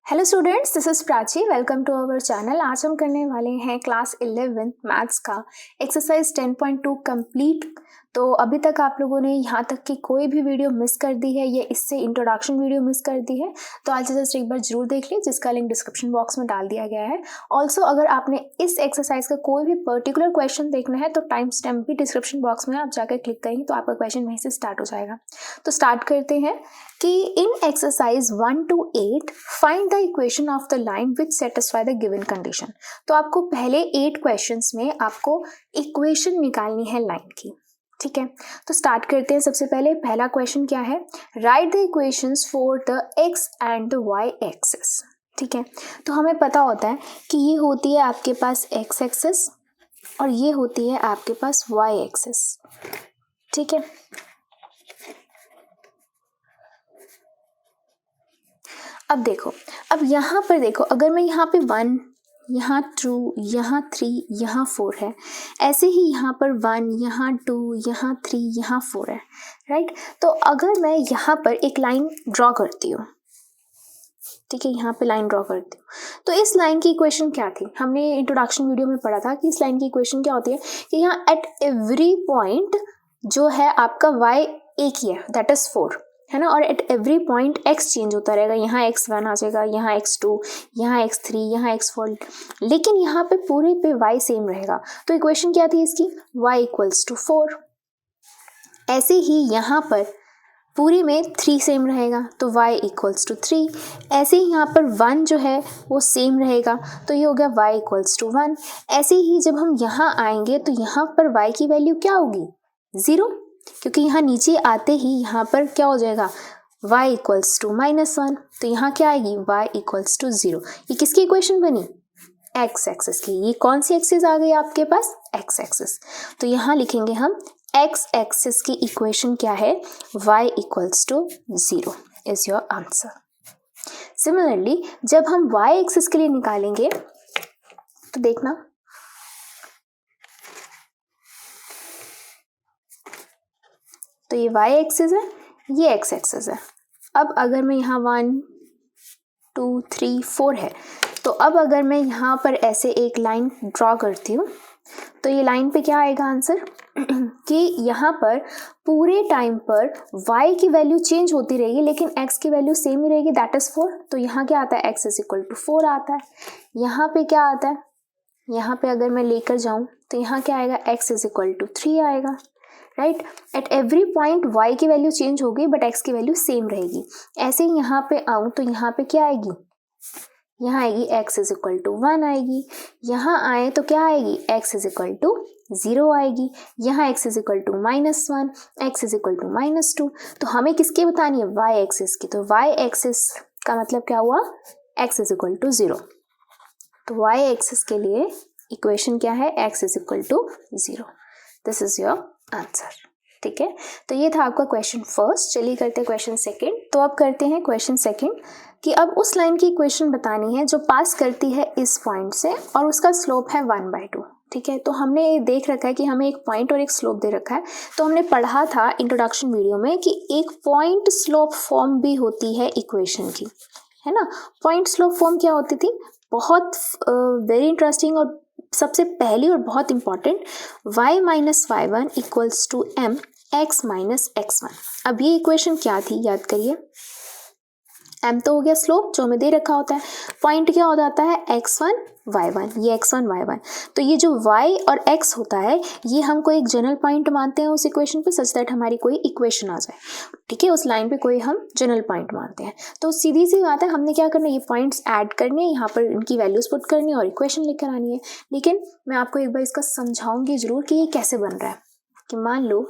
Hello students, this is Prachi. Welcome to our channel. आज हम करने वाले हैं क्लास 11 मैथ्स का एक्सरसाइज 10.2 कंप्लीट। तो अभी तक आप लोगों ने यहाँ तक की कोई भी वीडियो मिस कर दी है या इससे इंट्रोडक्शन वीडियो मिस कर दी है तो आज जस्ट एक बार जरूर देख लीजिए, जिसका लिंक डिस्क्रिप्शन बॉक्स में डाल दिया गया है। ऑल्सो अगर आपने इस एक्सरसाइज का कोई भी पर्टिकुलर क्वेश्चन देखना है तो टाइम स्टैम्प भी डिस्क्रिप्शन बॉक्स में आप जाकर क्लिक करेंगे तो आपका क्वेश्चन वहीं से स्टार्ट हो जाएगा। तो स्टार्ट करते हैं कि in exercise 1 to 8 find the equation of the line which satisfy the given condition. तो आपको पहले 8 क्वेश्चंस में आपको इक्वेशन निकालनी है लाइन की, ठीक है। तो स्टार्ट करते हैं। सबसे पहले पहला क्वेश्चन क्या है, write the equations for the x and the y axis, ठीक है। तो हमें पता होता है कि ये होती है आपके पास एक्स एक्सिस और ये होती है आपके पास वाई एक्सिस, ठीक है। अब देखो, अब यहाँ पर देखो, अगर मैं यहाँ पे 1, यहाँ 2, यहाँ 3, यहाँ 4 है, ऐसे ही यहाँ पर 1, यहाँ 2, यहाँ 3, यहाँ 4 है, राइट। तो अगर मैं यहाँ पर एक लाइन ड्रॉ करती हूँ, ठीक है, यहाँ पे लाइन ड्रॉ करती हूँ, तो इस लाइन की इक्वेशन क्या थी? हमने इंट्रोडक्शन वीडियो में पढ़ा था कि इस लाइन की इक्वेशन क्या होती है कि यहाँ एट एवरी पॉइंट जो है आपका y एक ही है, दैट इज 4, है ना। और at every point x change होता रहेगा, यहाँ x1 आ जाएगा, यहाँ x2, यहाँ x3, यहाँ x4, लेकिन यहाँ पे पूरे पे y सेम रहेगा। तो इक्वेशन क्या थी इसकी? y equals to 4। ऐसे ही यहाँ पर पूरे में 3 सेम रहेगा तो y इक्वल्स टू 3। ऐसे ही यहाँ पर 1 जो है वो सेम रहेगा तो ये हो गया y इक्वल्स टू 1। ऐसे ही जब हम यहाँ आएंगे तो यहाँ पर y की वैल्यू क्या होगी? 0, क्योंकि यहाँ नीचे आते ही यहाँ पर क्या हो जाएगा? y equals to -1। तो यहाँ क्या आएगी? y equals to 0। ये किसकी इक्वेशन बनी? x एक्सिस की। ये कौन सी एक्सिस आ गई आपके पास? x axis. तो यहाँ लिखेंगे हम x एक्सिस की इक्वेशन क्या है? y equals to 0 is your answer. Similarly जब हम y एक्सिस के लिए निकालेंगे तो देखना, तो ये y एक्सिस है, ये x एक्सिस है। अब अगर मैं यहाँ 1, 2, 3, 4 है, तो अब अगर मैं यहाँ पर ऐसे एक लाइन ड्रॉ करती हूँ तो ये लाइन पे क्या आएगा आंसर कि यहाँ पर पूरे टाइम पर y की वैल्यू चेंज होती रहेगी लेकिन x की वैल्यू सेम ही रहेगी, दैट इज 4। तो यहाँ क्या आता है? x इज इक्वल टू 4 आता है। यहाँ पे क्या आता है? यहाँ पे अगर मैं लेकर जाऊँ तो यहाँ क्या आएगा? x इज इक्वल टू 3 आएगा, right. At every point y की वैल्यू चेंज होगी बट x की वैल्यू सेम रहेगी। ऐसे ही यहाँ पे आऊँ तो यहाँ पे क्या आएगी? यहाँ आएगी x इज इक्वल टू 1 आएगी। यहाँ आए तो क्या आएगी? x इज इक्वल टू 0 आएगी। यहाँ x is equal to -1, x is equal to -2। तो हमें किसकी बतानी है? y एक्सिस की। तो y एक्सिस का मतलब क्या हुआ? x is equal to 0। तो y एक्सिस के लिए इक्वेशन क्या है? x is equal to 0। This is your answer, ठीक है। तो ये था आपका क्वेश्चन फर्स्ट। चलिए करते हैं क्वेश्चन सेकंड। तो अब करते हैं क्वेश्चन सेकंड कि अब उस लाइन की इक्वेशन बतानी है जो पास करती है इस पॉइंट से और उसका स्लोप है 1/2, ठीक है। तो हमने ये देख रखा है कि हमें एक पॉइंट और एक स्लोप दे रखा है। तो हमने पढ़ा था इंट्रोडक्शन वीडियो में कि एक पॉइंट स्लोप फॉर्म भी होती है इक्वेशन की, है ना। पॉइंट स्लोप फॉर्म क्या होती थी? बहुत वेरी इंटरेस्टिंग और सबसे पहली और बहुत important, y minus y1 equals to m x minus x1। अब ये इक्वेशन क्या थी? याद करिए, m तो हो गया स्लोप जो हमें दे रखा होता है, पॉइंट क्या हो जाता है? x1 y1, ये x1 y1। तो ये जो y और x होता है ये हमको एक जनरल पॉइंट मानते हैं उस इक्वेशन पे, सच दैट हमारी कोई इक्वेशन आ जाए, ठीक है। उस लाइन पे कोई हम जनरल पॉइंट मानते हैं। तो सीधी सी बात है, हमने क्या करना है? ये पॉइंट्स ऐड करने हैं, यहाँ पर इनकी वैल्यूज पुट करनी है और इक्वेशन लेकर आनी है। लेकिन मैं आपको एक बार इसका समझाऊंगी जरूर कि ये कैसे बन रहा है। कि मान लो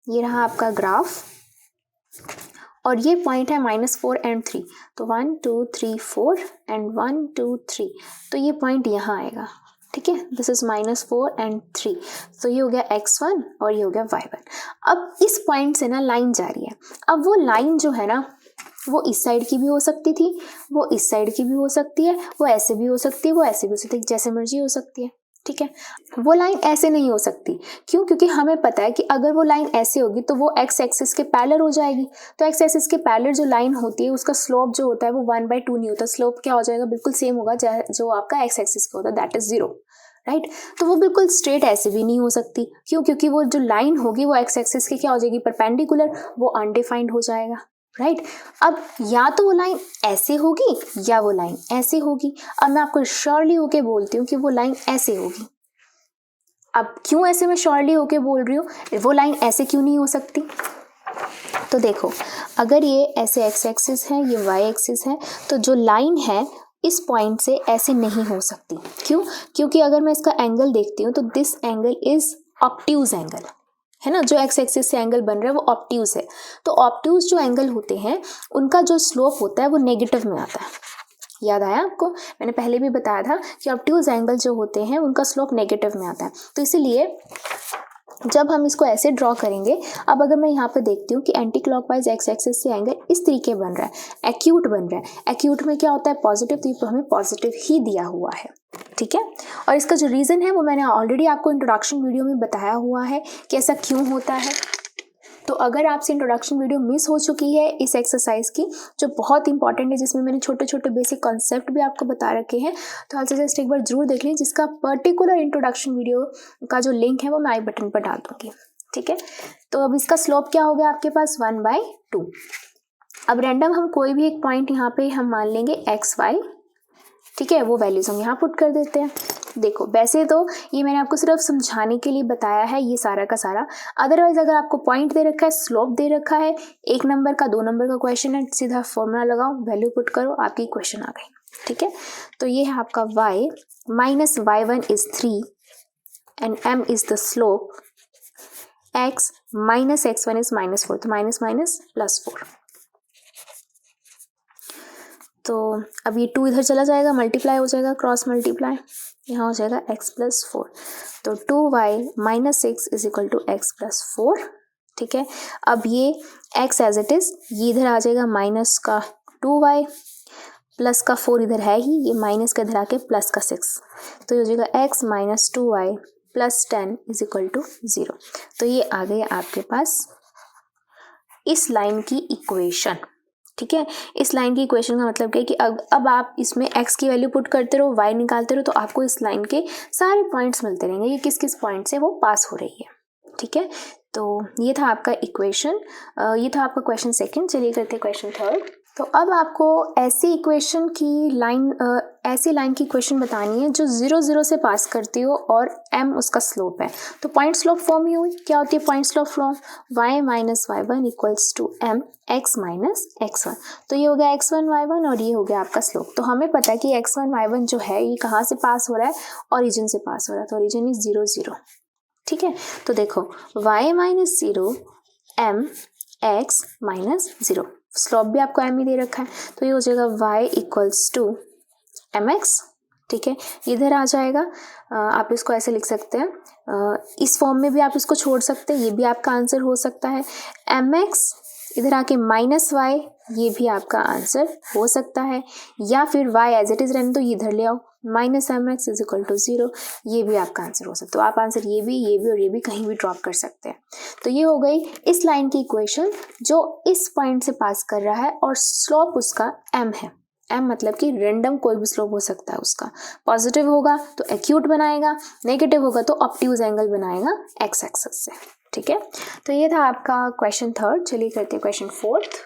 ये रहा आपका ग्राफ और ये पॉइंट है -4 and 3, तो 1 2 3 4 एंड 1 2 3, तो ये पॉइंट यहाँ आएगा, ठीक है। दिस इज -4 and 3, तो ये हो गया x1 और ये हो गया y1। अब इस पॉइंट से ना लाइन जा रही है। अब वो लाइन जो है ना वो इस साइड की भी हो सकती थी, वो इस साइड की भी हो सकती है, वो ऐसे भी हो सकती है, वो ऐसे भी हो सकती है, जैसे मर्जी हो सकती है, ठीक है। वो लाइन ऐसे नहीं हो सकती, क्यों? क्योंकि हमें पता है कि अगर वो लाइन ऐसे होगी तो वो एक्स एक्सिस के पैरेलल हो जाएगी। तो एक्स एक्सिस के पैरेलल जो लाइन होती है उसका स्लोप जो होता है वो 1/2 नहीं होता, स्लोप क्या हो जाएगा, बिल्कुल सेम होगा जो आपका एक्स एक्सिस का होता है, दैट इज 0, राइट। तो वो बिल्कुल स्ट्रेट ऐसे भी नहीं हो सकती, क्यों? क्योंकि वो जो लाइन होगी वो एक्स एक्सिस के क्या हो जाएगी, परपेंडिकुलर, वो अनडिफाइंड हो जाएगा, राइट। अब या तो वो लाइन ऐसे होगी या वो लाइन ऐसे होगी। अब मैं आपको श्योरली होके बोलती हूँ कि वो लाइन ऐसे होगी। अब क्यों ऐसे मैं श्योरली होके बोल रही हूँ, वो लाइन ऐसे क्यों नहीं हो सकती? तो देखो, अगर ये ऐसे एक्स एक्सिस है, ये वाई एक्सिस है, तो जो लाइन है इस पॉइंट से ऐसे नहीं हो सकती। क्यों? क्योंकि अगर मैं इसका एंगल देखती हूँ तो this angle is obtuse angle, है ना। जो एक्स एक्सिस से एंगल बन रहा है वो ऑब्ट्यूज है। तो ऑब्ट्यूज जो एंगल होते हैं उनका जो स्लोप होता है वो नेगेटिव में आता है। याद आया आपको? मैंने पहले भी बताया था कि ऑब्ट्यूज एंगल जो होते हैं उनका स्लोप नेगेटिव में आता है। तो इसीलिए जब हम इसको ऐसे ड्रॉ करेंगे, अब अगर मैं यहाँ पे देखती हूँ कि एंटी क्लॉकवाइज एक्स एक्सिस से एंगल इस तरीके बन रहा है, एक्यूट बन रहा है। एक्यूट में क्या होता है, पॉजिटिव, तो ये हमें पॉजिटिव ही दिया हुआ है, ठीक है। और इसका जो रीज़न है वो मैंने ऑलरेडी आपको इंट्रोडक्शन वीडियो में बताया हुआ है कि ऐसा क्यों होता है। तो अगर आपसे इंट्रोडक्शन वीडियो मिस हो चुकी है इस एक्सरसाइज की, जो बहुत इंपॉर्टेंट है, जिसमें मैंने छोटे छोटे बेसिक कॉन्सेप्ट भी आपको बता रखे हैं, तो आप जस्ट एक बार जरूर देख लें, जिसका पर्टिकुलर इंट्रोडक्शन वीडियो का जो लिंक है वो मैं आई बटन पर डाल दूंगी, ठीक है। तो अब इसका स्लोप क्या हो गया आपके पास, 1/2। अब रैंडम हम कोई भी एक पॉइंट यहाँ पे हम मान लेंगे XY, ठीक है, वो वैल्यूज हम यहाँ पुट कर देते हैं। देखो, वैसे तो ये मैंने आपको सिर्फ समझाने के लिए बताया है ये सारा का सारा, अदरवाइज अगर आपको पॉइंट दे रखा है, स्लोप दे रखा है, 1 नंबर का 2 नंबर का क्वेश्चन है, सीधा फॉर्मूला लगाओ, वैल्यू पुट करो, आपकी क्वेश्चन आ गई, ठीक है। तो ये है आपका y minus y1 is 3 and m is the slope, x minus x1 is -4, तो माइनस माइनस +4। तो अब ये 2 इधर चला जाएगा, मल्टीप्लाई हो जाएगा, क्रॉस मल्टीप्लाई, यहाँ हो जाएगा x + 4। तो 2y minus 6 is equal to x + 4, ठीक है। अब ये x एज इट इज, ये इधर आ जाएगा माइनस का 2y, प्लस का 4 इधर है ही, ये माइनस का इधर आके प्लस का 6, तो ये हो जाएगा x minus 2y plus 10 is equal to 0। तो ये आ गया आपके पास इस लाइन की इक्वेशन, ठीक है। इस लाइन की इक्वेशन का मतलब क्या है कि अब आप इसमें x की वैल्यू पुट करते रहो, y निकालते रहो, तो आपको इस लाइन के सारे पॉइंट्स मिलते रहेंगे, ये किस किस पॉइंट से वो पास हो रही है, ठीक है। तो ये था आपका इक्वेशन, ये था आपका क्वेश्चन सेकंड। चलिए करते हैं क्वेश्चन थर्ड। तो अब आपको ऐसी इक्वेशन की लाइन ऐसी लाइन की इक्वेशन बतानी है जो 0 0 से पास करती हो और m उसका स्लोप है। तो पॉइंट स्लोप फॉर्म ही हुई, क्या होती है point slope form, y minus y1 equals to m x minus x1। तो ये हो गया x1 y1 और ये हो गया आपका स्लोप। तो हमें पता है कि x1 y1 जो है ये कहाँ से पास हो रहा है, ओरिजिन से पास हो रहा है, तो ओरिजिन इज 0 0, ठीक है। तो देखो y minus 0 m x minus 0, slope भी आपको m ही दे रखा है, तो ये हो जाएगा y इक्वल्स टू mx, ठीक है। इधर आ जाएगा, आप इसको ऐसे लिख सकते हैं, इस फॉर्म में भी आप इसको छोड़ सकते हैं, ये भी आपका आंसर हो सकता है। mx इधर आके माइनस y, ये भी आपका आंसर हो सकता है, या फिर y एज इट इज रहने तो इधर ले आओ, minus mx is equal to 0, ये भी आपका आंसर हो सकता है। तो आप आंसर ये भी और ये भी कहीं भी ड्रॉप कर सकते हैं। तो ये हो गई इस लाइन की इक्वेशन जो इस पॉइंट से पास कर रहा है और स्लोप उसका m है। m मतलब कि रेंडम कोई भी स्लोप हो सकता है उसका, पॉजिटिव होगा तो एक्यूट बनाएगा, नेगेटिव होगा तो ऑब्ट्यूज एंगल बनाएगा एक्स एक्सिस से, ठीक है। तो ये था आपका क्वेश्चन थर्ड। चलिए करते हैं क्वेश्चन फोर्थ।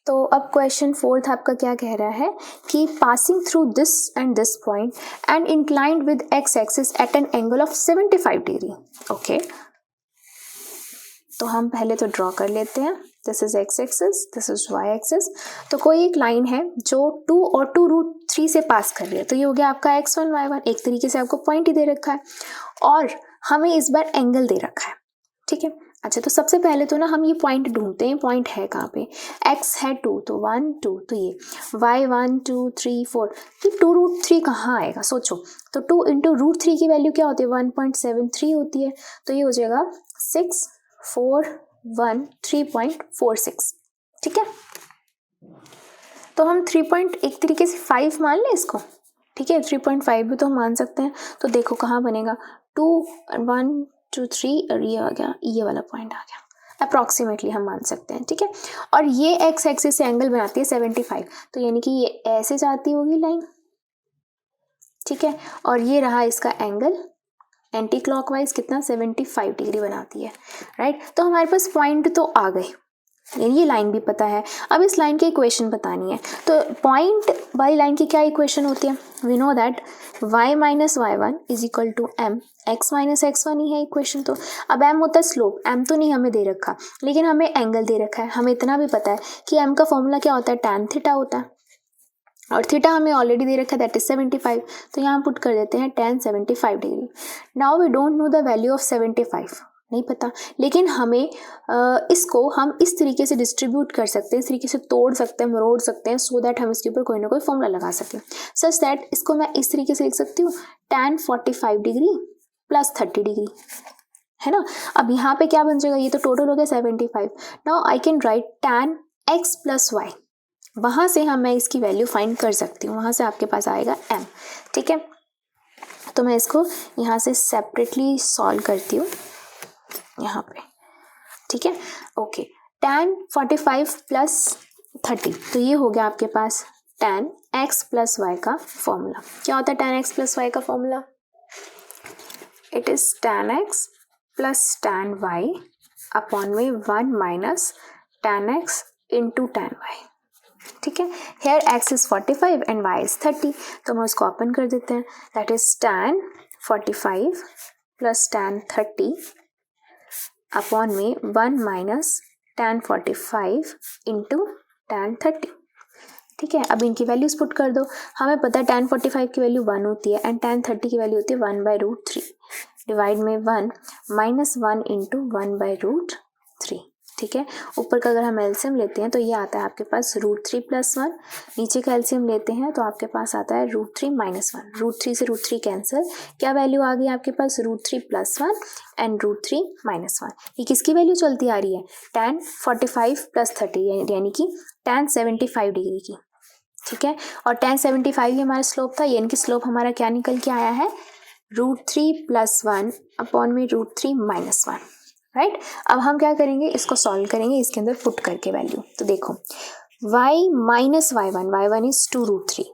तो अब क्वेश्चन फोर्थ आपका क्या कह रहा है कि passing through this and this point and inclined with x axis at an angle of 75 degree, okay. तो हम पहले तो ड्रॉ कर लेते हैं, this is x axis, this is y axis. तो कोई एक लाइन है जो 2 और 2√3 से पास कर रही है, तो ये हो गया आपका x1 y1, एक तरीके से आपको पॉइंट ही दे रखा है और हमें इस बार एंगल दे रखा है, ठीक है। अच्छा, तो सबसे पहले तो ना हम ये पॉइंट ढूंढते हैं, पॉइंट है कहाँ पे, x है 2 तो 1 2, तो ये y 1 2 3 4, कि 2√3 कहाँ आएगा सोचो। तो 2 इंटू √3 की वैल्यू क्या होती है, 1.73 होती है, तो ये हो जाएगा 6 4 1 3.46, ठीक है। तो हम 3 एक तरीके से 5 मान लें इसको, ठीक है, 3.5 भी तो हम मान सकते हैं। तो देखो कहाँ बनेगा, 2 1 2 3 और ये आ गया, ये वाला पॉइंट आ गया, अप्रॉक्सीमेटली हम मान सकते हैं। ठीक है, और ये एक्स एक्सिस से एंगल बनाती है 75, तो यानी कि ये ऐसे जाती होगी लाइन। ठीक है, और ये रहा इसका एंगल एंटी क्लॉकवाइज कितना, 75 डिग्री बनाती है। राइट, तो हमारे पास पॉइंट तो आ गए, ये लाइन भी पता है। अब इस लाइन की इक्वेशन बतानी है, तो पॉइंट वाली लाइन की क्या इक्वेशन होती है, we know that y minus y one is equal to m x minus x one ही है इक्वेशन। तो अब m होता है स्लोप, m तो नहीं हमें दे रखा, लेकिन हमें एंगल दे रखा है। हमें इतना भी पता है कि m का फॉर्मूला क्या होता है, tan थीटा होता है, और थीटा हमें ऑलरेडी दे रखा है, दैट इज 75। तो यहाँ पुट कर देते हैं tan 75 degree. Now we don't know the value of 75, नहीं पता, लेकिन हमें इसको हम इस तरीके से डिस्ट्रीब्यूट कर सकते हैं, इस तरीके से तोड़ सकते हैं, मरोड़ सकते हैं, सो दैट हम इसके ऊपर कोई ना कोई फॉर्मूला लगा सकें, सच दैट इसको मैं इस तरीके से लिख सकती हूँ, tan 45 डिग्री प्लस 30 डिग्री, है ना। अब यहाँ पे क्या बन जाएगा, ये तो टोटल हो गया 75। Now I can write tan x plus y, वहाँ से मैं इसकी वैल्यू फाइंड कर सकती हूँ, वहाँ से आपके पास आएगा m। ठीक है, तो मैं इसको यहाँ से सेपरेटली सॉल्व करती हूँ यहाँ पे। ठीक है, ओके, tan 45 प्लस 30, तो ये हो गया आपके पास tan x प्लस वाई का फॉर्मूला। क्या होता है tan x प्लस वाई का formula, it is tan x plus tan y upon में 1 minus tan x into tan y। ठीक है, here x is 45 and y is 30, तो हम उसको ओपन कर देते हैं, that is tan 45 plus tan 30 upon में 1 माइनस tan 45 इंटू tan 30। ठीक है, अब इनकी वैल्यूज पुट कर दो, हमें पता है tan 45 की वैल्यू 1 होती है एंड tan 30 की वैल्यू होती है 1/√3, डिवाइड में 1 माइनस 1 इंटू 1/√3। ठीक है, ऊपर का अगर हम एलसीएम लेते हैं तो ये आता है आपके पास √3 प्लस 1, नीचे का एलसीएम लेते हैं तो आपके पास आता है √3 माइनस 1, √3 से √3 कैंसिल, क्या वैल्यू आ गई आपके पास, √3 प्लस 1 एंड √3 माइनस 1। ये किसकी वैल्यू चलती आ रही है, tan 45 प्लस 30 यानी कि tan 75 डिग्री की। ठीक है, और tan 75 ही हमारा स्लोप था, यानी कि स्लोप हमारा क्या निकल के आया है, √3 प्लस 1 अपॉन में √3 माइनस 1। राइट, अब हम क्या करेंगे, इसको सॉल्व करेंगे इसके अंदर पुट करके वैल्यू। तो देखो y minus y1 is 2√3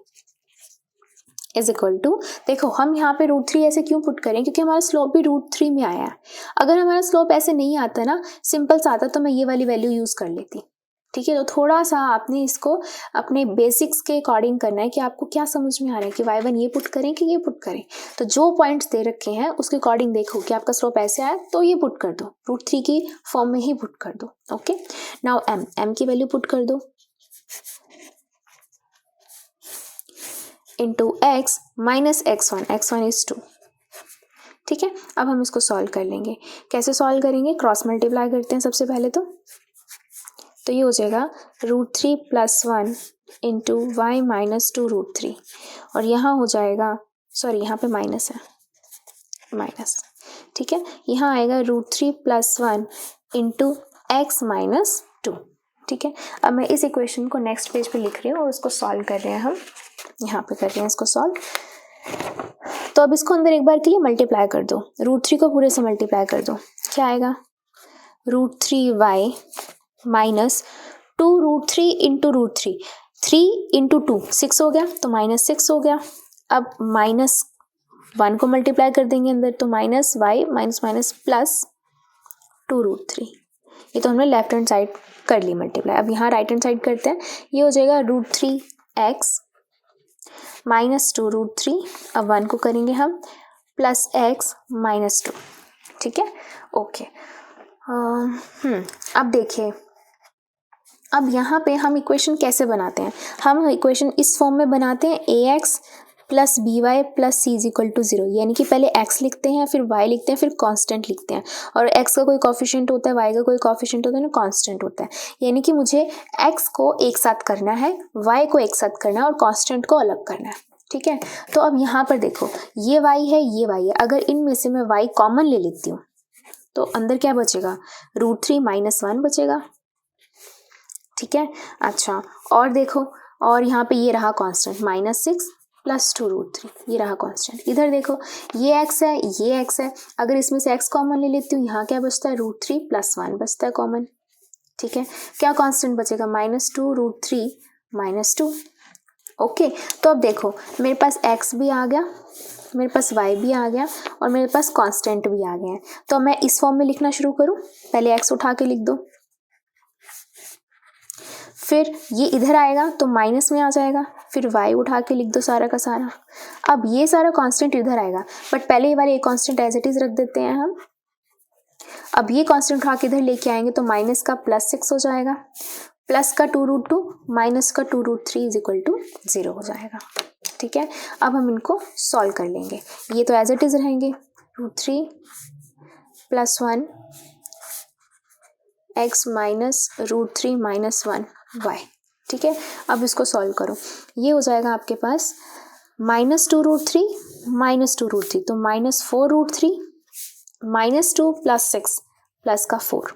is equal to, देखो हम यहाँ पे √3 ऐसे क्यों पुट करें, क्योंकि हमारा स्लोप भी √3 में आया है। अगर हमारा स्लोप ऐसे नहीं आता ना, सिंपल सा आता, तो मैं ये वाली वैल्यू यूज कर लेती। ठीक है, तो थोड़ा सा आपने इसको अपने बेसिक्स के अकॉर्डिंग करना है कि आपको क्या समझ में आ रहा है कि y1 ये पुट करें कि ये पुट करें। तो जो पॉइंट्स दे रखे हैं उसके अकॉर्डिंग देखो कि आपका स्लोप ऐसे आया तो ये पुट कर दो, √3 की फॉर्म में ही पुट कर दो। ओके, नाउ m की वैल्यू पुट कर दो into x minus x1 is 2। ठीक है, अब हम इसको सॉल्व कर लेंगे, कैसे सॉल्व करेंगे, क्रॉस मल्टीप्लाई करते हैं सबसे पहले। तो ये हो जाएगा √3 प्लस 1 इंटू वाई माइनस 2√3, और यहाँ हो जाएगा, सॉरी यहाँ पे माइनस है, माइनस। ठीक है, यहाँ आएगा √3 प्लस 1 इंटू एक्स माइनस 2। ठीक है, अब मैं इस इक्वेशन को नेक्स्ट पेज पे लिख रही हूँ और उसको सॉल्व कर रहे हैं हम, यहाँ पे कर रहे हैं इसको सॉल्व। तो अब इसको अंदर एक बार के लिए मल्टीप्लाई कर दो, √3 को पूरे से मल्टीप्लाई कर दो, क्या आएगा, √3y माइनस 2√3 इंटू √3, 3 इंटू 2 6 हो गया, तो माइनस 6 हो गया। अब माइनस 1 को मल्टीप्लाई कर देंगे अंदर, तो minus y minus minus plus 2√3। ये तो हमने लेफ्ट हैंड साइड कर ली मल्टीप्लाई। अब यहाँ राइट हैंड साइड करते हैं, ये हो जाएगा √3x माइनस 2√3, अब 1 को करेंगे हम प्लस x माइनस 2। ठीक है, ओके। अब देखिए, अब यहाँ पे हम इक्वेशन कैसे बनाते हैं, हम इक्वेशन इस फॉर्म में बनाते हैं, ax plus by plus c is equal to 0, यानी कि पहले x लिखते हैं, फिर y लिखते हैं, फिर कांस्टेंट लिखते हैं, और x का कोई कोफिशिएंट होता है, y का कोई कोफिशिएंट होता है ना, कांस्टेंट होता है। यानी कि मुझे x को एक साथ करना है, y को एक साथ करना है, और कांस्टेंट को अलग करना है। ठीक है, तो अब यहाँ पर देखो, ये y है, ये y है, अगर इनमें से मैं y कॉमन ले लेती हूँ तो अंदर क्या बचेगा, √3 माइनस 1 बचेगा। ठीक है, अच्छा, और देखो, और यहाँ पे ये रहा कांस्टेंट -6 +2√3, ये रहा कांस्टेंट। इधर देखो ये x है, ये x है, अगर इसमें से x कॉमन ले लेती हूँ, यहाँ क्या बचता है, √3 + 1 बचता है कॉमन। ठीक है, क्या कांस्टेंट बचेगा, -2√3 -2। ओके, तो अब देखो मेरे पास x भी आ गया, मेरे पास y भी आ गया और मेरे पास कांस्टेंट भी आ गए हैं। तो मैं इस फॉर्म में लिखना शुरू करूँ, पहले x उठा के लिख दो, फिर ये इधर आएगा तो माइनस में आ जाएगा, फिर y उठा के लिख दो सारा का सारा। अब ये सारा कांस्टेंट इधर आएगा, बट पहले ये वाले कांस्टेंट एज इट इज रख देते हैं हम। अब ये कांस्टेंट उठा के इधर लेके आएंगे तो माइनस का +6 हो जाएगा, प्लस का 2√2 माइनस का 2√3 = 0 हो जाएगा। ठीक है, अब हम इनको सॉल्व कर लेंगे, ये तो एज इट इज रहेंगे, √3 + 1 x माइनस √3 - 1 y। ठीक है, अब इसको सॉल्व करो, ये हो जाएगा आपके पास -2√3 -2√3 तो -4√3 -2 + 6 प्लस का 4।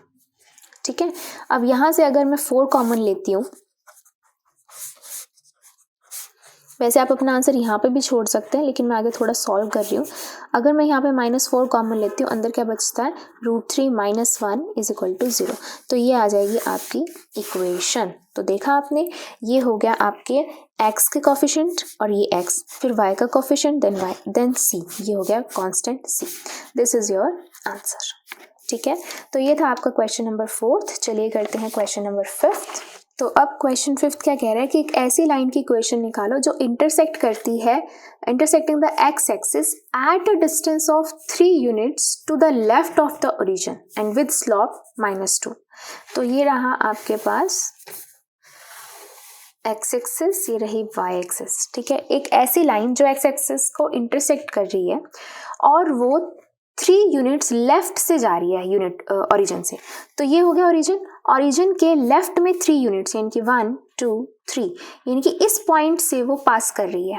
ठीक है, अब यहाँ से अगर मैं 4 कॉमन लेती हूँ, वैसे आप अपना आंसर यहाँ पे भी छोड़ सकते हैं, लेकिन मैं आगे थोड़ा सॉल्व कर रही हूँ। अगर मैं यहाँ पे -4 कॉमन लेती हूँ, अंदर क्या बचता है, √3 - 1 = 0। तो ये आ जाएगी आपकी इक्वेशन। तो देखा आपने, ये हो गया आपके x के कोफिशिएंट और ये x, फिर y का coefficient, then y, then c, ये हो गया constant c। This is your answer. ठीक है, तो ये था आपका क्वेश्चन नंबर 4। चलिए करते हैं क्वेश्चन नंबर 5। तो अब क्वेश्चन 5 क्या कह रहा है कि एक ऐसी लाइन की इक्वेशन निकालो जो इंटरसेक्ट करती है, intersecting the x axis at a distance of 3 units to the left of the origin and with slope -2। तो ये रहा आपके पास x एक्सिस, ये रही y एक्सिस। ठीक है, एक ऐसी लाइन जो x एक्सिस को इंटरसेक्ट कर रही है और वो 3 यूनिट्स लेफ्ट से जा रही है, यूनिट ओरिजिन से। तो ये हो गया ओरिजिन, ओरिजिन के लेफ्ट में 3 यूनिट्स, यानी कि 1 2 3, यानी कि इस पॉइंट से वो पास कर रही है।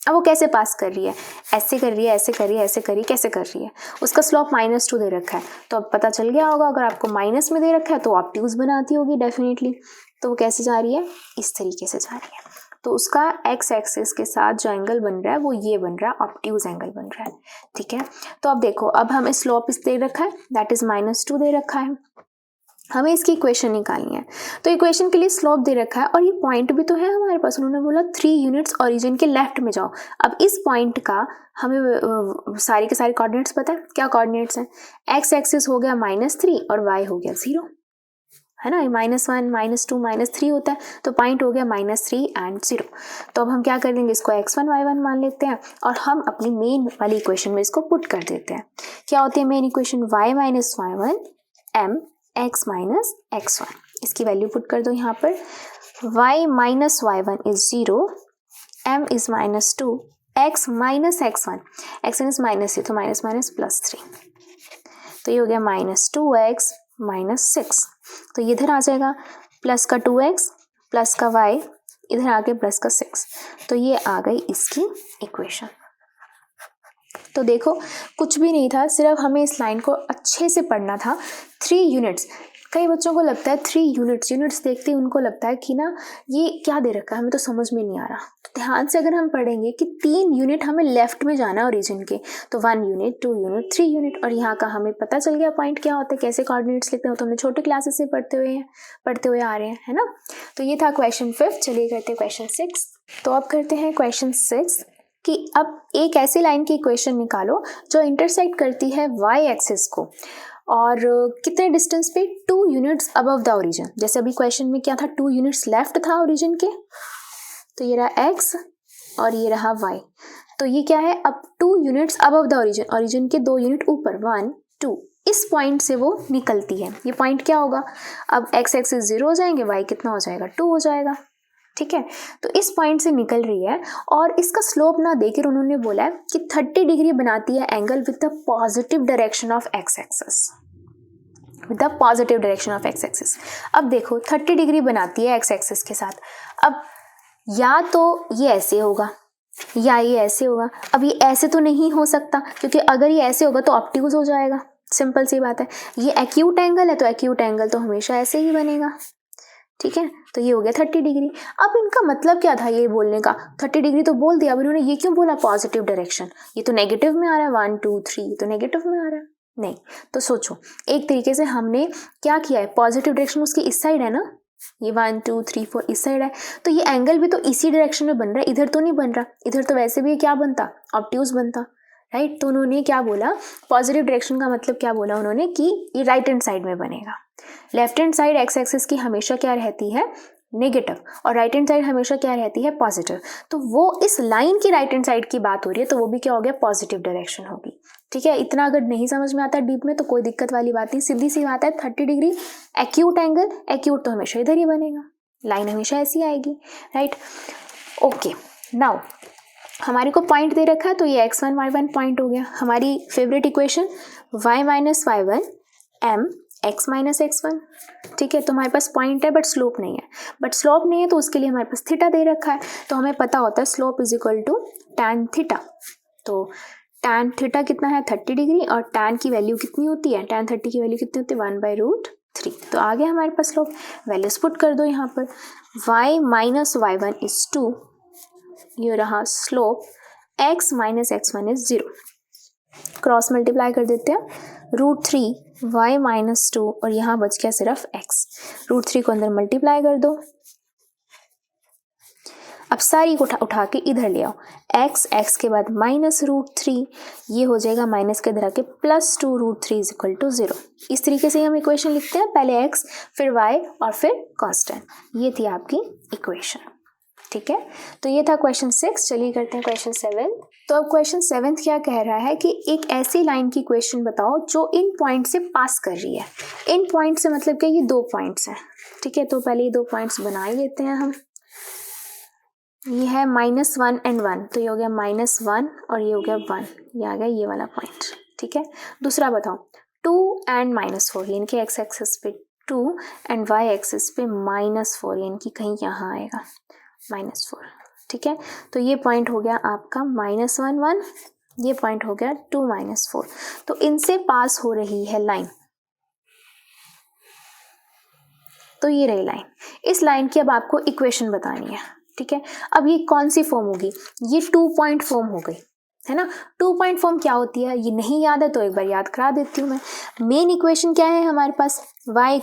अब वो कैसे पास कर रही है, ऐसे कर रही है, ऐसे कर रही है, ऐसे कर रही है, कैसे कर रही है, उसका स्लोप -2 दे रखा है। तो अब पता चल गया होगा, अगर आपको माइनस में दे रखा है तो ऑब्ट्यूज बनाती होगी डेफिनेटली। तो वो कैसे जा रही है, इस तरीके से जा रही है। तो उसका x एक्सिस के साथ जो एंगल बन रहा है वो ये बन रहा है, ऑब्ट्यूज एंगल बन रहा है। ठीक है, तो अब देखो, अब हमें स्लोप इस दे रखा है, दैट इज -2 दे रखा है, हमें इसकी इक्वेशन निकालनी है। तो इक्वेशन के लिए स्लोप दे रखा है और ये पॉइंट भी तो है हमारे पास, उन्होंने बोला 3 यूनिट्स ओरिजिन के लेफ्ट में जाओ। अब इस पॉइंट का हमें सारे के सारे कोऑर्डिनेट्स पता है, क्या कोऑर्डिनेट्स हैं, x एक्सिस हो गया -3 और y हो गया 0, है ना, -1 -2 -3 होता है, तो पॉइंट हो गया -3 and 0। तो अब हम क्या कर देंगे, इसको x1 y1 मान लेते हैं और हम अपनी मेन वाली इक्वेशन में इसको पुट कर देते हैं। क्या होती है main equation, y - y1 m x - x1। इसकी वैल्यू पुट कर दो यहाँ पर, y - y1 is 0, m is -2, x - x1, x1 is -3 तो -3, तो ये हो गया -2x -6। तो ये इधर आ जाएगा, प्लस का 2x प्लस का y, इधर आ गया प्लस का 6। तो ये आ गई इसकी इक्वेशन। तो देखो कुछ भी नहीं था, सिर्फ हमें इस लाइन को अच्छे से पढ़ना था। 3 यूनिट्स, कई बच्चों को लगता है 3 यूनिट्स देखते ही उनको लगता है कि ना ये क्या दे रखा है, हमें तो समझ में नहीं आ रहा। तो ध्यान से अगर हम पढ़ेंगे कि 3 यूनिट हमें लेफ्ट में जाना है ओरिजिन के, तो 1 यूनिट 2 यूनिट 3 यूनिट, और यहाँ का हमें पता चल गया पॉइंट क्या होता है, कैसे कोऑर्डिनेट्स लिखते हैं, तो हमने छोटे क्लासेस से पढ़ते हुए आ रहे हैं, है ना। तो ये था क्वेश्चन 5। चलिए करते हैं क्वेश्चन 6। तो अब करते हैं क्वेश्चन 6 कि अब एक ऐसी लाइन की इक्वेशन निकालो जो इंटरसेक्ट करती है y एक्सिस को और कितने डिस्टेंस पे, 2 यूनिट्स अबव द ओरिजिन। जैसे अभी क्वेश्चन में क्या था, 2 यूनिट्स लेफ्ट था ओरिजिन के, तो ये रहा x और ये रहा y। तो ये क्या है, अब 2 units above the origin, origin के 2 यूनिट ऊपर, 1 2, इस पॉइंट से वो निकलती है। ये पॉइंट क्या होगा, अब x एक्सिस 0 हो जाएंगे, y कितना हो जाएगा, 2 हो जाएगा। ठीक है, तो इस पॉइंट से निकल रही है और इसका स्लोप ना देकर उन्होंने बोला है कि 30 डिग्री बनाती है angle with the positive direction of x axis, with the positive direction of x axis. अब देखो 30 डिग्री बनाती है x एक्सिस के साथ। अब या तो ये ऐसे होगा या ये ऐसे होगा। अब ये ऐसे तो नहीं हो सकता, क्योंकि अगर ये ऐसे होगा तो ऑब्ट्यूज हो जाएगा, सिंपल सी बात है। ये एक्यूट एंगल है तो एक्यूट एंगल तो हमेशा ऐसे ही बनेगा। ठीक है, तो ये हो गया 30 डिग्री। अब इनका मतलब क्या था ये बोलने का, 30 डिग्री तो बोल दिया, अब इन्होंने ये क्यों बोला पॉजिटिव डायरेक्शन, ये तो नेगेटिव में आ रहा है, 1 2 3 तो नेगेटिव में आ रहा है, नहीं। तो सोचो एक तरीके से हमने क्या किया है, पॉजिटिव डायरेक्शन उसकी इस साइड है ना, ये 1 2 3 4 इस साइड है, तो ये एंगल भी तो इसी डायरेक्शन में बन रहा है, इधर तो नहीं बन रहा, इधर तो वैसे भी क्या बनता, ऑब्ट्यूज बनता, राइट। तो उन्होंने क्या बोला, पॉजिटिव डायरेक्शन का मतलब क्या बोला उन्होंने कि ये राइट हैंड साइड में बनेगा। Left hand side x axis की हमेशा क्या रहती है, नेगेटिव, और राइट हैंड साइड हमेशा क्या रहती है, पॉजिटिव। तो वो इस लाइन की राइट हैंड साइड की बात हो रही है, तो वो भी क्या हो गया, पॉजिटिव डायरेक्शन होगी। ठीक है, इतना अगर नहीं समझ में आता डीप में तो कोई दिक्कत वाली बात नहीं, सीधी सी बात है, 30 डिग्री एक्यूट एंगल, एक्यूट तो हमेशा इधर ही बनेगा, लाइन हमेशा ऐसी आएगी, राइट। ओके, नाउ हमारे को पॉइंट दे रखा है, तो ये x1 y1 पॉइंट हो गया। हमारी favourite equation y minus y1 m x minus x1, ठीक है। तो हमारे पास पॉइंट है बट स्लोप नहीं है, बट स्लोप नहीं है तो उसके लिए हमारे पास थीटा दे रखा है, तो हमें पता होता है slope is equal to tan theta. तो tan थीटा कितना है, 30 डिग्री, और tan की वैल्यू कितनी होती है, tan 30 की वैल्यू कितनी होती है, 1/√3। तो आ गया हमारे पास स्लोप, वैल्यूज पुट कर दो यहाँ पर, y माइनस y1 इज 2, ये रहा slope, x minus x1 is 0, cross multiply कर देते हैं, √3 y माइनस 2, और यहाँ बच गया सिर्फ x, √3 को अंदर मल्टीप्लाई कर दो, अब सारी को उठा के इधर ले आओ, x के बाद माइनस √3, ये हो जाएगा माइनस के इधर आके +2 √3 इज इक्वल टू 0। इस तरीके से हम इक्वेशन लिखते हैं, पहले x फिर y और फिर कांस्टेंट, ये थी आपकी इक्वेशन, ठीक है। तो ये था क्वेश्चन 6। चलिए करते हैं क्वेश्चन 7। तो अब क्वेश्चन 7 क्या कह रहा है कि एक ऐसी लाइन की इक्वेशन बताओ जो इन पॉइंट से पास कर रही है। इन पॉइंट से मतलब क्या, ये 2 पॉइंट्स हैं, ठीक है। तो पहले ये 2 पॉइंट्स बना ही लेते हैं हम, ये है -1 and 1, तो ये हो गया -1 और ये हो गया 1, ये आ गया ये वाला पॉइंट, ठीक है। दूसरा बताओ 2 and -4, यानी कि x एक्सिस पे 2 and y एक्सिस पे -4, यानी कि कहीं यहाँ आएगा -4, ठीक है। तो ये पॉइंट हो गया आपका -1 1, ये पॉइंट हो गया 2 -4। तो इनसे पास हो रही है लाइन, तो ये रही लाइन, इस लाइन की अब आपको इक्वेशन बतानी है, ठीक है। अब ये कौन सी फॉर्म होगी, ये 2 पॉइंट फॉर्म हो गई है ना। 2 पॉइंट फॉर्म क्या होती है, ये नहीं याद है तो एक बार याद करा देती हूँ मैं। मेन इक्वेशन क्या है हमारे पास, y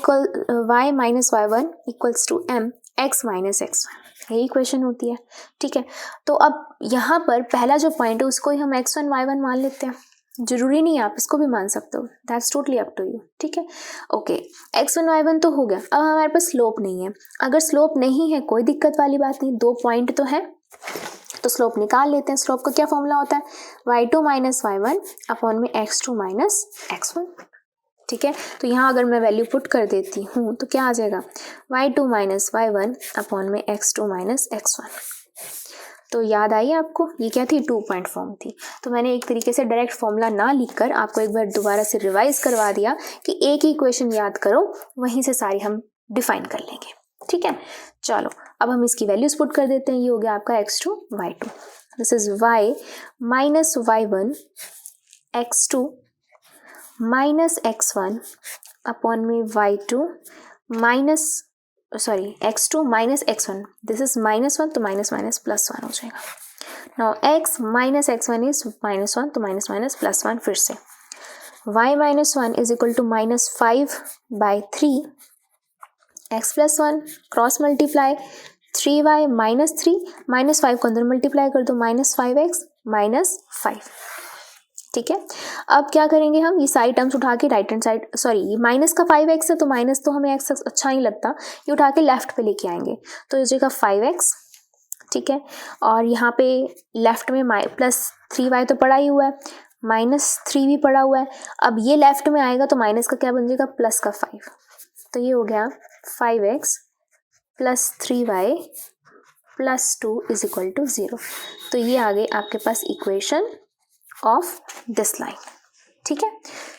minus y1 equals to m x minus x1, यही इक्वेशन होती है, ठीक है। तो अब यहाँ पर पहला जो पॉइंट है उसको ही हम x1 y1 मान लेते हैं, जरूरी नहीं है आप इसको भी मान सकते हो, that's totally up to you, ठीक है। ओके, x1 y1 तो हो गया। अब हमारे पास स्लोप नहीं है, अगर स्लोप नहीं है कोई दिक्कत वाली बात नहीं, 2 पॉइंट तो है तो स्लोप निकाल लेते हैं। स्लोप का क्या फॉर्मूला होता है, y2 माइनस y1 अपॉन में x2 माइनस x1, ठीक है। तो यहाँ अगर मैं वैल्यू पुट कर देती हूँ तो क्या आ जाएगा, y2 माइनस y1 अपॉन में x2 माइनस x1। तो याद आई आपको, ये क्या थी, 2 पॉइंट फॉर्म थी। तो मैंने एक तरीके से डायरेक्ट फॉर्मूला ना लिखकर आपको एक बार दोबारा से रिवाइज करवा दिया कि एक ही इक्वेशन याद करो, वहीं से सारी हम डिफाइन कर लेंगे, ठीक है। चलो अब हम इसकी वैल्यूज पुट कर देते हैं, ये हो गया आपका x2 y2, this is y minus y1 x2 minus x1 upon में y2 minus x2 minus x1, this is -1 तो माइनस माइनस +1 हो जाएगा। Now x minus x1 is -1 तो माइनस माइनस +1, फिर से y minus 1 is equal to -5/3 x plus 1, cross multiply 3y minus 3, -5 को अंदर multiply कर दो, -5x माइनस 5, ठीक है। अब क्या करेंगे हम, ये सारी टर्म्स उठा के राइट हैंड साइड, सॉरी ये माइनस का 5x है तो माइनस तो हमें x अच्छा नहीं लगता, ये उठा के लेफ्ट पे लेके आएंगे, तो ये जगह 5x, ठीक है। और यहाँ पे लेफ्ट में +3y तो पड़ा ही हुआ है, -3 भी पड़ा हुआ है। अब ये लेफ्ट में आएगा तो माइनस का क्या बन जाएगा, प्लस का 5, तो ये हो गया 5x plus 3y plus 2 is equal to 0। तो ये आ गई आपके पास इक्वेशन ऑफ दिस लाइन, ठीक है।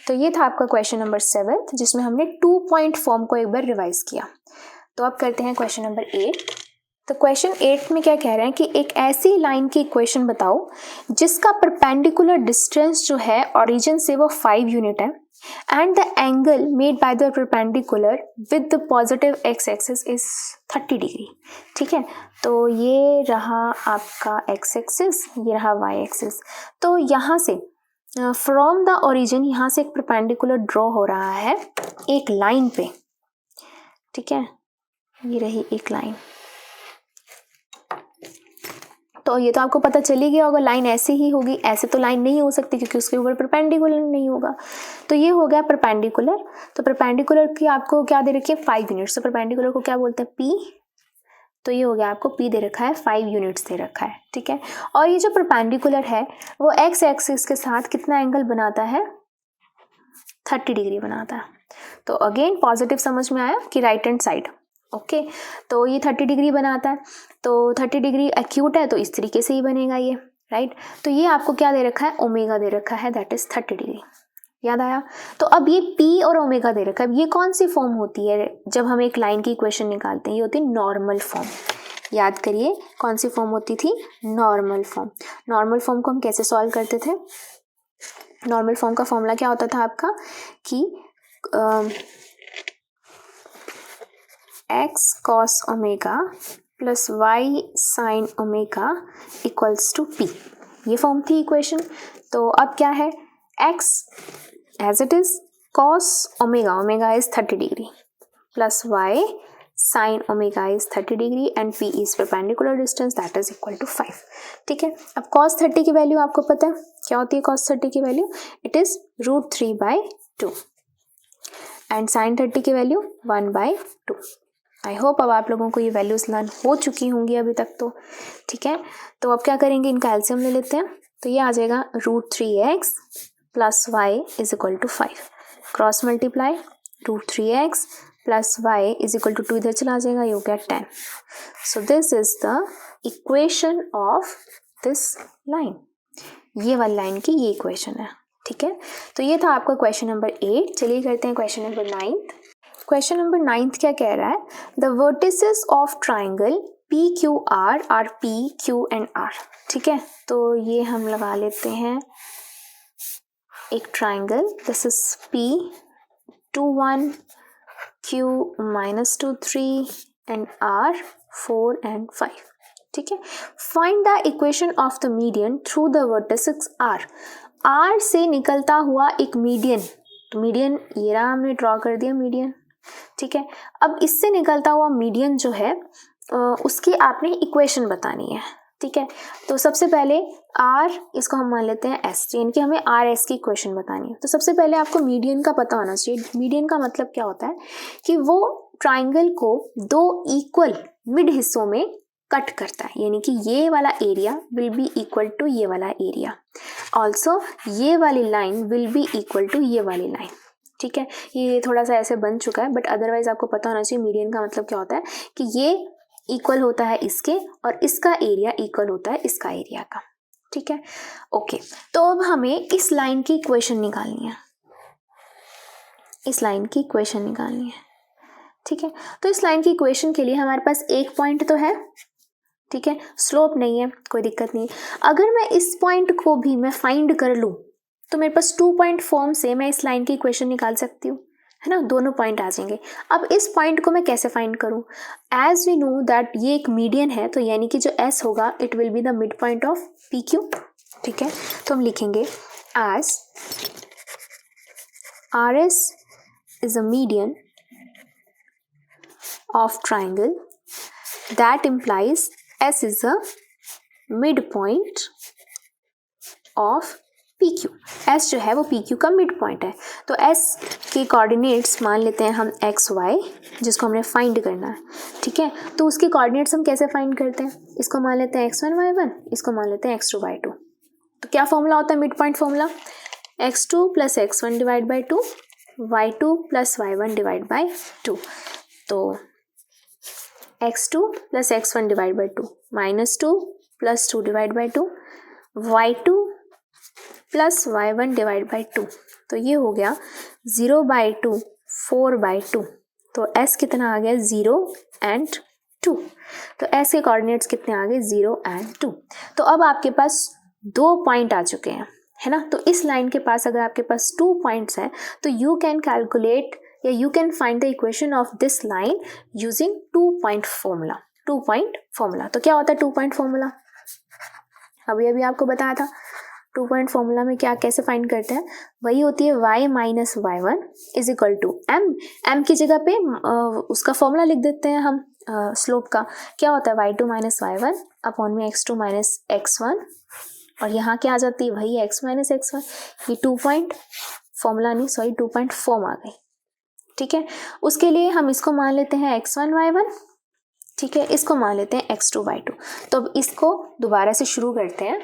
तो ये था आपका क्वेश्चन नंबर 7 जिसमें हमने 2 पॉइंट फॉर्म को एक बार रिवाइज किया। तो अब करते हैं क्वेश्चन नंबर 8। तो क्वेश्चन 8 में क्या कह रहे हैं कि एक ऐसी लाइन की इक्वेशन बताओ जिसका परपेंडिकुलर डिस्टेंस जो है ओरिजिन से वो 5 यूनिट है and the angle made by the perpendicular with the positive x axis is 30 degree. ठीक है, तो ये रहा आपका एक्स एक्सिस, ये रहा वाई एक्सिस। तो यहाँ से फ्रॉम द ओरिजिन यहाँ से एक परपेंडिकुलर ड्रॉ हो रहा है एक लाइन पे। ठीक है, ये रही एक लाइन। तो ये तो आपको पता चल ही गया होगा, लाइन ऐसे ही होगी, ऐसे तो लाइन नहीं हो सकती क्योंकि उसके ऊपर परपेंडिकुलर नहीं होगा। तो ये हो गया परपेंडिकुलर। तो परपेंडिकुलर की आपको क्या दे रखी है 5 यूनिट्स, तो परपेंडिकुलर को क्या बोलते हैं P। तो ये हो गया आपको P दे रखा है, 5 यूनिट्स दे रखा है। ठीक है, और ये जो परपेंडिकुलर है वो एक्स एक्सिस के साथ कितना एंगल बनाता है 30 डिग्री बनाता है। तो अगेन पॉजिटिव समझ में आया कि राइट हैंड साइड। ओके, तो ये 30 डिग्री बनाता है, तो 30 डिग्री एक्यूट है तो इस तरीके से ही बनेगा ये, राइट। तो ये आपको क्या दे रखा है ओमेगा दे रखा है, दैट इज 30 डिग्री। याद आया। तो अब ये P और ओमेगा दे रखा है, ये कौन सी फॉर्म होती है जब हम एक लाइन की इक्वेशन निकालते हैं, ये होती है नॉर्मल फॉर्म। याद करिए कौन सी फॉर्म होती थी, नॉर्मल फॉर्म। नॉर्मल फॉर्म को हम कैसे सॉल्व करते थे, नॉर्मल फॉर्म का फॉर्मूला क्या होता था आपका कि x cos omega plus y sin omega equals to p। ये फॉर्म थी इक्वेशन। तो अब क्या है, x as it is cos omega, omega is 30 degree, plus y sin omega is 30 degree and p is perpendicular distance that is equal to 5। ठीक है, अब cos 30 की वैल्यू आपको पता है क्या होती है, cos 30 की value it is √3/2 and sin 30 की वैल्यू 1/2। आई होप अब आप लोगों को ये वैल्यूज लर्न हो चुकी होंगी अभी तक तो। ठीक है, तो अब क्या करेंगे, इनका एलसीएम ले लेते हैं। तो ये आ जाएगा √3x plus y is equal to 5, cross multiply √3x plus y is equal to 2 इधर चला जाएगा, ये हो गया 10। So this is the equation of this line, ये वाली लाइन की ये इक्वेशन है। ठीक है, तो ये था आपका क्वेश्चन नंबर 8। चलिए करते हैं क्वेश्चन नंबर 9। क्वेश्चन नंबर 9 क्या कह रहा है, the vertices of triangle PQR are P, Q and R। ठीक है, तो ये हम लगा लेते हैं एक triangle, this is P 2 1, Q -2 3 and R 4 and 5। ठीक है, find the equation of the median through the vertices R से निकलता हुआ एक मीडियन। तो मीडियन ये रहा, हमने ड्रॉ कर दिया मीडियन। ठीक है, अब इससे निकलता हुआ मीडियन जो है उसकी आपने इक्वेशन बतानी है। ठीक है, तो सबसे पहले R, इसको हम मान लेते हैं S, यानी कि हमें RS की इक्वेशन बतानी है। तो सबसे पहले आपको मीडियन का पता होना चाहिए। मीडियन का मतलब क्या होता है कि वो ट्राइंगल को 2 इक्वल मिड हिस्सों में कट करता है, यानी कि ये वाला area will be equal to ये वाला एरिया, ऑल्सो ये वाली line will be equal to ये वाली लाइन। ठीक है, ये थोड़ा सा ऐसे बन चुका है, बट अदरवाइज आपको पता होना चाहिए मीडियन का मतलब क्या होता है कि ये इक्वल होता है इसके और इसका एरिया इक्वल होता है इसका एरिया का। ठीक है, ओके। तो अब हमें इस लाइन की इक्वेशन निकालनी है, इस लाइन की इक्वेशन निकालनी है। ठीक है, तो इस लाइन की इक्वेशन के लिए हमारे पास एक पॉइंट तो है, ठीक है, स्लोप नहीं है, कोई दिक्कत नहीं। अगर मैं इस पॉइंट को भी मैं फाइंड कर लूँ तो मेरे पास 2 पॉइंट फॉर्म से मैं इस लाइन की इक्वेशन निकाल सकती हूँ, है ना, दोनों पॉइंट आ जाएंगे। अब इस पॉइंट को मैं कैसे फाइंड करूँ, एज वी नो दैट ये एक मीडियन है, तो यानी कि जो S होगा it will be the mid point of PQ। ठीक है, तो हम लिखेंगे as RS is a median of triangle that implies S is a mid point of PQ। S जो है वो PQ का मिड पॉइंट है। तो S के कोऑर्डिनेट्स मान लेते हैं हम XY, जिसको हमने फाइंड करना है। ठीक है, तो उसके कोऑर्डिनेट्स हम कैसे फाइंड करते हैं, इसको मान लेते हैं X1 Y1, इसको मान लेते हैं X2 Y2। तो क्या फॉर्मूला होता है mid point formula, X2 + X1 divide by 2, Y2 + Y1 divide by 2। तो X2 + X1 divide by 2 -2 + 2 divide by 2, Y2 + Y1 divide by 2। तो ये हो गया 0/2 4/2। तो S कितना आ गया 0 and 2। तो s के कोऑर्डिनेट्स कितने आ गए 0 एंड 2। तो अब आपके पास 2 पॉइंट आ चुके हैं, है ना। तो इस लाइन के पास अगर आपके पास 2 पॉइंट्स हैं तो यू कैन कैलकुलेट या you can find the equation of this line using 2 point formula. 2 point formula तो क्या होता है 2 पॉइंट फॉर्मूला? अभी आपको बताया था 2 पॉइंट फॉर्मूला में क्या कैसे फाइंड करते हैं, वही होती है y minus y1 is equal to m की जगह पे उसका फॉर्मूला लिख देते हैं हम स्लोप का। क्या होता है y2 माइनस y1 अपॉन में x2 माइनस x1, और यहाँ क्या आ जाती है वही x माइनस x1। ये 2 पॉइंट फॉर्मूला नहीं, सॉरी 2 पॉइंट फॉर्म आ गई, ठीक है। उसके लिए हम इसको मान लेते हैं x1 y1, ठीक है, इसको मान लेते हैं x2 y2। तो अब इसको दोबारा से शुरू करते हैं।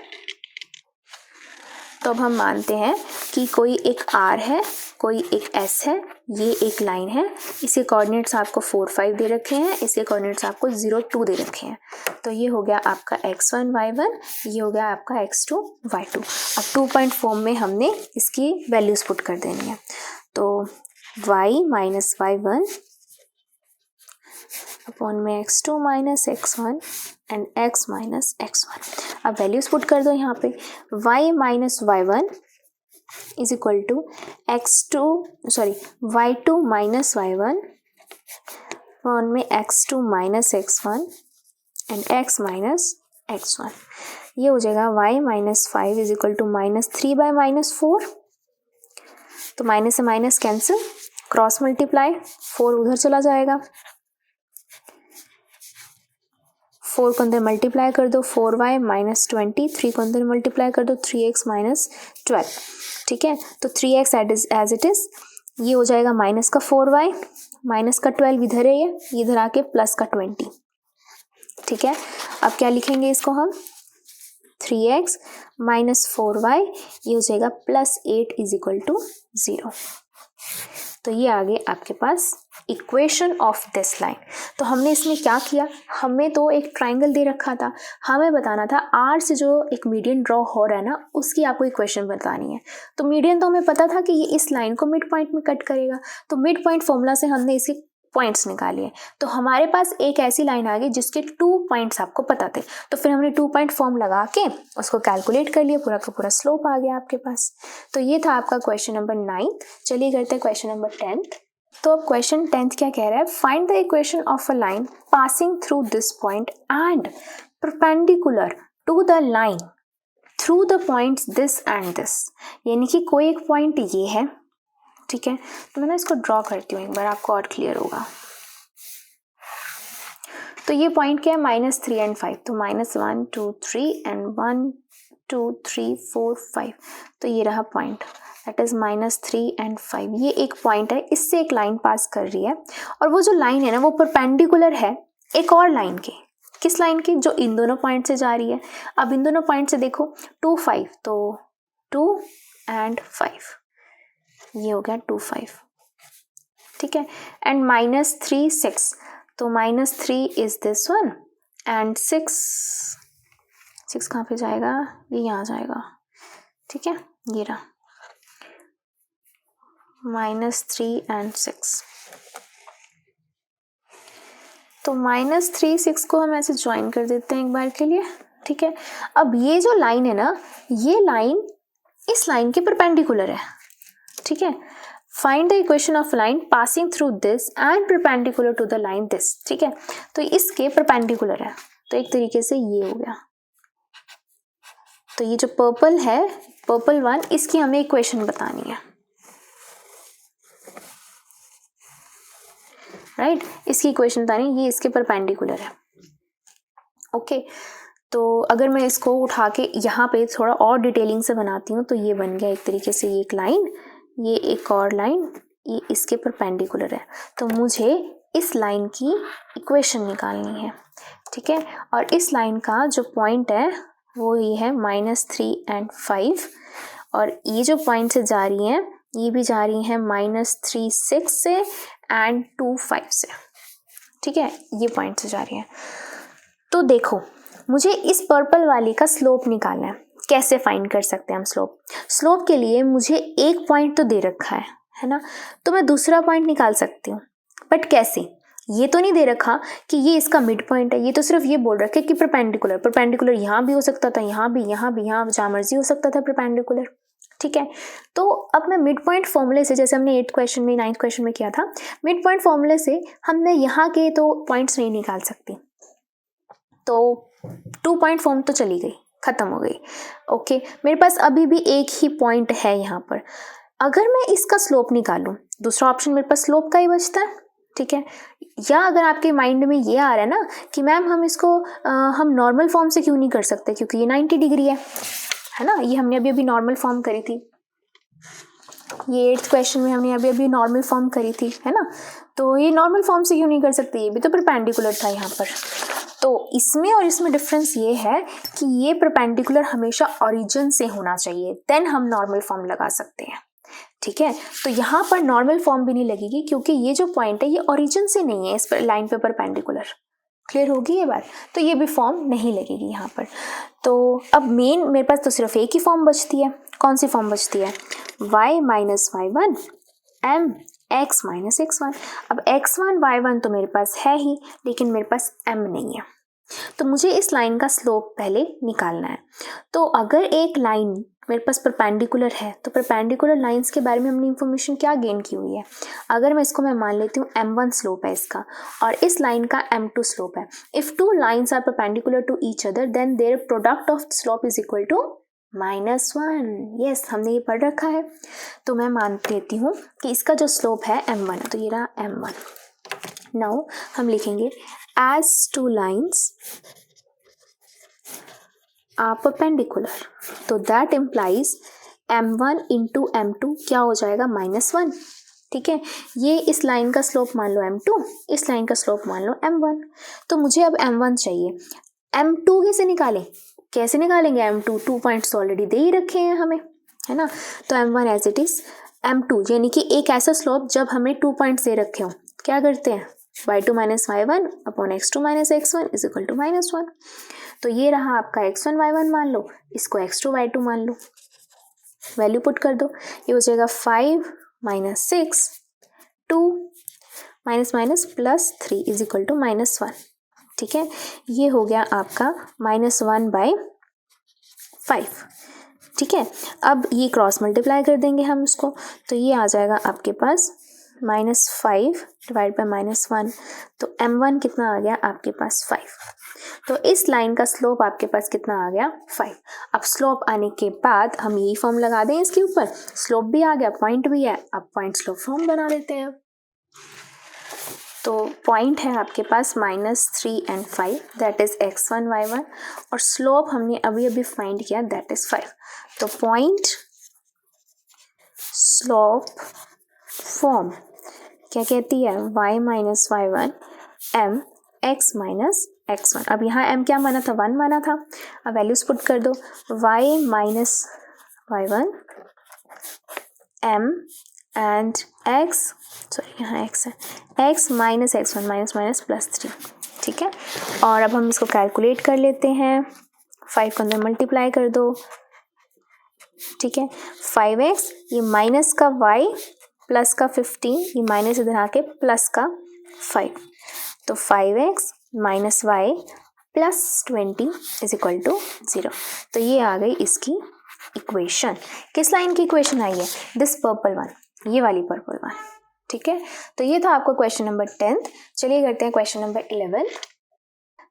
तो अब हम मानते हैं कि कोई एक r है, कोई एक s है, ये एक लाइन है, इसके कोऑर्डिनेट्स आपको 4 5 दे रखे हैं, इसके कोऑर्डिनेट्स आपको 0 2 दे रखे हैं। तो ये हो गया आपका x1 y1, ये हो गया आपका x2 y2। अब 2 पॉइंट फॉर्म में हमने इसकी वैल्यूज पुट कर देनी है। तो y माइनस y1 अपॉन में x2 minus x1 and x minus x1। अब वैल्यूज पुट कर दो यहाँ पे। y minus y1 is equal to y2 minus y1 upon में x2 minus x1 and x minus x1। ये हो जाएगा y minus 5 is equal to minus 3 by minus 4। तो माइनस से माइनस कैंसिल, क्रॉस मल्टीप्लाई, 4 उधर चला जाएगा, 4 को अंदर मल्टीप्लाई कर दो 4y माइनस 20, 3 को अंदर मल्टीप्लाई कर दो 3x माइनस 12, ठीक है। तो 3x एज इट इज, ये हो जाएगा माइनस का 4y, माइनस का 12 इधर है, ये इधर आके प्लस का 20, ठीक है। अब क्या लिखेंगे इसको हम, 3x माइनस 4y, ये हो जाएगा प्लस 8 इज इक्वल टू 0। तो ये आ गए आपके पास इक्वेशन ऑफ दिस लाइन। तो हमने इसमें क्या किया, हमें तो एक ट्राइंगल दे रखा था, हमें बताना था आर से जो एक मीडियन ड्रॉ हो रहा है ना, उसकी आपको इक्वेशन बतानी है। तो मीडियन तो हमें पता था कि ये इस लाइन को मिड पॉइंट में कट करेगा, तो मिड पॉइंट फॉर्मूला से हमने इसके पॉइंट्स निकाले। तो हमारे पास एक ऐसी लाइन आ गई जिसके 2 पॉइंट्स आपको पता थे, तो फिर हमने 2 पॉइंट फॉर्म लगा के उसको कैलकुलेट कर लिया, पूरा का पूरा स्लोप आ गया आपके पास। तो ये था आपका क्वेश्चन नंबर 9। चलिए करते हैं क्वेश्चन नंबर 10। तो अब क्वेश्चन 10 क्या कह रहा है, find the equation of a line passing through this point and perpendicular to the line through the points this and this. यानी कि कोई एक पॉइंट ये है, ठीक है। तो मैं ना इसको ड्रॉ करती हूँ एक बार, आपको और क्लियर होगा। तो ये पॉइंट क्या है, -3 एंड 5। तो -1 2 3 एंड 1 2 3 4 5। तो ये रहा पॉइंट, दैट इज -3 एंड 5। ये एक पॉइंट है, इससे एक लाइन पास कर रही है, और वो जो लाइन है ना वो परपेंडिकुलर है एक और लाइन के। किस लाइन की, जो इन दोनों पॉइंट से जा रही है। अब इन दोनों पॉइंट से देखो 2 5, तो 2 एंड 5, ये हो गया 2 5, ठीक है। एंड -3 6, तो -3 इज दिस वन एंड 6 कहाँ पे जाएगा, ये यहाँ जाएगा, ठीक है। ये रहा -3 एंड 6। तो -3 6 को हम ऐसे ज्वाइन कर देते हैं एक बार के लिए, ठीक है। अब ये जो लाइन है ना, ये लाइन इस लाइन के परपेंडिकुलर है, ठीक है। Find the equation of line passing through this and perpendicular to the line this, ठीक है। तो इसके परपेंडिकुलर है, तो एक तरीके से ये हो गया। तो ये जो पर्पल है, पर्पल 1, इसकी हमें इक्वेशन बतानी है, राइट। इसकी इक्वेशन बतानी है, ये इसके परपेंडिकुलर है, ओके। तो अगर मैं इसको उठा के यहाँ पे थोड़ा और डिटेलिंग से बनाती हूँ, तो ये बन गया एक तरीके से ये एक लाइन, ये एक और लाइन, ये इसके परपेंडिकुलर है। तो मुझे इस लाइन की इक्वेशन निकालनी है, ठीक है। और इस लाइन का जो पॉइंट है वो ये है -3 एंड 5, और ये जो पॉइंट से जा रही हैं ये भी जा रही हैं -3 6 से एंड 2 5 से, ठीक है। ये पॉइंट से जा रही हैं। तो देखो, मुझे इस पर्पल वाली का स्लोप निकालना है। कैसे फाइंड कर सकते हैं हम स्लोप? स्लोप के लिए मुझे एक पॉइंट तो दे रखा है ना, तो मैं दूसरा पॉइंट निकाल सकती हूँ, बट कैसे? ये तो नहीं दे रखा कि ये इसका मिड पॉइंट है, ये तो सिर्फ ये बोल रखा है कि परपेंडिकुलर यहाँ भी हो सकता था, यहाँ भी, यहाँ जहाँ मर्जी हो सकता था परपेंडिकुलर। ठीक है, तो अब मैं मिड पॉइंट फॉर्मूले से, जैसे हमने 8th क्वेश्चन में 9th क्वेश्चन में किया था, मिड पॉइंट फॉर्मूले से हमने यहाँ के तो पॉइंट्स नहीं निकाल सकती, तो 2 पॉइंट फॉर्म तो चली गई, खत्म हो गई। ओके, मेरे पास अभी भी एक ही पॉइंट है यहाँ पर। अगर मैं इसका स्लोप निकालूं, दूसरा ऑप्शन मेरे पास स्लोप का ही बचता है। ठीक है, या अगर आपके माइंड में ये आ रहा है ना कि मैम हम इसको हम नॉर्मल फॉर्म से क्यों नहीं कर सकते, क्योंकि ये 90 डिग्री है ना, ये हमने अभी नॉर्मल फॉर्म करी थी, ये 8th क्वेश्चन में हमने अभी नॉर्मल फॉर्म करी थी, है ना, तो ये नॉर्मल फॉर्म से क्यों नहीं कर सकते, ये भी तो परपेंडिकुलर था यहाँ पर। तो इसमें और इसमें डिफरेंस ये है कि ये परपेंडिकुलर हमेशा ओरिजिन से होना चाहिए, देन हम नॉर्मल फॉर्म लगा सकते हैं। ठीक है, तो यहाँ पर नॉर्मल फॉर्म भी नहीं लगेगी क्योंकि ये जो पॉइंट है ये ओरिजिन से नहीं है इस पर लाइन पे परपेंडिकुलर। क्लियर होगी ये बात, तो ये भी फॉर्म नहीं लगेगी यहाँ पर। तो अब मेन मेरे पास तो सिर्फ एक ही फॉर्म बचती है। कौन सी फॉर्म बचती है? y minus y1 m x minus x1। अब x1 y1 तो मेरे पास है ही, लेकिन मेरे पास m नहीं है, तो मुझे इस लाइन का स्लोप पहले निकालना है। तो अगर एक लाइन मेरे पास परपेंडिकुलर है, तो परपेंडिकुलर लाइंस के बारे में हमने इंफॉर्मेशन क्या गेन की हुई है? अगर मैं इसको मान लेती हूँ m1 स्लोप है इसका, और इस लाइन का m2 स्लोप है। If two lines are perpendicular to each other, then their product of slope is equal to -1। Yes, हमने ये पढ़ रखा है। तो मैं मान लेती हूँ कि इसका जो स्लोप है m1 है, तो ये रहा m1। नाउ हम लिखेंगे as two lines are perpendicular, तो that implies m1 into m2 क्या हो जाएगा? -1। ठीक है, ये इस लाइन का स्लोप मान लो m2, इस लाइन का स्लोप मान लो m1। तो मुझे अब m1 चाहिए। m2 कैसे निकालें? कैसे निकालेंगे m2? 2 पॉइंट्स ऑलरेडी दे ही रखे हैं हमें, है ना, तो m1 as it is. m2 यानी कि एक ऐसा स्लोप जब हमें 2 पॉइंट्स दे रखे हो, क्या करते हैं? y2 minus y1 upon x2 minus x1 is equal to -1। तो ये रहा आपका x1 y1 मान लो, इसको x2 y2 मान लो, वैल्यू पुट कर दो, ये हो जाएगा 5 minus 6 2 minus minus plus 3 is equal to -1। ठीक है, ये हो गया आपका -1/5। ठीक है, अब ये क्रॉस मल्टीप्लाई कर देंगे हम इसको, तो ये आ जाएगा आपके पास -5 डिवाइड बाय -1, तो m1 कितना आ गया आपके पास? 5। तो इस लाइन का स्लोप आपके पास कितना आ गया? 5। अब स्लोप आने के बाद हम यही फॉर्म लगा दें इसके ऊपर, स्लोप भी आ गया, पॉइंट भी है, अब पॉइंट स्लोप फॉर्म बना देते हैं। तो पॉइंट है आपके पास -3 and 5, that is x1 y1, और स्लोप हमने अभी अभी फाइंड किया, दैट इज 5। तो पॉइंट स्लोप फॉर्म क्या कहती है? y minus y1 m x minus x1। अब यहाँ m क्या माना था? 1 माना था। अब वैल्यूज पुट कर दो, y minus y1 m and x, sorry यहाँ x है, x minus x1 minus minus +3। ठीक है, और अब हम इसको कैलकुलेट कर लेते हैं, 5 को अंदर मल्टीप्लाई कर दो। ठीक है, 5x, ये माइनस का y प्लस का 15, ये माइनस इधर आके प्लस का 5, तो 5x minus y plus 20 is equal to 0। तो ये आ गई इसकी इक्वेशन। किस लाइन की इक्वेशन आई है? दिस पर्पल वन, ये वाली पर्पल वन। ठीक है, तो ये था आपका क्वेश्चन नंबर 10th। चलिए करते हैं क्वेश्चन नंबर 11th।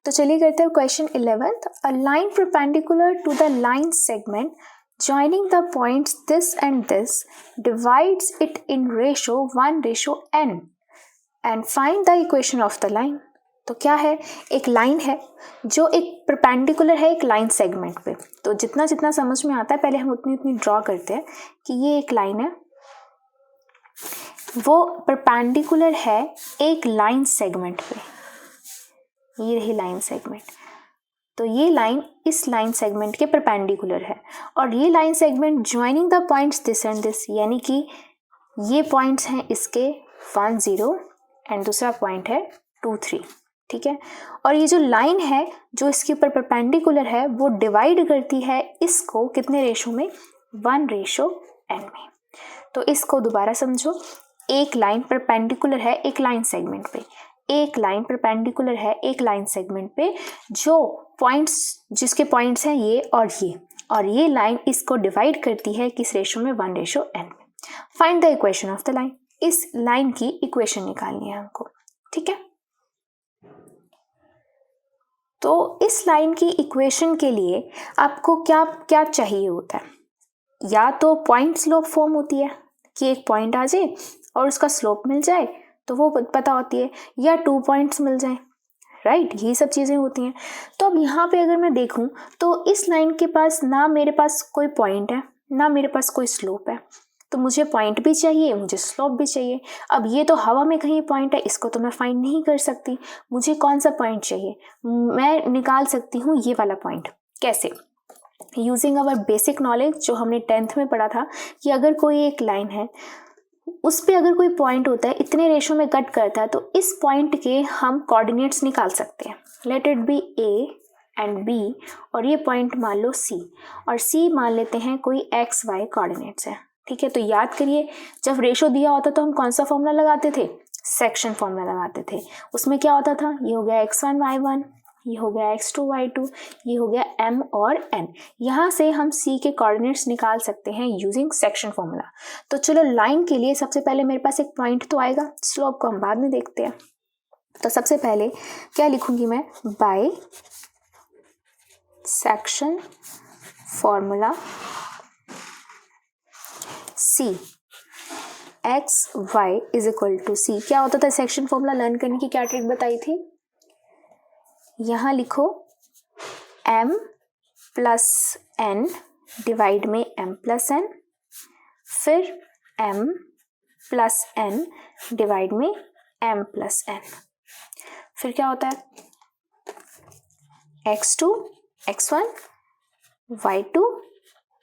तो चलिए करते हैं question 11th। A line perpendicular to the line segment joining the points this and this divides it in ratio 1:n and find the equation of the line। तो क्या है? एक लाइन है जो एक परपेंडिकुलर है एक लाइन सेगमेंट पे। तो जितना जितना समझ में आता है पहले हम उतनी उतनी ड्रॉ करते हैं कि ये एक लाइन है, वो परपेंडिकुलर है एक लाइन सेगमेंट पे, ये रही लाइन सेगमेंट। तो ये लाइन इस लाइन सेगमेंट के परपेंडिकुलर है, और ये line segment joining the points this and this, यानी कि ये पॉइंट्स हैं इसके 1 0 एंड दूसरा पॉइंट है 2 3। ठीक है, और ये जो लाइन है जो इसके ऊपर परपेंडिकुलर है वो डिवाइड करती है इसको कितने रेशो में? 1:n में। तो इसको दोबारा समझो, एक लाइन परपेंडिकुलर है एक लाइन सेगमेंट पे, एक लाइन परपेंडिकुलर है एक लाइन सेगमेंट पे, जो पॉइंट्स जिसके पॉइंट्स हैं ये, और ये लाइन इसको डिवाइड करती है किस रेशो में, 1:n में। Find the equation of the line, इस लाइन की इक्वेशन निकालनी है हमको, ठीक है। तो इस लाइन की इक्वेशन के लिए आपको क्या क्या चाहिए होता है, या तो पॉइंट स्लोप फॉर्म होती है कि एक पॉइंट आ जाए और उसका स्लोप मिल जाए तो वो पता होती है, या 2 पॉइंट्स मिल जाए, राइट, यही सब चीज़ें होती हैं। तो अब यहाँ पे अगर मैं देखूँ तो इस लाइन के पास ना मेरे पास कोई पॉइंट है ना मेरे पास कोई स्लोप है, तो मुझे पॉइंट भी चाहिए मुझे स्लोप भी चाहिए। अब ये तो हवा में कहीं पॉइंट है, इसको तो मैं फाइंड नहीं कर सकती, मुझे कौन सा पॉइंट चाहिए, मैं निकाल सकती हूँ ये वाला पॉइंट। कैसे, यूजिंग अवर बेसिक नॉलेज जो हमने 10th में पढ़ा था कि अगर कोई एक लाइन है उस पे अगर कोई पॉइंट होता है इतने रेशो में कट करता है, तो इस पॉइंट के हम कोऑर्डिनेट्स निकाल सकते हैं। Let it be A and B, और ये पॉइंट मान लो C, और C मान लेते हैं कोई XY कोऑर्डिनेट्स है, ठीक है। तो याद करिए जब रेशो दिया होता तो हम कौन सा फॉर्मूला लगाते थे, सेक्शन फॉर्मूला लगाते थे। उसमें क्या होता था, ये हो गया x1 y1, ये हो गया x2 y2, ये हो गया m और n। यहाँ से हम C के कोऑर्डिनेट्स निकाल सकते हैं यूजिंग सेक्शन फॉर्मूला। तो चलो लाइन के लिए सबसे पहले मेरे पास एक पॉइंट तो आएगा, स्लोप को हम बाद में देखते हैं। तो सबसे पहले क्या लिखूंगी मैं, by section formula C x y is equal to C। क्या होता था सेक्शन फॉर्मूला लर्न करने की, क्या ट्रिक बताई थी, यहाँ लिखो m प्लस n डिवाइड में m प्लस n, फिर m प्लस n डिवाइड में m प्लस n, फिर क्या होता है x2 x1 y2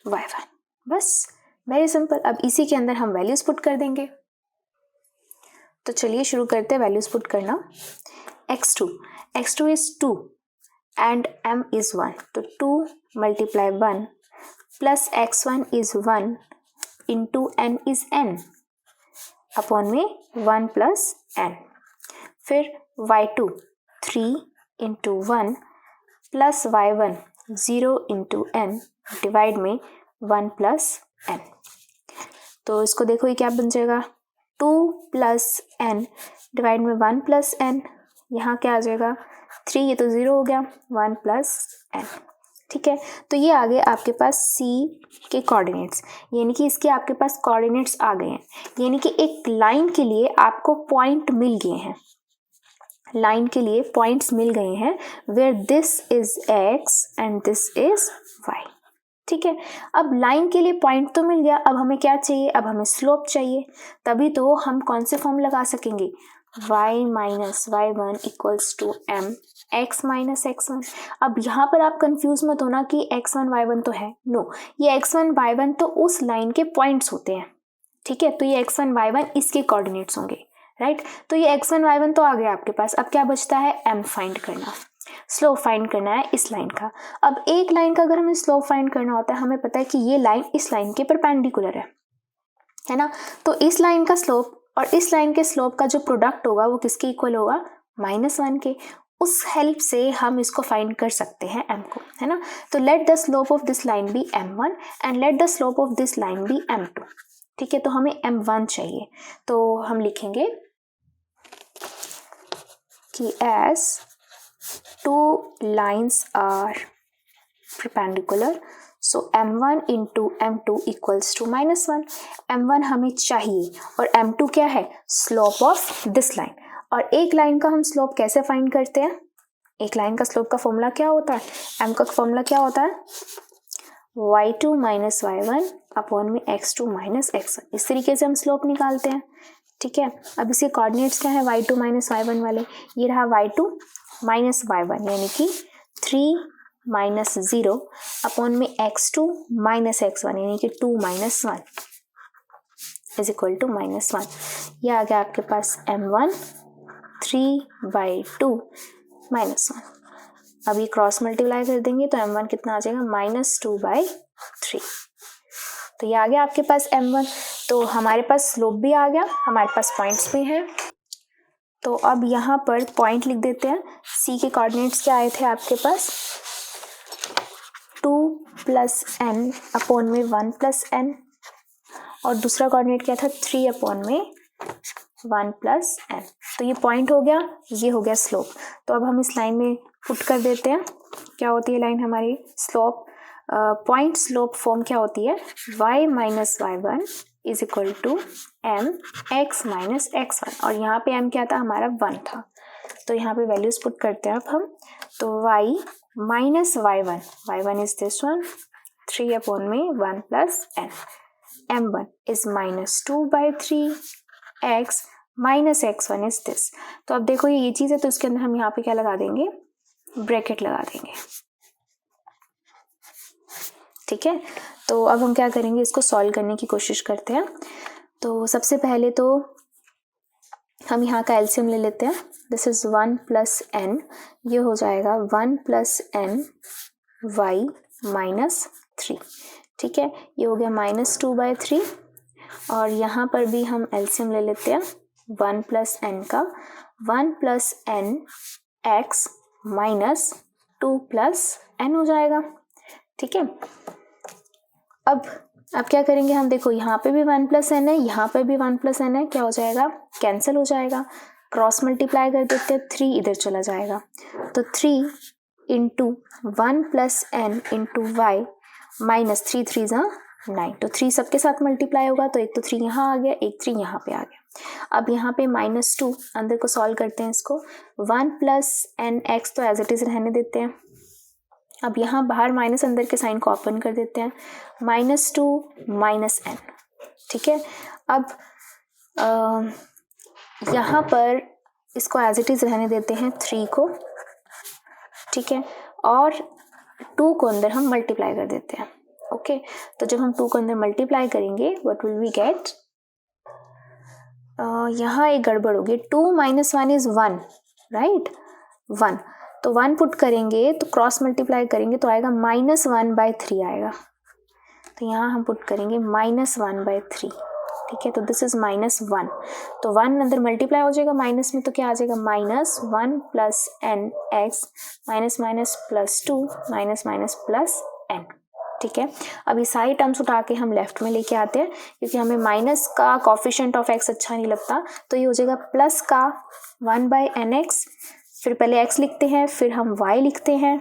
y1, बस वेरी सिंपल। अब इसी के अंदर हम वैल्यूज पुट कर देंगे। तो चलिए शुरू करते हैं वैल्यूज पुट करना। x2 is 2 and m is 1, तो 2 multiply 1 plus x1 is 1 into n is n upon में 1 plus n, फिर y2 3 into 1 plus y1 0 into n divide में 1 plus n। तो इसको देखो ये क्या बन जाएगा, 2 plus n डिवाइड में 1 plus n, यहाँ क्या आ जाएगा 3, ये तो 0 हो गया, 1 plus n, ठीक है। तो ये आ गए आपके पास C के कोऑर्डिनेट्स, यानी कि इसके आपके पास कोऑर्डिनेट्स आ गए हैं, यानी कि एक लाइन के लिए आपको पॉइंट मिल गए हैं, लाइन के लिए पॉइंट्स मिल गए हैं, where this is x and this is y, ठीक है। अब लाइन के लिए पॉइंट तो मिल गया, अब हमें क्या चाहिए, अब हमें स्लोप चाहिए, तभी तो हम कौन से फॉर्म लगा सकेंगे, y minus y1 equals to m x minus x1। अब यहाँ पर आप कंफ्यूज मत होना कि x1 y1 तो है, नो, ये x1 y1 तो उस लाइन के पॉइंट्स होते हैं, ठीक है। तो ये x1 y1 इसके कोऑर्डिनेट्स होंगे, राइट। तो ये x1 y1 तो आ गया आपके पास, अब क्या बचता है, m फाइंड करना, स्लोप फाइंड करना है इस लाइन का। अब एक लाइन का अगर हमें स्लोप फाइंड करना होता है, हमें पता है कि ये लाइन इस लाइन के परपेंडिकुलर है ना। तो इस लाइन का स्लोप और इस लाइन के स्लोप का जो प्रोडक्ट होगा वो किसके इक्वल होगा, -1 के। उस हेल्प से हम इसको फाइंड कर सकते हैं m को, है ना। तो let the slope of this line be m1 and let the slope of this line be m2, ठीक है। तो हमें m1 चाहिए, तो हम लिखेंगे कि as 2 lines are perpendicular so m1 into m2 equals to -1। m1 हमें चाहिए और m2 क्या है, स्लोप ऑफ दिस लाइन। और एक लाइन का हम स्लोप कैसे फाइंड करते हैं, एक लाइन का स्लोप का फॉर्मूला क्या होता है, m का फॉर्मूला क्या होता है, y2 माइनस y1 अपॉन में x2 माइनस x1। इस तरीके से हम स्लोप निकालते हैं, ठीक है। अब इसके कोऑर्डिनेट्स क्या है, y2 माइनस y1 वाले, ये रहा y2 माइनस y1 यानी कि 3 माइनस 0 अपॉन में x2 माइनस x1 यानी कि 2 माइनस 1 इज इक्वल टू -1। ये आ गया आपके पास m1 3/2 -1। अब ये क्रॉस मल्टीप्लाई कर देंगे तो m1 कितना आ जाएगा, -2/3। तो ये आ गया आपके पास m1। तो हमारे पास स्लोप भी आ गया, हमारे पास पॉइंट्स भी हैं। तो अब यहाँ पर पॉइंट लिख देते हैं। सी के कोऑर्डिनेट्स क्या आए थे आपके पास, 2 + n अपॉन में 1 + n, और दूसरा कोऑर्डिनेट क्या था, 3 अपॉन में 1 + n। तो ये पॉइंट हो गया, ये हो गया स्लोप। तो अब हम इस लाइन में पुट कर देते हैं। क्या होती है लाइन हमारी, स्लोप, पॉइंट स्लोप फॉर्म क्या होती है, y - y1 is equal to m x - x1, और यहाँ पे m क्या था हमारा 1 था। तो यहाँ पे वैल्यूज पुट करते हैं अब हम। तो y - y1 is this one, 3 upon में 1 + n, m1 is -2/3, x - x1 is this. तो अब देखो ये चीज़ है, तो इसके अंदर हम यहाँ पे क्या लगा देंगे, ब्रैकेट लगा देंगे। ठीक है, तो अब हम क्या करेंगे, इसको सॉल्व करने की कोशिश करते हैं। तो सबसे पहले तो हम यहाँ का एलसीएम ले लेते हैं। दिस इज 1 + n, ये हो जाएगा 1 + n y - 3। ठीक है, ये हो गया -2/3, और यहाँ पर भी हम एलसीएम ले लेते हैं 1 + n का, 1 + n x - 2 + n हो जाएगा। ठीक है, अब क्या करेंगे हम, देखो यहाँ पे भी 1 + n है, यहाँ पे भी 1 + n है, क्या हो जाएगा, कैंसिल हो जाएगा। क्रॉस मल्टीप्लाई कर देते हैं, 3 इधर चला जाएगा। तो 3 × 1 + n × y -3 3 9। तो 3 सबके साथ मल्टीप्लाई होगा, तो एक तो 3 यहाँ आ गया, एक 3 यहाँ पे आ गया। अब यहाँ पे -2 अंदर को सॉल्व करते हैं इसको, 1 + nx तो एज इट इज रहने देते हैं। अब यहाँ बाहर माइनस, अंदर के साइन को ओपन कर देते हैं, -2 - n। ठीक है, अब यहाँ पर इसको एज इट इज रहने देते हैं 3 को। ठीक है, और 2 को अंदर हम मल्टीप्लाई कर देते हैं। ओके, तो जब हम 2 को अंदर मल्टीप्लाई करेंगे, व्हाट विल वी गेट, यहाँ एक गड़बड़ होगी, 2 - 1 इज 1, राइट, 1। तो 1 पुट करेंगे, तो क्रॉस मल्टीप्लाई करेंगे तो आएगा -1/3 आएगा। तो यहाँ हम पुट करेंगे -1/3। ठीक है, तो दिस इज -1। तो 1 अंदर मल्टीप्लाई हो जाएगा माइनस में, तो क्या आ जाएगा, -1 + nx -2 -n। ठीक है, अब ये सारी टर्म्स उठा के हम लेफ्ट में लेके आते हैं, क्योंकि हमें माइनस का कोफिशिएंट ऑफ x अच्छा नहीं लगता। तो ये हो जाएगा प्लस का 1/nx, फिर पहले x लिखते हैं, फिर हम y लिखते हैं,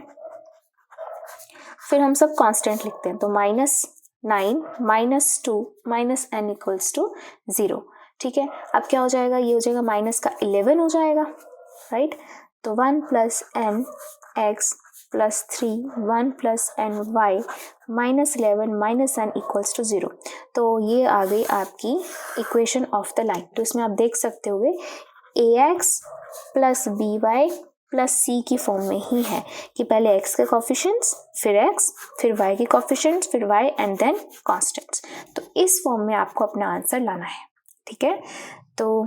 फिर हम सब कांस्टेंट लिखते हैं। तो -9 - 2 -n = 0। ठीक है, अब क्या हो जाएगा, ये हो जाएगा माइनस का 11 हो जाएगा, राइट। तो 1 + nx + 3 1 + ny -11 - n = 0। तो ये आ गई आपकी इक्वेशन ऑफ द लाइन। तो इसमें आप देख सकते होगे ax + by + c की फॉर्म में ही है, कि पहले x के कोफिशिएंट्स, फिर x, फिर y के कोफिशिएंट्स, फिर y एंड देन कांस्टेंट्स। तो इस फॉर्म में आपको अपना आंसर लाना है। ठीक है, तो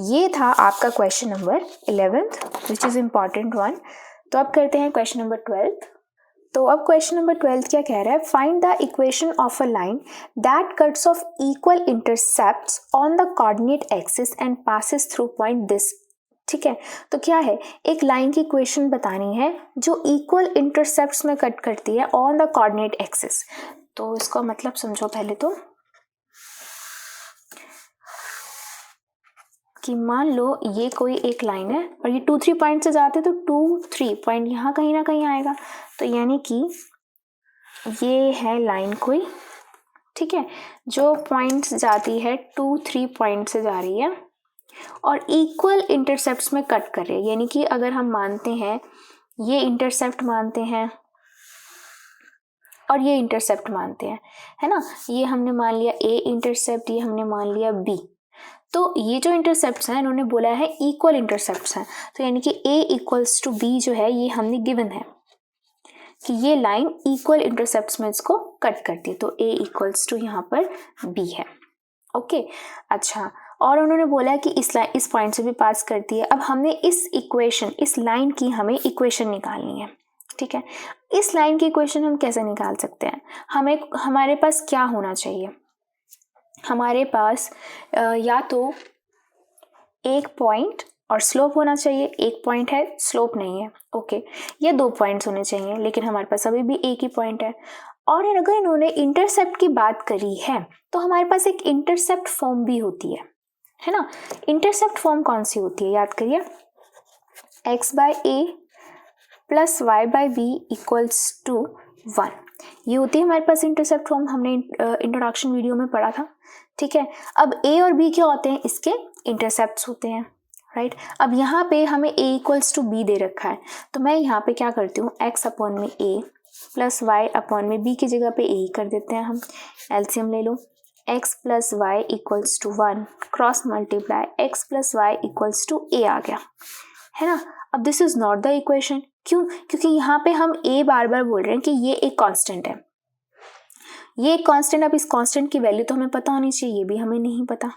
ये था आपका question number 11th, which is important one. तो अब करते हैं क्वेश्चन नंबर 12th। तो अब क्वेश्चन नंबर 12 क्या कह रहा है, find the equation of a line that cuts of equal intercepts on the coordinate axis and passes through point this. ठीक है, तो क्या है, एक लाइन की इक्वेशन बतानी है जो इक्वल इंटरसेप्ट्स में कट करती है ऑन द कोऑर्डिनेट एक्सिस। तो इसका मतलब समझो पहले तो, कि मान लो ये कोई एक लाइन है और ये 2 3 पॉइंट से जाते तो 2 3 पॉइंट यहाँ कहीं ना कहीं आएगा। तो यानी कि ये है लाइन कोई, ठीक है, जो पॉइंट्स जाती है 2 3 पॉइंट से जा रही है और इक्वल इंटरसेप्ट्स में कट कर रही है। यानी कि अगर हम मानते हैं ये इंटरसेप्ट मानते हैं और ये इंटरसेप्ट मानते हैं, है ना, ये हमने मान लिया ए इंटरसेप्ट, ये हमने मान लिया बी। तो ये जो इंटरसेप्ट्स हैं इन्होंने बोला है इक्वल इंटरसेप्ट्स हैं। तो यानी कि a = b जो है ये हमने गिवन है कि ये लाइन इक्वल इंटरसेप्ट्स में इसको कट करती है। तो a = यहाँ पर b है। ओके, अच्छा, और उन्होंने बोला है कि इस पॉइंट से भी पास करती है। अब हमने इस लाइन की हमें इक्वेशन निकालनी है। ठीक है, इस लाइन की इक्वेशन हम कैसे निकाल सकते हैं, हमारे पास क्या होना चाहिए, हमारे पास या तो एक पॉइंट और स्लोप होना चाहिए, एक पॉइंट है स्लोप नहीं है, ओके, या 2 पॉइंट्स होने चाहिए, लेकिन हमारे पास अभी भी एक ही पॉइंट है। और अगर इन्होंने इंटरसेप्ट की बात करी है तो हमारे पास एक इंटरसेप्ट फॉर्म भी होती है ना। इंटरसेप्ट फॉर्म कौन सी होती है, याद करिए, x/a plus y/b equals to 1, ये होती है हमारे पास इंटरसेप्ट फॉर्म, हमने इंट्रोडक्शन वीडियो में पढ़ा था, ठीक है। अब a और b क्या होते हैं, इसके इंटरसेप्ट्स होते हैं, राइट। अब यहाँ पे हमें a इक्वल्स टू b दे रखा है, तो मैं यहाँ पे क्या करती हूँ, x अपॉन में a प्लस y अपॉन में b की जगह पे a ही कर देते हैं हम, एलसीएम ले लो, x plus y equals to 1 cross multiply x plus y equals to a आ गया, है ना। अब this is not the equation, क्यों, क्योंकि यहाँ पे हम a बार बार बोल रहे हैं कि ये एक कांस्टेंट है, ये एक कांस्टेंट। अब इस कांस्टेंट की वैल्यू तो हमें पता होनी चाहिए, ये भी हमें नहीं पता,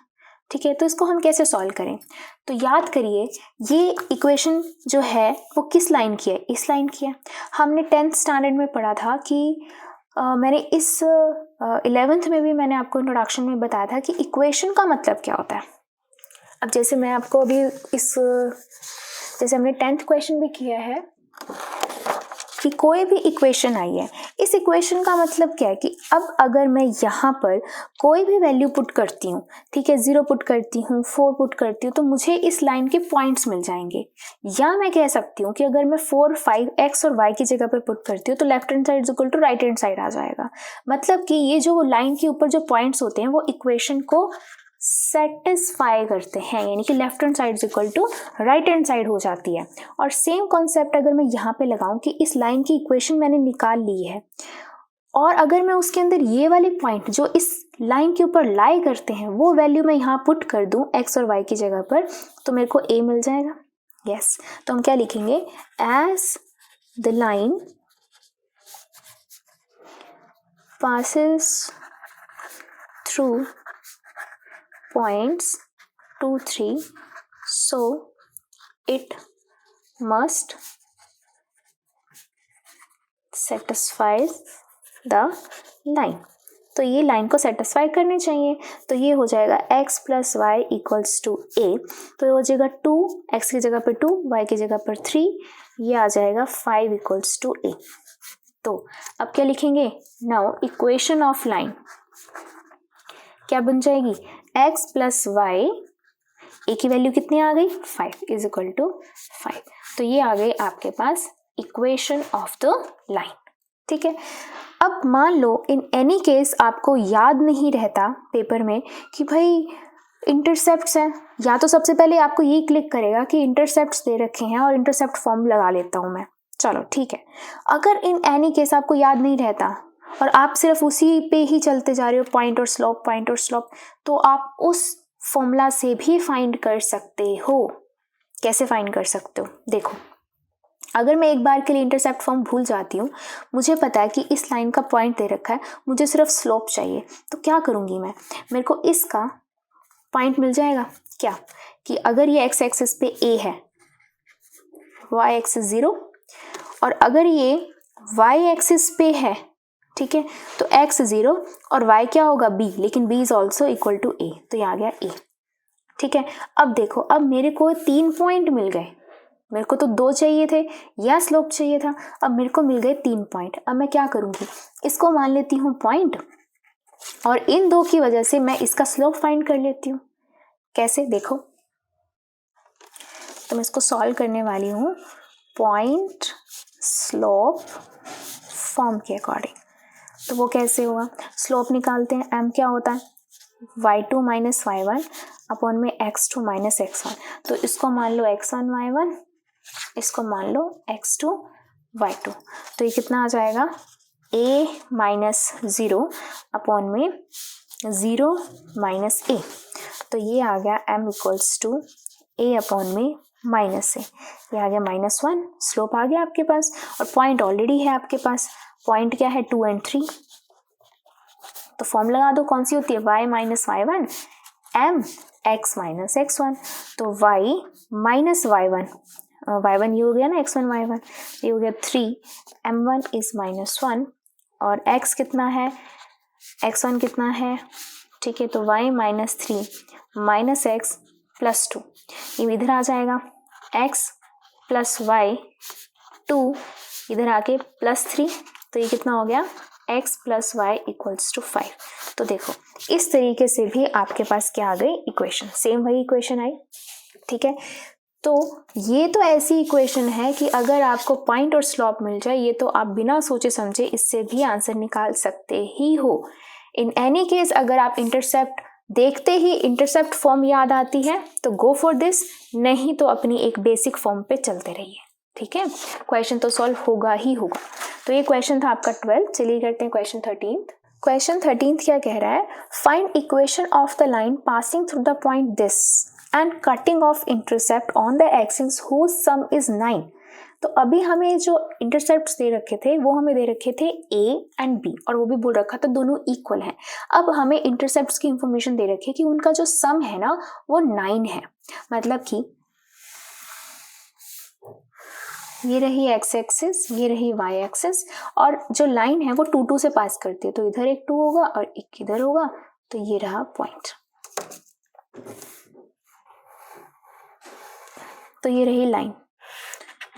ठीक है। तो इसको हम कैसे सॉल्व करें, तो याद करिए ये इक्वेशन जो है वो किस लाइन की है, इस लाइन की है। हमने 10th स्टैंडर्ड में पढ़ा था कि मैंने इस 11th में भी मैंने आपको इंट्रोडक्शन में बताया था कि इक्वेशन का मतलब क्या होता है। अब जैसे मैं आपको अभी जैसे हमने 10th क्वेश्चन भी किया है कि कोई भी इक्वेशन आई है, इस इक्वेशन का मतलब क्या है कि अब अगर मैं यहाँ पर कोई भी वैल्यू पुट करती हूँ, ठीक है, 0 पुट करती हूँ, 4 पुट करती हूँ, तो मुझे इस लाइन के पॉइंट्स मिल जाएंगे। या मैं कह सकती हूँ कि अगर मैं 4, 5 x और y की जगह पर पुट करती हूँ तो left hand side equal to right hand side आ जाएगा। मतलब कि ये जो लाइन के ऊपर जो पॉइंट्स होते हैं वो इक्वेशन को सेटिस्फाई करते हैं, यानी कि left hand side equal to right hand side हो जाती है। और सेम कॉन्सेप्ट अगर मैं यहाँ पे लगाऊं कि इस लाइन की इक्वेशन मैंने निकाल ली है और अगर मैं उसके अंदर ये वाले पॉइंट जो इस लाइन के ऊपर लाई करते हैं वो वैल्यू मैं यहाँ पुट कर दूं x और y की जगह पर, तो मेरे को a मिल जाएगा। यस, तो हम क्या लिखेंगे, as the line passes through points 2, 3, so it must satisfy the line। तो ये लाइन को सेटिस्फाई करनी चाहिए, तो ये हो जाएगा x plus y equals to a, तो ये हो जाएगा 2, x की जगह पर 2, y की जगह पर 3, ये आ जाएगा 5 इक्वल्स टू a। तो अब क्या लिखेंगे, नाउ इक्वेशन ऑफ लाइन क्या बन जाएगी, x प्लस वाई, ए की वैल्यू कितनी आ गई, 5 इज इक्वल टू 5। तो ये आ गई आपके पास इक्वेशन ऑफ द लाइन, ठीक है। अब मान लो इन एनी केस आपको याद नहीं रहता पेपर में कि भाई इंटरसेप्ट्स हैं, या तो सबसे पहले आपको ये क्लिक करेगा कि इंटरसेप्ट्स दे रखे हैं और इंटरसेप्ट फॉर्म लगा लेता हूँ मैं, चलो ठीक है। अगर इन एनी केस आपको याद नहीं रहता और आप सिर्फ उसी पे ही चलते जा रहे हो, पॉइंट और स्लोप, पॉइंट और स्लोप, तो आप उस फॉर्मूला से भी फाइंड कर सकते हो। कैसे फाइंड कर सकते हो, देखो, अगर मैं एक बार के लिए इंटरसेप्ट फॉर्म भूल जाती हूँ, मुझे पता है कि इस लाइन का पॉइंट दे रखा है, मुझे सिर्फ स्लोप चाहिए, तो क्या करूँगी मैं, मेरे को इसका पॉइंट मिल जाएगा क्या, कि अगर ये x एक्सिस पे a है, y एक्सिस 0, और अगर ये y एक्सिस पे है, ठीक है, तो x 0 और y क्या होगा b, लेकिन b is also equal to a, तो ये आ गया a, ठीक है। अब देखो, अब मेरे को 3 पॉइंट मिल गए, मेरे को तो 2 चाहिए थे या स्लोप चाहिए था, अब मेरे को मिल गए 3 पॉइंट। अब मैं क्या करूँगी, इसको मान लेती हूँ पॉइंट और इन 2 की वजह से मैं इसका स्लोप फाइंड कर लेती हूँ। कैसे, देखो, तो मैं इसको सॉल्व करने वाली हूँ पॉइंट स्लोप फॉर्म के अकॉर्डिंग। तो वो कैसे हुआ, स्लोप निकालते हैं, m क्या होता है, y2 माइनस y1 अपॉन में x2 माइनस x1, तो इसको मान लो x1 y1, इसको मान लो x2 y2, तो ये कितना आ जाएगा, a माइनस 0 अपॉन में 0 माइनस a, तो ये आ गया m equals to a upon में माइनस a, ये आ गया -1, स्लोप आ गया आपके पास और पॉइंट ऑलरेडी है आपके पास। पॉइंट क्या है, 2 और 3, तो फॉर्म लगा दो, कौन सी होती है, y minus y1 m x minus x1, तो y माइनस y1, y1 ये हो गया ना, x1 y1, ये हो गया 3, m1 इज -1 और x कितना है, x1 कितना है, ठीक है, तो y minus 3 minus x plus 2, ये इधर आ जाएगा, x प्लस वाई 2 इधर आके प्लस 3, तो ये कितना हो गया x plus y equals to 5। तो देखो इस तरीके से भी आपके पास क्या आ गई इक्वेशन, सेम वही इक्वेशन आई। ठीक है, तो ये तो ऐसी इक्वेशन है कि अगर आपको पॉइंट और स्लॉप मिल जाए, ये तो आप बिना सोचे समझे इससे भी आंसर निकाल सकते ही हो। इन एनी केस अगर आप इंटरसेप्ट देखते ही इंटरसेप्ट फॉर्म याद आती है तो गो फॉर दिस, नहीं तो अपनी एक बेसिक फॉर्म पे चलते रहिए। ठीक है, क्वेश्चन तो सॉल्व होगा ही होगा। तो ये क्वेश्चन था आपका 12। चलिए करते हैं क्वेश्चन 13। क्वेश्चन 13 क्या कह रहा है, find equation of the line passing through the point this and cutting off intercept on the axis whose sum is 9। तो अभी हमें जो इंटरसेप्ट्स दे रखे थे वो हमें दे रखे थे a एंड b, और वो भी बोल रखा था दोनों इक्वल हैं। अब हमें इंटरसेप्ट्स की इंफॉर्मेशन दे रखी है कि उनका जो सम है ना वो 9 है। मतलब कि ये रही x एक्सिस, ये रही y एक्सिस, और जो लाइन है वो 2 से पास करती है, तो इधर एक 2 होगा और एक इधर होगा, तो ये रहा पॉइंट। तो ये रही लाइन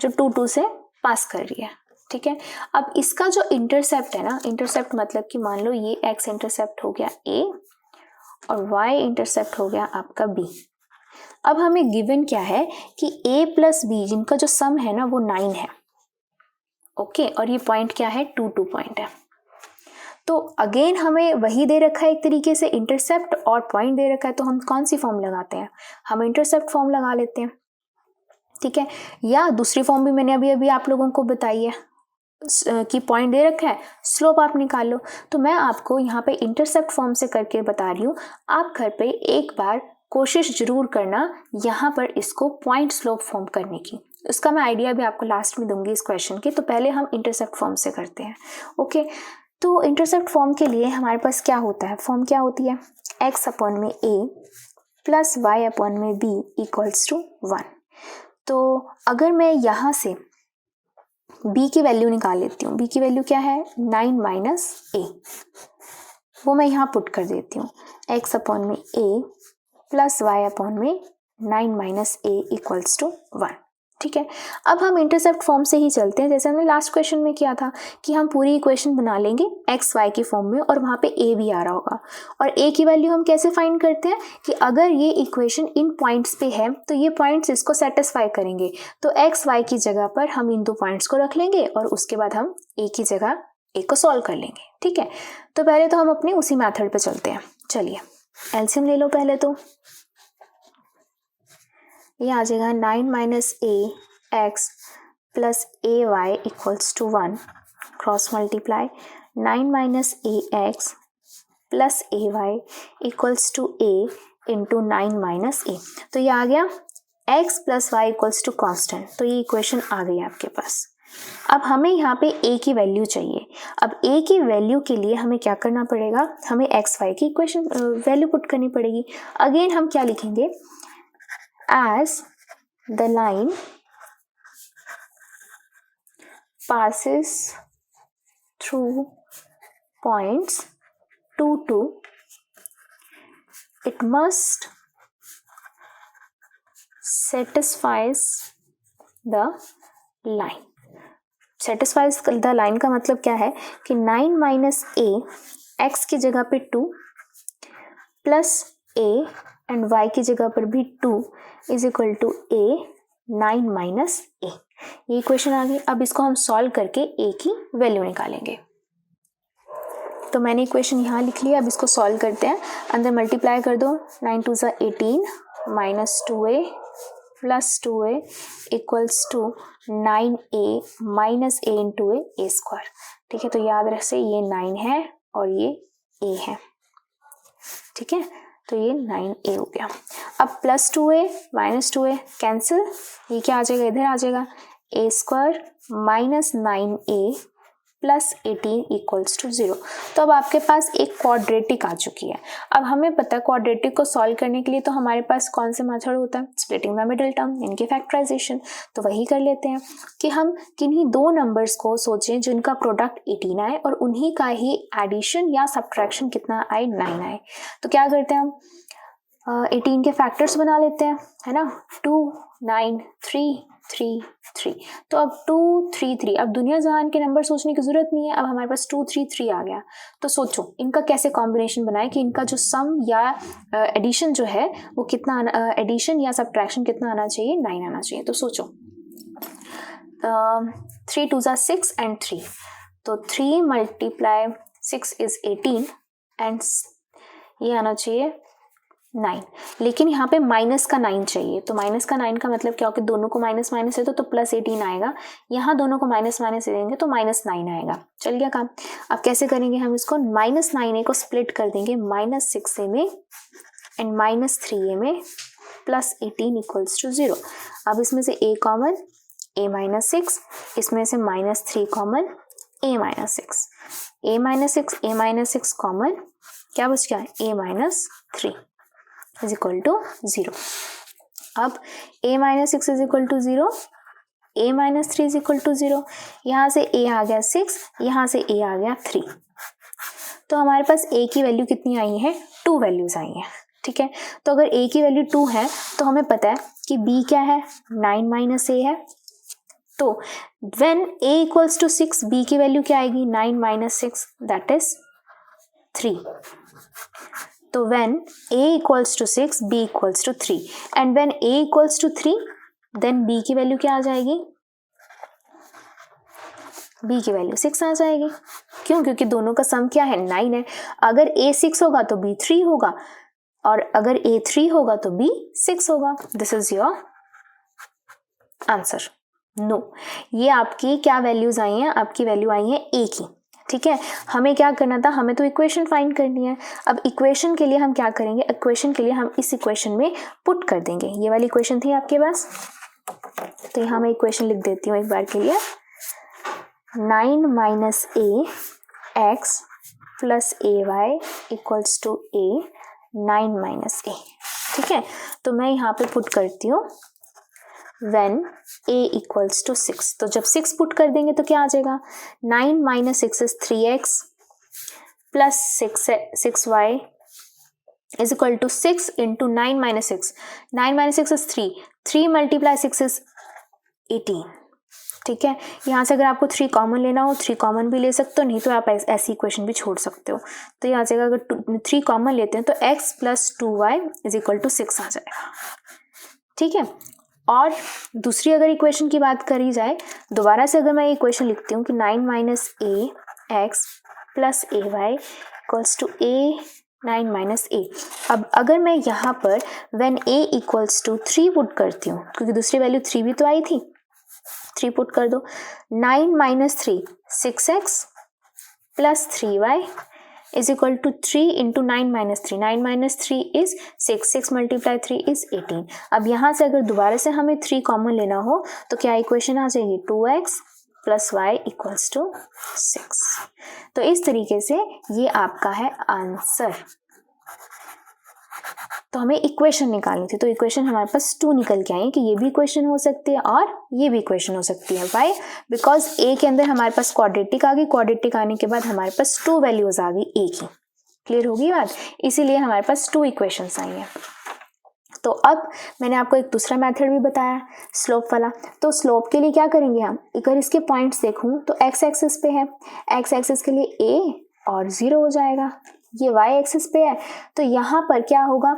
जो 2 से पास कर रही है। ठीक है, अब इसका जो इंटरसेप्ट है ना, इंटरसेप्ट मतलब कि मान लो ये x इंटरसेप्ट हो गया a और y इंटरसेप्ट हो गया आपका b। अब हमें गिवन क्या है कि a प्लस b जिनका जो सम है ना वो 9 है। ओके, और ये पॉइंट क्या है 2 पॉइंट है। तो अगेन हमें वही दे रखा है एक तरीके से, इंटरसेप्ट और पॉइंट दे रखा है, तो हम कौन सी फॉर्म लगाते हैं, हम इंटरसेप्ट फॉर्म लगा लेते हैं। ठीक है, या दूसरी फॉर्म भी मैंने अभी आप लोगों को बताई है कि पॉइंट दे रखा है, स्लोप आप निकाल लो। तो मैं आपको यहाँ पे इंटरसेप्ट फॉर्म से करके बता रही हूँ, आप घर पे एक बार कोशिश जरूर करना यहाँ पर इसको पॉइंट स्लोप फॉर्म करने की। उसका मैं आइडिया भी आपको लास्ट में दूंगी इस क्वेश्चन की, तो पहले हम इंटरसेप्ट फॉर्म से करते हैं। ओके, तो इंटरसेप्ट फॉर्म के लिए हमारे पास क्या होता है, फॉर्म क्या होती है, x अपॉन में a प्लस y अपॉन में b इक्वल्स टू 1। तो अगर मैं यहाँ से b की वैल्यू निकाल लेती हूँ, b की वैल्यू क्या है 9 माइनस a, वो मैं यहाँ पुट कर देती हूँ, x अपॉन में a प्लस y अपॉन में 9 माइनस a इक्वल्स टू 1। ठीक है, अब हम इंटरसेप्ट फॉर्म से ही चलते हैं, जैसे हमने लास्ट क्वेश्चन में किया था कि हम पूरी इक्वेशन बना लेंगे एक्स वाई की फॉर्म में और वहाँ पे a भी आ रहा होगा। और a की वैल्यू हम कैसे फाइंड करते हैं कि अगर ये इक्वेशन इन पॉइंट्स पे है तो ये पॉइंट्स इसको सेटिस्फाई करेंगे, तो एक्स वाई की जगह पर हम इन 2 पॉइंट्स को रख लेंगे और उसके बाद हम a की जगह a को सॉल्व कर लेंगे। ठीक है, तो पहले तो हम अपने उसी मैथड पे चलते हैं। चलिए एलसीएम ले लो पहले, तो ये आ जाएगा 9 minus a x plus a y equals to 1, cross multiply 9 minus a x plus a y equals to a into 9 minus a। तो ये आ गया x plus y equals to constant, तो ये इक्वेशन आ गई आपके पास। अब हमें यहाँ पे a की वैल्यू चाहिए। अब a की वैल्यू के लिए हमें क्या करना पड़ेगा, हमें x y की इक्वेशन वैल्यू पुट करनी पड़ेगी। अगेन हम क्या लिखेंगे, as the line passes through points 2, it must satisfies the line। satisfies the line का मतलब क्या है कि 9 माइनस a x की जगह पे 2 प्लस a एंड y की जगह पर भी 2 is equal to a 9 minus a। ये इक्वेशन आ गई। अब इसको हम सॉल्व करके a की वैल्यू निकालेंगे। तो मैंने इक्वेशन यहाँ लिख लिया, अब इसको सॉल्व करते हैं। अंदर मल्टीप्लाई कर दो, 9 2 ज़ा 18 minus 2a plus 2a equals to 9a minus a into a square. ठीक है, तो याद रख से ये 9 है और ये a है। ठीक है, तो ये 9a हो गया। अब plus 2a minus 2a cancel, ये क्या आ जाएगा, इधर आ जाएगा a square minus 9a plus 18 equals to 0। तो अब आपके पास एक क्वाड्रेटिक आ चुकी है। अब हमें पता है क्वाड्रेटिक को सॉल्व करने के लिए तो हमारे पास कौन सा मेथड होता है, स्प्लिटिंग द मिडिल टर्म, इनके फैक्टराइजेशन। तो वही कर लेते हैं कि हम किन्हीं 2 नंबर्स को सोचें जिनका प्रोडक्ट 18 आए और उन्हीं का ही एडिशन या सब्ट्रैक्शन कितना आए, 9 आए। तो क्या करते हैं हम, 18 के फैक्टर्स बना लेते हैं, है ना, 2, 9, 3, 3, 3। तो अब 2, 3, 3, अब दुनिया जहान के नंबर सोचने की जरूरत नहीं है, अब हमारे पास 2, 3, 3 आ गया। तो सोचो इनका कैसे कॉम्बिनेशन बनाए कि इनका जो सम या एडिशन जो है वो कितना एडिशन या सब्ट्रैक्शन कितना आना चाहिए, 9 आना चाहिए। तो सोचो 3 2 6 एंड 3, तो 3 मल्टीप्लाई 6 इज 18 एंड ये आना चाहिए 9, लेकिन यहाँ पे माइनस का 9 चाहिए। तो माइनस का 9 का मतलब क्या हो कि दोनों को माइनस माइनस है तो प्लस 18 आएगा, यहाँ दोनों को माइनस माइनस देंगे तो माइनस 9 आएगा। चल गया काम। अब कैसे करेंगे हम इसको, माइनस 9a को स्प्लिट कर देंगे माइनस 6a में एंड माइनस 3a में प्लस 18 इक्वल्स टू 0। अब इसमें से a कॉमन, a माइनस 6, इसमें से minus 3 common, a minus 6, a minus 6, a minus 6 common, क्या बच गया, a minus 3 is equal to 0। अब a minus 6 is equal to 0, a minus 3 is equal to 0, यहाँ से a आ गया 6, यहाँ से a आ गया 3। तो हमारे पास a की वैल्यू कितनी आई है, 2 वैल्यूज आई हैं, ठीक है। तो अगर a की वैल्यू 2 है तो हमें पता है कि b क्या है, 9 माइनस a है। तो when a equals to 6, b की वैल्यू क्या आएगी, 9 माइनस 6 दैट इज 3। तो when a equals to 6, b equals to 3, and when a equals to 3, then b की वैल्यू क्या आ जाएगी, b की वैल्यू 6 आ जाएगी। क्यों, क्योंकि दोनों का सम क्या है, 9 है। अगर a 6 होगा तो b 3 होगा, और अगर a 3 होगा तो b 6 होगा। This is your answer. No, ये आपकी क्या वैल्यूज आई हैं, आपकी वैल्यू आई है a की, ठीक है। हमें क्या करना था, हमें तो इक्वेशन फाइंड करनी है। अब इक्वेशन के लिए हम क्या करेंगे, इक्वेशन के लिए हम इस इक्वेशन में पुट कर देंगे। ये वाली इक्वेशन थी आपके पास, तो यहाँ मैं इक्वेशन लिख देती हूँ एक बार के लिए, 9 minus a x plus a y equals to a 9 minus a, ठीक है। तो मैं यहाँ पे पुट करती हूँ when a equals to 6, तो जब 6 पुट कर देंगे तो क्या आ जाएगा, 9 minus 6 is 3x plus 6y is equal to 6 into 9 minus 6, 9 minus 6 is 3, 3 multiply 6 is 18, ठीक है। यहाँ से अगर आपको 3 कॉमन लेना हो 3 कॉमन भी ले सकते हो, नहीं तो आप ऐसी इक्वेशन भी छोड़ सकते हो। तो यहाँ से अगर 3 कॉमन लेते हैं तो x plus 2y is equal to 6 आ जाएगा, ठीक है। और दूसरी अगर इक्वेशन की बात करी जाए, दोबारा से अगर मैं ये इक्वेशन लिखती हूँ कि 9 minus a x plus a y equals to a 9 minus a। अब अगर मैं यहाँ पर when a equals to 3 put करती हूँ, क्योंकि दूसरी वैल्यू 3 भी तो आई थी, 3 पुट कर दो, 9 minus 3 6x plus 3y is equal to 3 into 9 minus 3, 9 minus 3 is 6, 6 multiply 3 is 18। अब यहाँ से अगर दोबारा से हमें 3 कॉमन लेना हो तो क्या इक्वेशन आ जाएगी, 2x plus y equals to 6। तो इस तरीके से ये आपका है आंसर। तो हमें इक्वेशन निकालनी थी, तो इक्वेशन हमारे पास 2 निकल के आई कि ये भी इक्वेशन हो सकती है और ये भी इक्वेशन हो सकती है। व्हाई, बिकॉज ए के अंदर हमारे पास क्वाड्रेटिक आ गई, क्वाड्रेटिक आने के बाद हमारे पास 2 वैल्यूज आ गई ए की। क्लियर होगी बात, इसीलिए हमारे पास 2 इक्वेशंस आई हैं। तो अब मैंने आपको एक दूसरा मेथड भी बताया, स्लोप वाला। तो स्लोप के लिए क्या करेंगे हम, अगर इसके पॉइंट्स देखूं तो एक्स एक्सिस पे है, एक्स एक्सिस के लिए ए और 0 हो जाएगा, ये y एक्सिस पे है तो यहाँ पर क्या होगा,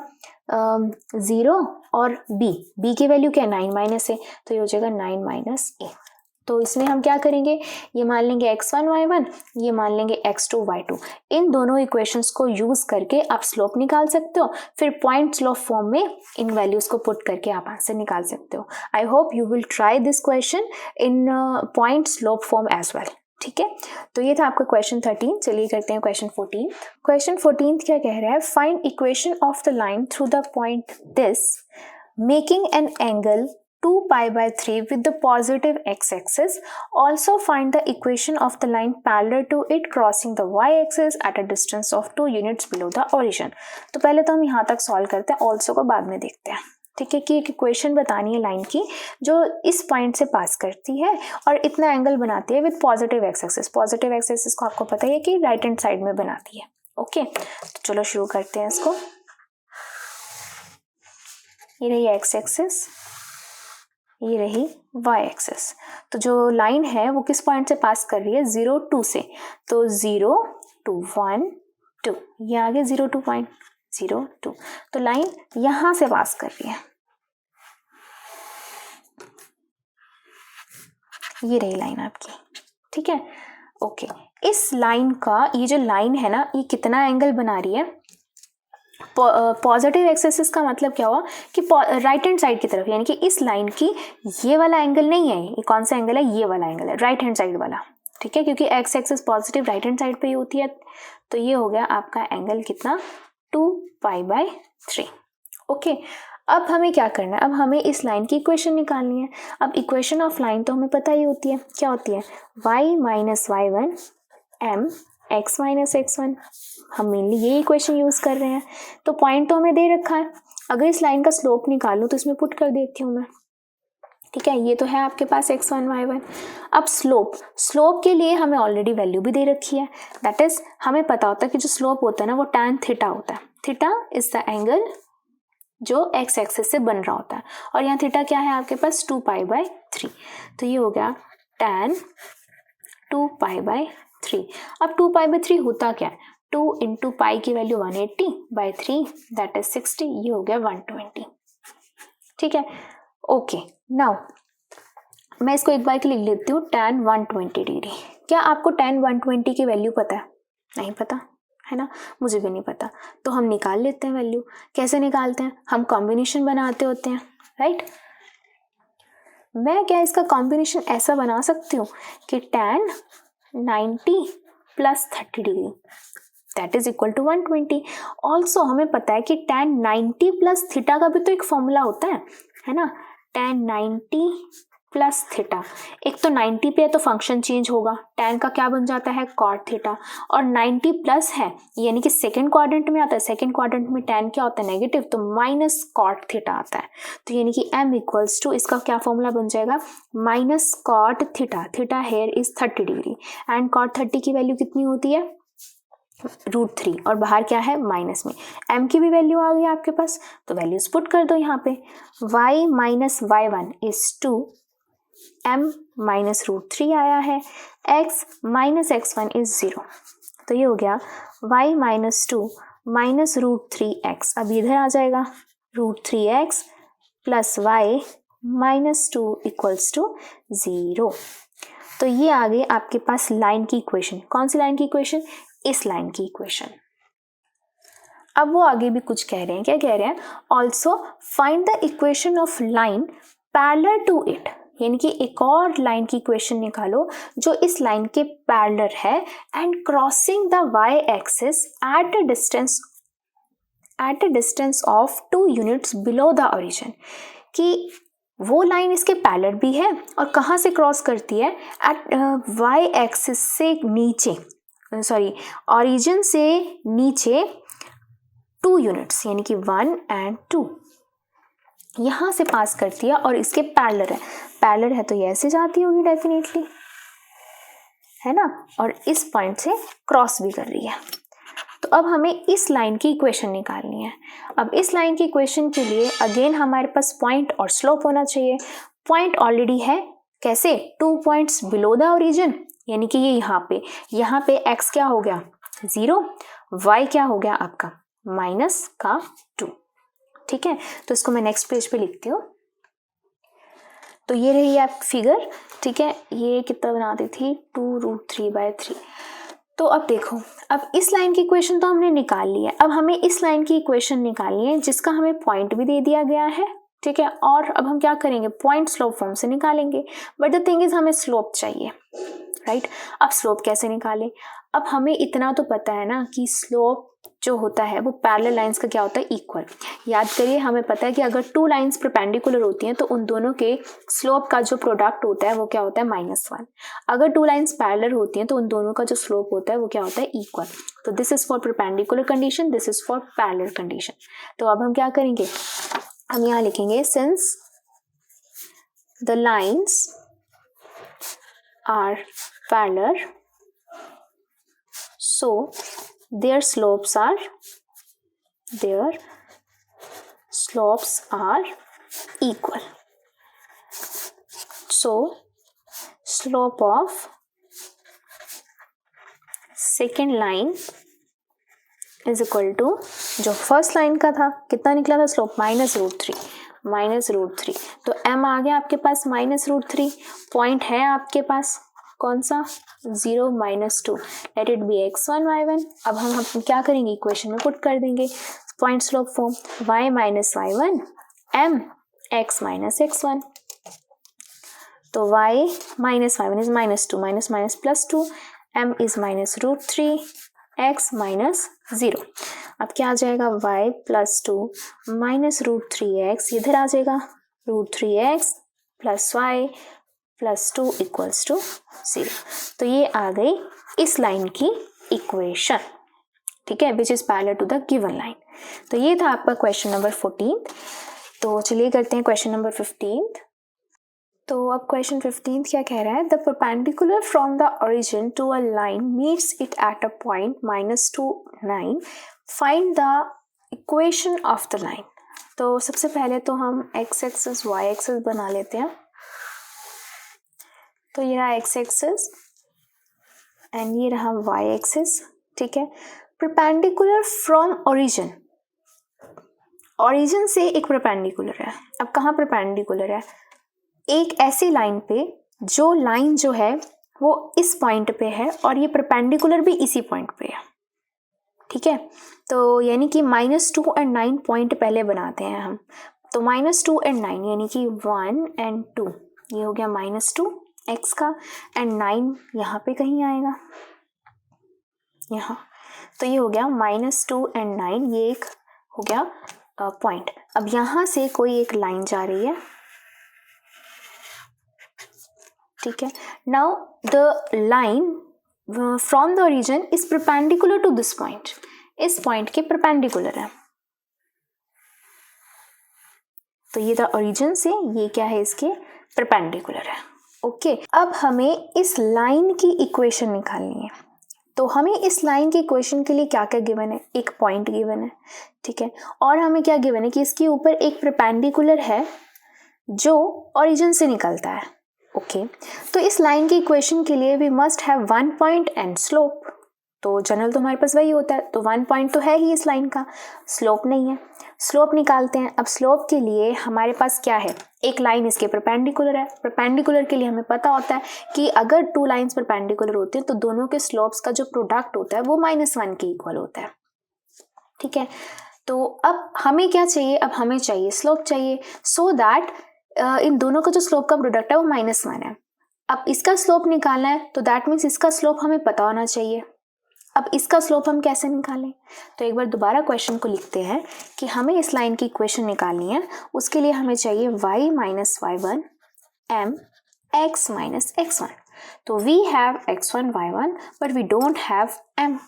0 और b की वैल्यू क्या है, 9 माइनस है, तो ये हो जाएगा 9 माइनस a। तो इसमें हम क्या करेंगे, ये मान लेंगे x1 y1, ये मान लेंगे x2 y2। इन दोनों इक्वेशंस को यूज करके आप स्लोप निकाल सकते हो, फिर पॉइंट स्लोप फॉर्म में इन वैल्यूज को पुट करके आप आंसर निकाल सकते हो। I hope you will try this question in point slope form as well. ठीक है, तो ये था आपका क्वेश्चन 13। चलिए करते हैं क्वेश्चन 14। क्वेश्चन 14 क्या कह रहा है, find equation of the line through the point this making an angle 2 pi by 3 with the positive x-axis. Also find the equation of the line parallel to it crossing the y-axis at a distance of 2 units below the origin. तो पहले तो हम यहाँ तक solve करते हैं, also को बाद में देखते हैं। ठीक है, कि एक इक्वेशन बतानी है लाइन की जो इस पॉइंट से पास करती है और इतना एंगल बनाती है with positive x-axis. Positive x-axis को आपको पता ही है कि राइट हैंड साइड में बनाती है। ओके, तो चलो शुरू करते हैं इसको। ये रही एक्स एक्सिस, ये रही वाई एक्सिस। तो जो लाइन है वो किस पॉइंट से पास कर रही है, 0 2 से, तो 0 2 1 2, ये आगे 0 2 पॉइंट 0 2, तो लाइन यहां से पास कर रही है, ये रही लाइन आपकी, ठीक है। ओके, इस लाइन का, ये जो लाइन है ना, ये कितना एंगल बना रही है, पॉजिटिव एक्सिस का मतलब क्या हुआ कि राइट हैंड साइड की तरफ, यानी कि इस लाइन की ये वाला एंगल नहीं है, ये कौन सा एंगल है, ये वाला एंगल है, राइट हैंड साइड वाला, ठीक है, क्योंकि x axis positive right hand side पे ही होती है। तो ये हो गया आपका एंगल कितना, 2π/3। ओके, अब हमें क्या करना है, अब हमें इस लाइन की इक्वेशन निकालनी है। अब इक्वेशन ऑफ लाइन तो हमें पता ही होती है, क्या होती है, y - y1 m x - x1, हम मेनली ये इक्वेशन यूज कर रहे हैं। तो पॉइंट तो हमें दे रखा है, अगर इस लाइन का स्लोप निकालूं तो इसमें पुट कर देती हूँ मैं, ठीक है, ये तो है आपके पास x1 y1। अब स्लोप के लिए हमें ऑलरेडी वैल्यू भी दे रखी है, दैट इज हमें पता होता है कि जो स्लोप होता है ना वो tan थीटा होता है, थीटा इज द एंगल जो x एक्सिस से बन रहा होता है, और यहाँ थीटा क्या है आपके पास, 2π/3, तो ये हो गया tan 2π/3। अब 2π/3 होता क्या है, 2 × पाई की वैल्यू 180/3 दैट इज 60, ये हो गया 120, ठीक है। ओके, नाउ मैं इसको एक बार के लिख लेती हूँ, tan 120 डिग्री। क्या आपको tan 120 की वैल्यू पता है, नहीं पता है ना, मुझे भी नहीं पता, तो हम निकाल लेते हैं वैल्यू। कैसे निकालते हैं, हम कॉम्बिनेशन बनाते होते हैं, राइट। मैं क्या इसका कॉम्बिनेशन ऐसा बना सकती हूँ कि tan 90 + 30 degree that is equal to 120। Also हमें पता है कि tan 90 + थीटा का भी तो एक फॉर्मूला होता है ना, tan 90 + थीटा, एक तो 90 पे है तो फंक्शन चेंज होगा, tan का क्या बन जाता है, cot थीटा, और 90 प्लस है यानी कि सेकेंड क्वाड्रेंट में आता है, सेकेंड क्वाड्रेंट में tan क्या होता है, नेगेटिव, तो -cot थीटा आता है, तो यानी कि m = इसका क्या फॉर्मूला बन जाएगा, -cot theta, theta here is 30 degree and cot 30 की वैल्यू कितनी होती है, √3, और बाहर क्या है, माइनस में, m की भी वैल्यू आ गई आपके पास, तो वैल्यूज पुट कर दो यहाँ पे, y - y1 इज 2, m -√3 आया है, x - x1 इज 0, तो ये हो गया y - 2 -√3x, अब इधर आ जाएगा, √3x + y - 2 = 0। तो ये आ गई आपके पास लाइन की इक्वेशन। कौन सी लाइन की इक्वेशन, इस लाइन की इक्वेशन। अब वो आगे भी कुछ कह रहे हैं, क्या कह रहे हैं, also find the equation of line parallel to it, यानी कि एक और लाइन की इक्वेशन निकालो जो इस लाइन के पैरेलल है and crossing the y axis at a distance of 2 units below the origin, कि वो लाइन इसके पैरेलल भी है और कहाँ से क्रॉस करती है, एट y एक्सिस से नीचे, सॉरी ओरिजिन से नीचे 2 यूनिट्स यानी कि 1 और 2 यहाँ से पास करती है और इसके पैरेलल है तो ये ऐसे जाती होगी डेफिनेटली, है ना, और इस पॉइंट से क्रॉस भी कर रही है। तो अब हमें इस लाइन की इक्वेशन निकालनी है। अब इस लाइन की इक्वेशन के लिए अगेन हमारे पास पॉइंट और स्लोप होना चाहिए। पॉइंट ऑलरेडी है, कैसे, 2 पॉइंट्स बिलो द ओरिजिन, यानी कि ये यहाँ पे x क्या हो गया 0, y क्या हो गया आपका -2, ठीक है। तो इसको मैं नेक्स्ट पेज पे लिखती हूँ। तो ये रही आप फिगर, ठीक है, ये कितना बनाती थी 2√3/3। तो अब देखो, अब इस लाइन की इक्वेशन तो हमने निकाल ली है, अब हमें इस लाइन की इक्वेशन निकालनी है जिसका हमें पॉइंट भी दे दिया गया है, ठीक है, और अब हम क्या करेंगे, पॉइंट स्लोप फॉर्म से निकालेंगे, बट द थिंग इज हमें स्लोप चाहिए, राइट। अब स्लोप कैसे निकालें, अब हमें इतना तो पता है ना कि स्लोप जो होता है वो पैरेलल लाइंस का क्या होता है, इक्वल। याद करिए, हमें पता है कि अगर 2 लाइंस परपेंडिकुलर होती हैं तो उन दोनों के स्लोप का जो प्रोडक्ट होता है वो क्या होता है -1। अगर 2 लाइंस पैरेलल होती हैं तो उन दोनों का जो स्लोप होता है वो क्या होता है, इक्वल। तो this is for perpendicular condition, this is for parallel condition. तो अब हम क्या करेंगे, हम यहाँ लिखेंगे since the lines are parallel so their slopes are slopes are equal. So slope of second line is equal to जो फर्स्ट लाइन का था कितना निकला था स्लोप -√3 तो m आ गया आपके पास -√3 पॉइंट है आपके पास कौन सा 0 -2 let it be x1 y1 अब हम क्या करेंगे इक्वेशन में पुट कर देंगे point slope form y - y1 m x - x1 तो y - y1 is -2 +2 m is -√3 x - 0 अब क्या आ जाएगा y +2 -√3x इधर आ जाएगा √3x + y + 2 = 0 तो ये आ गई इस लाइन की इक्वेशन ठीक है which is parallel to the given line तो ये था आपका क्वेश्चन नंबर 14 तो चलिए करते हैं क्वेश्चन नंबर 15 तो अब क्वेश्चन 15 क्या कह रहा है the perpendicular from the origin to a line meets it at a point -2 9 find the equation of the line तो सबसे पहले तो हम x एक्सिस y एक्सिस बना लेते हैं तो ये रहा x एक्सिस एंड ये रहा y एक्सिस ठीक है परपेंडिकुलर फ्रॉम ओरिजिन से एक परपेंडिकुलर है अब कहाँ परपेंडिकुलर है एक ऐसी लाइन पे जो लाइन जो है वो इस पॉइंट पे है और ये परपेंडिकुलर भी इसी पॉइंट पे है ठीक है तो यानी कि -2 और 9 पॉइंट पहले बनाते हैं हम तो -2 और 9 यानी कि 1 और 2 ये हो गया -2 x का एंड 9 यहाँ पे कहीं आएगा यहाँ तो ये हो गया -2 और 9 ये एक हो गया पॉइंट अब यहाँ से कोई एक लाइन जा रही है ठीक है now the line from the origin is perpendicular to this point इस पॉइंट के परपेंडिकुलर है तो ये द ओरिजिन से ये क्या है इसके परपेंडिकुलर है ओके अब हमें इस लाइन की इक्वेशन निकालनी है तो हमें इस लाइन की इक्वेशन के लिए क्या क्या गिवन है एक पॉइंट गिवन है ठीक है और हमें क्या गिवन है कि इसके ऊपर एक परपेंडिकुलर है जो ओरिजिन से निकलता है ओके तो इस लाइन की इक्वेशन के लिए we must have 1 point and slope तो जनरल तो हमारे पास वही होता है तो 1 पॉइंट तो है ही इस लाइन का स्लोप नहीं है स्लोप निकालते हैं अब स्लोप के लिए हमारे पास क्या है एक लाइन इसके परपेंडिकुलर है परपेंडिकुलर के लिए हमें पता होता है कि अगर 2 लाइंस परपेंडिकुलर होते हैं तो दोनों के स्लोप्स का जो प्रोडक्ट होता है वो -1 के इक्वल होता है ठीक है तो अब हमें क्या चाहिए अब हमें चाहिए स्लोप चाहिए सो दैट इन दोनों का जो स्लोप का प्रोडक्ट है वो -1 है अब इसका स्लोप निकालना है तो दैट मीन्स इसका स्लोप हमें पता होना चाहिए अब इसका स्लोप हम कैसे निकालें तो एक बार दोबारा क्वेश्चन को लिखते हैं कि हमें इस लाइन की इक्वेशन निकालनी है उसके लिए हमें चाहिए y - y1 m x - x1 तो we have x1 y1 but we don't have m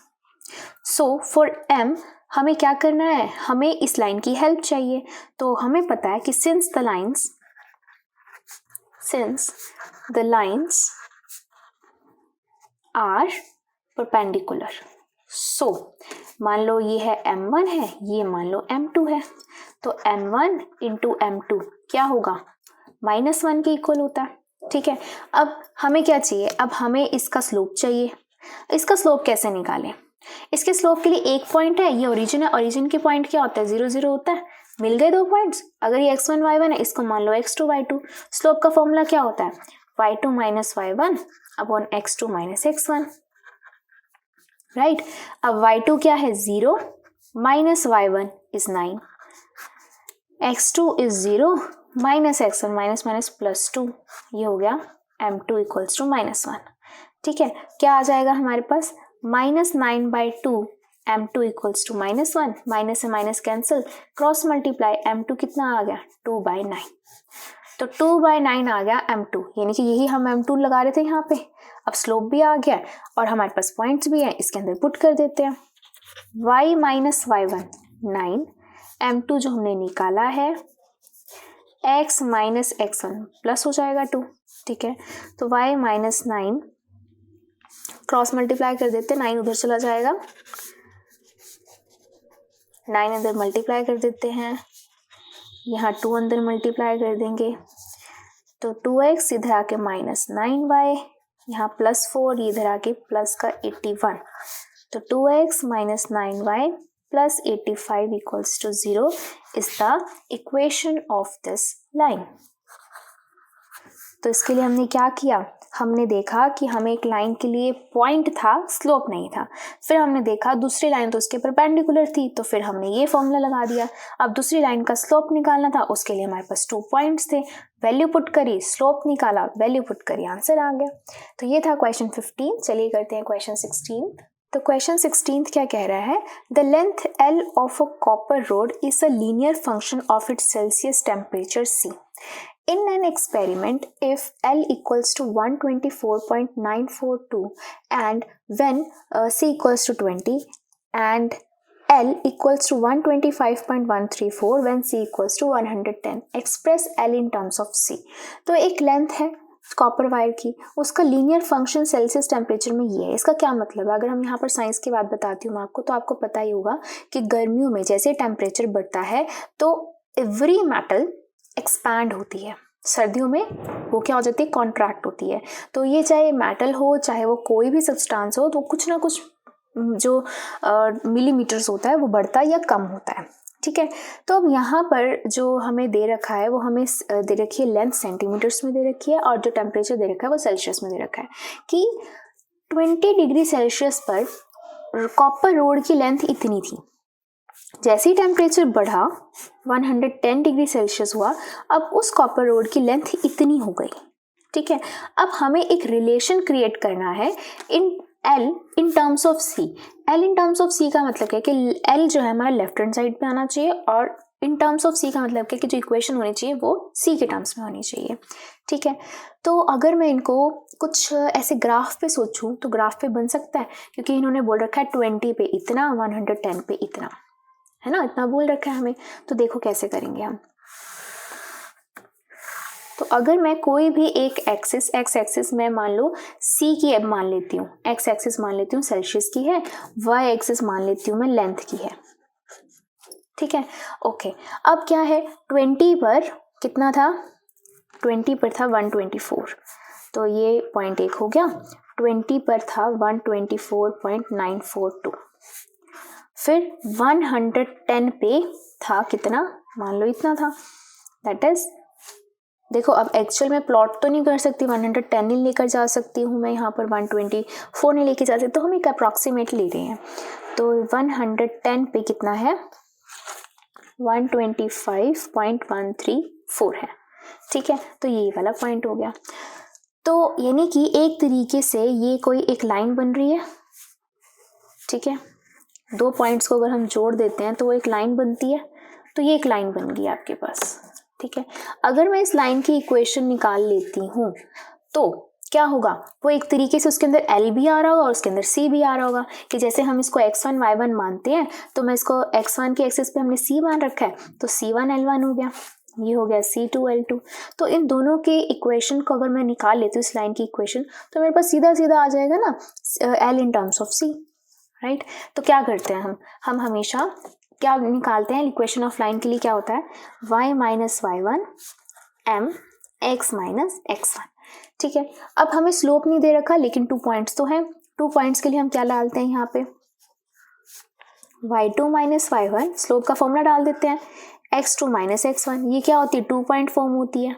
so for m हमें क्या करना है हमें इस लाइन की हेल्प चाहिए तो हमें पता है कि since the lines are perpendicular so मान लो ये है m1 है ये मान लो m2 है तो m1 into m2 क्या होगा -1 के इक्वल होता है ठीक है अब हमें क्या चाहिए अब हमें इसका स्लोप चाहिए इसका स्लोप कैसे निकालें इसके स्लोप के लिए एक पॉइंट है ये ओरिजिन है ओरिजिन के पॉइंट क्या होता है 0 0 होता है मिल गए 2 पॉइंट्स अगर ये x1 y1 है इसको मान लो x2 y2 स्लोप का फॉर्मूला क्या होता है y2 - y1 upon x2 - x1 right अब y2 क्या है 0 - y1 is 9 x2 is 0 - x1 -+ 2 ये हो गया m2 = -1 ठीक है क्या आ जाएगा हमारे पास -9/2 m2 = -1 माइनस से minus cancel cross multiply m2 कितना आ गया 2/9 तो 2/9 आ गया m2 यानी कि यही हम m2 लगा रहे थे यहाँ पे अब स्लोप भी आ गया और हमारे पास पॉइंट्स भी हैं इसके अंदर पुट कर देते हैं y - y1 9 m2 जो हमने निकाला है x - x1 प्लस हो जाएगा 2 ठीक है तो y - 9 क्रॉस मल्टीप्लाई कर देते 9 उधर चला जाएगा 9 इधर मल्टीप्लाई कर देते हैं यहाँ 2 अंदर मल्टीप्लाई कर देंगे तो 2x इधर आके -9y, यहाँ +4 इधर आके प्लस का 81, तो 2x - 9y + 85 = 0 is the equation of this line। तो इसके लिए हमने क्या किया, हमने देखा कि हमें एक लाइन के लिए पॉइंट था, स्लोप नहीं था। फिर हमने देखा दूसरी लाइन तो उसके परपेंडिकुलर थी, तो फिर हमने ये फॉर्मूला लगा दिया। अब दूसरी लाइन का स्लोप निकालना था, उसके लिए हमारे पास 2 पॉइंट्स थे, वैल्यू पुट करी, स्लोप निकाला, वैल्यू पुट करी, आंसर आ गया। तो ये था क्वेश्चन 15। चलिए करते हैं क्वेश्चन 16। तो क्वेश्चन 16 क्या कह रहा है, the length L of a copper road is a linear function of its Celsius temperature C। In an experiment, if L equals to 124.942 and when C equals to 20 and L equals to 125.134 when C equals to 110, express L in terms of C। तो एक length है copper wire की, उसका linear function Celsius temperature में ये है। इसका क्या मतलब है, अगर हम यहाँ पर साइंस की बात बताती हूँ मैं आपको, तो आपको पता ही होगा कि गर्मियों में जैसे टेम्परेचर बढ़ता है तो एवरी मेटल एक्सपैंड होती है, सर्दियों में वो क्या हो जाती है, कॉन्ट्रैक्ट होती है। तो ये चाहे मेटल हो, चाहे वो कोई भी सब्सटेंस हो, तो कुछ ना कुछ जो मिलीमीटर्स होता है वो बढ़ता है या कम होता है, ठीक है। तो अब यहाँ पर जो हमें दे रखा है वो हमें दे रखी है लेंथ सेंटीमीटर्स में दे रखी है, और जो टेम्परेचर दे रखा है वो सेल्सियस में दे रखा है कि 20 डिग्री सेल्सियस पर कॉपर रोड की लेंथ इतनी थी। जैसे ही टेम्परेचर बढ़ा 110 डिग्री सेल्सियस हुआ, अब उस कॉपर रोड की लेंथ इतनी हो गई, ठीक है। अब हमें एक रिलेशन क्रिएट करना है इन L in terms of C। L in terms of C का मतलब है कि L जो है हमारा लेफ्ट हैंड साइड पे आना चाहिए, और इन टर्म्स ऑफ C का मतलब है कि जो इक्वेशन होनी चाहिए वो C के टर्म्स में होनी चाहिए, ठीक है। तो अगर मैं इनको कुछ ऐसे ग्राफ पे सोचूं तो ग्राफ पे बन सकता है, क्योंकि इन्होंने बोल रखा है 20 पे इतना, 110 पे इतना, है ना, इतना बोल रखा है हमें। तो देखो कैसे करेंगे हम। तो अगर मैं कोई भी एक एक्सिस, एक्स एक्सिस मैं मान लो C की अब मान लेती हूँ, एक्स एक्सिस मान लेती हूँ सेल्सियस की है, वाई एक्सिस मान लेती हूँ मैं लेंथ की है, ठीक है, ओके। अब क्या है, 20 पर कितना था, 20 पर था 124, तो ये पॉइंट 1 हो गया। 20 पर था 124.942, फिर 110 पे था कितना, मान लो इतना था, दैट इज, देखो अब एक्चुअल में प्लॉट तो नहीं कर सकती, 110 नहीं लेकर जा सकती हूँ मैं, यहाँ पर 124 नहीं लेके जा सकती, तो हम एक अप्रॉक्सीमेट ले रहे हैं। तो 110 पे कितना है, 125.134 है, ठीक है। तो ये वाला पॉइंट हो गया। तो यानी कि एक तरीके से ये कोई एक लाइन बन रही है, ठीक है। 2 पॉइंट्स को अगर हम जोड़ देते हैं तो वो एक लाइन बनती है, तो ये एक लाइन बन गई आपके पास, ठीक है। अगर मैं इस लाइन की इक्वेशन निकाल लेती हूँ तो क्या होगा, वो एक तरीके से उसके अंदर L भी आ रहा होगा और उसके अंदर C भी आ रहा होगा, कि जैसे हम इसको x1 y1 मानते हैं, तो मैं इसको x1 के एक्सिस पे हमने C मान रखा है, तो C1 L1 हो गया, ये हो गया C2 L2। तो इन दोनों के इक्वेशन को अगर मैं निकाल लेती हूँ इस लाइन की इक्वेशन, तो मेरे पास सीधा सीधा आ जाएगा ना L in terms of C, right. तो क्या करते हैं हम हमेशा क्या निकालते हैं, इक्वेशन ऑफ लाइन के लिए क्या होता है, y minus y1 m x minus x1, ठीक है। अब हमें स्लोप नहीं दे रखा, लेकिन 2 पॉइंट्स तो हैं, 2 पॉइंट्स के लिए हम क्या डालते हैं यहाँ पे, y2 माइनस y1, स्लोप का फॉर्मूला डाल देते हैं, x2 माइनस x1, ये क्या होती है, 2 पॉइंट फॉर्म होती है,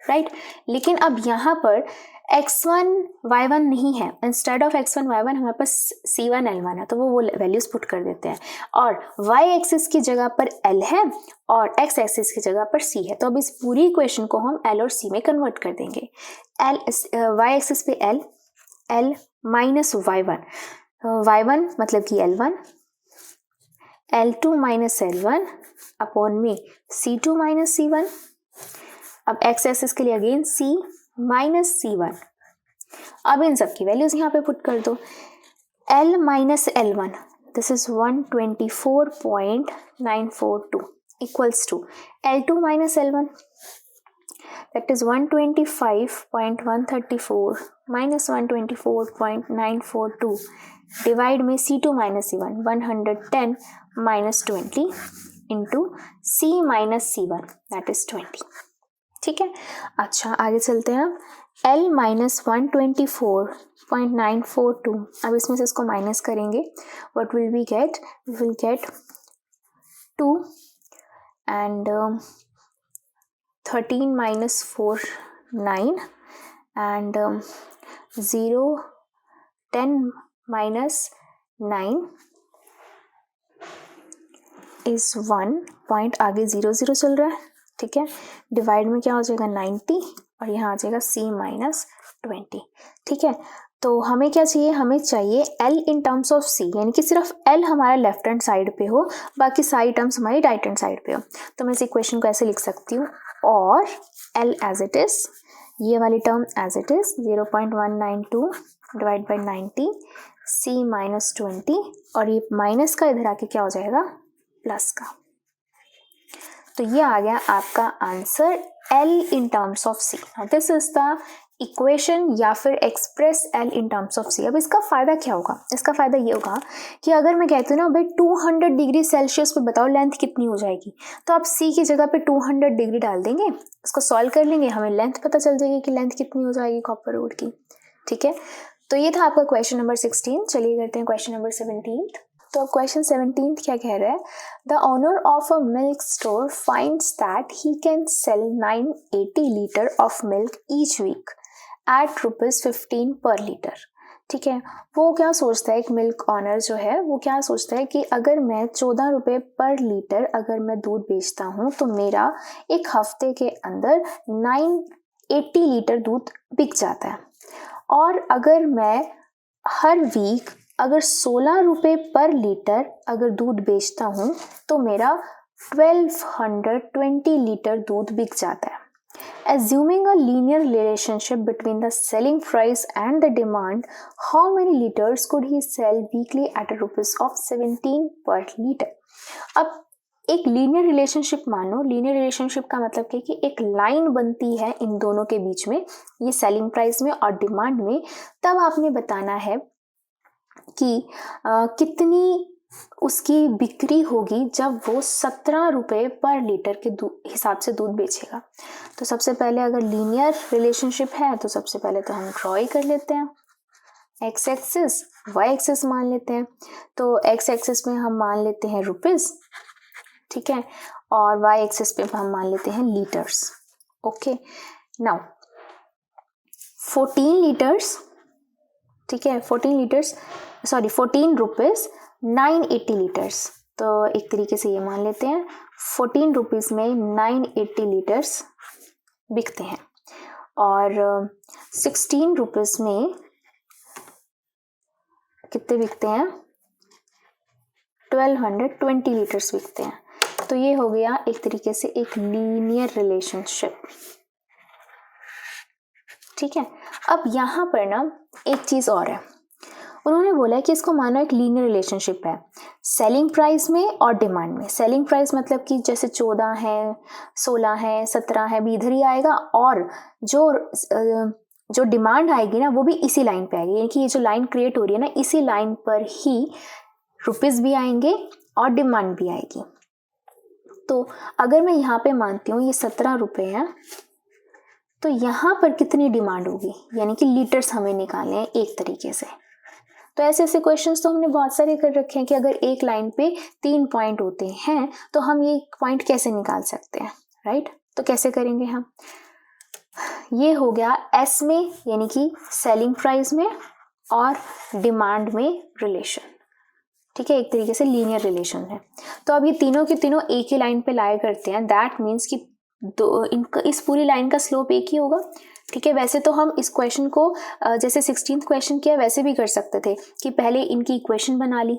राइट। लेकिन अब यहाँ पर x1 y1 नहीं है, इंस्टेड ऑफ x1 y1 हमारे पास C1 L1 है, तो वो वैल्यूज पुट कर देते हैं, और y एक्सिस की जगह पर L है और x एक्सिस की जगह पर C है। तो अब इस पूरी इक्वेशन को हम L और C में कन्वर्ट कर देंगे। y एक्सिस पे L माइनस y1 मतलब कि L1, L2 minus L1 upon में C2 माइनस C1। अब x एक्सिस के लिए अगेन C माइनस C1। अब इन सब की वैल्यूज यहाँ पे पुट कर दो, L minus L1 this is 124.942 equals to L2 minus L1 that is 125.134 minus 124.942 divide में C2 minus C1 110 minus 20 into C minus C1 that is 20। ठीक है, अच्छा आगे चलते हैं। L माइनस 124.942, अब इसमें से इसको माइनस करेंगे, what will we get, we will get 2 and 13 minus 4 9 and 0 10 minus 9 is 1 point, आगे 0 0 चल रहा है। ठीक है, डिवाइड में क्या हो जाएगा 90 और यहाँ आ जाएगा C माइनस 20। ठीक है, तो हमें क्या चाहिए, हमें चाहिए L in terms of C, यानी कि सिर्फ L हमारा लेफ्ट हैंड साइड पे हो, बाकी सारी टर्म्स हमारी राइट हैंड साइड पे हो। तो मैं इस इक्वेशन को ऐसे लिख सकती हूँ, और L एज इट इज, ये वाली term as it is 0.192 divide by 90 C minus 20, और ये माइनस का इधर आके क्या हो जाएगा प्लस का। तो ये आ गया आपका answer L in terms of C। This is the equation, या फिर express L in terms of C। अब इसका फ़ायदा क्या होगा, इसका फ़ायदा ये होगा कि अगर मैं कहती हूँ ना भाई 200 डिग्री सेल्सियस पे बताओ लेंथ कितनी हो जाएगी, तो आप C की जगह पे 200 डिग्री डाल देंगे, उसको सॉल्व कर लेंगे, हमें लेंथ पता चल जाएगी कि लेंथ कितनी हो जाएगी कॉपर रोड की। ठीक है, तो ये था आपका क्वेश्चन नंबर 16। चलिए करते हैं क्वेश्चन नंबर 17। तो अब क्वेश्चन 17 क्या कह रहा है, the owner of a milk store finds that he can sell 980 litre of milk each week at ₹15 per litre. ठीक है, वो क्या सोचता है, एक मिल्क ऑनर जो है वो क्या सोचता है कि अगर मैं 14 रुपये पर लीटर अगर मैं दूध बेचता हूँ तो मेरा एक हफ्ते के अंदर 980 लीटर दूध बिक जाता है, और अगर मैं हर वीक अगर 16 रुपये पर लीटर अगर दूध बेचता हूँ तो मेरा 1220 लीटर दूध बिक जाता है। Assuming a linear relationship between the selling price and the demand, how many liters could he sell weekly at ₹17 per liter? अब एक लीनियर रिलेशनशिप मानो, लीनियर रिलेशनशिप का मतलब क्या कि एक लाइन बनती है इन दोनों के बीच में, ये सेलिंग प्राइस में और डिमांड में। तब आपने बताना है कि कितनी उसकी बिक्री होगी जब वो 17 रुपये पर लीटर के हिसाब से दूध बेचेगा। तो सबसे पहले अगर लीनियर रिलेशनशिप है तो सबसे पहले तो हम ड्रॉ ही कर लेते हैं, एक्स एक्सिस वाई एक्सिस मान लेते हैं। तो एक्स एक्सिस में हम मान लेते हैं रुपीस, ठीक है, और वाई एक्सिस पे हम मान लेते हैं लीटर्स। ओके, नाउ 14 लीटर्स, ठीक है, 14 रुपीस 980 लीटर्स। तो एक तरीके से ये मान लेते हैं 14 रुपीस में 980 लीटर्स बिकते हैं, और 16 रुपीस में कितने बिकते हैं, 1220 लीटर्स बिकते हैं। तो ये हो गया एक तरीके से एक लीनियर रिलेशनशिप। ठीक है, अब यहाँ पर ना एक चीज़ और है, उन्होंने बोला कि इसको मानो एक लीनियर रिलेशनशिप है सेलिंग प्राइस में और डिमांड में। सेलिंग प्राइस मतलब कि जैसे 14 है, 16 है, 17 है, भी इधर ही आएगा, और जो डिमांड आएगी ना वो भी इसी लाइन पे आएगी, यानी कि ये जो लाइन क्रिएट हो रही है ना इसी लाइन पर ही रुपीस भी आएंगे और डिमांड भी आएगी। तो अगर मैं यहाँ पे मानती हूँ ये 17 रुपये है, तो यहाँ पर कितनी डिमांड होगी, यानी कि लीटर्स हमें निकालने हैं एक तरीके से। तो ऐसे ऐसे क्वेश्चंस तो हमने बहुत सारे कर रखे हैं कि अगर एक लाइन पे 3 पॉइंट होते हैं तो हम ये पॉइंट कैसे निकाल सकते हैं, राइट। तो कैसे करेंगे हम, ये हो गया एस में यानी कि सेलिंग प्राइस में और डिमांड में रिलेशन, ठीक है, एक तरीके से लीनियर रिलेशन है। तो अब ये तीनों के तीनों एक ही लाइन पे लाया करते हैं, दैट मीन्स कि इनका इस पूरी लाइन का स्लोप एक ही होगा। ठीक है, वैसे तो हम इस क्वेश्चन को जैसे 16th क्वेश्चन किया वैसे भी कर सकते थे कि पहले इनकी इक्वेशन बना ली,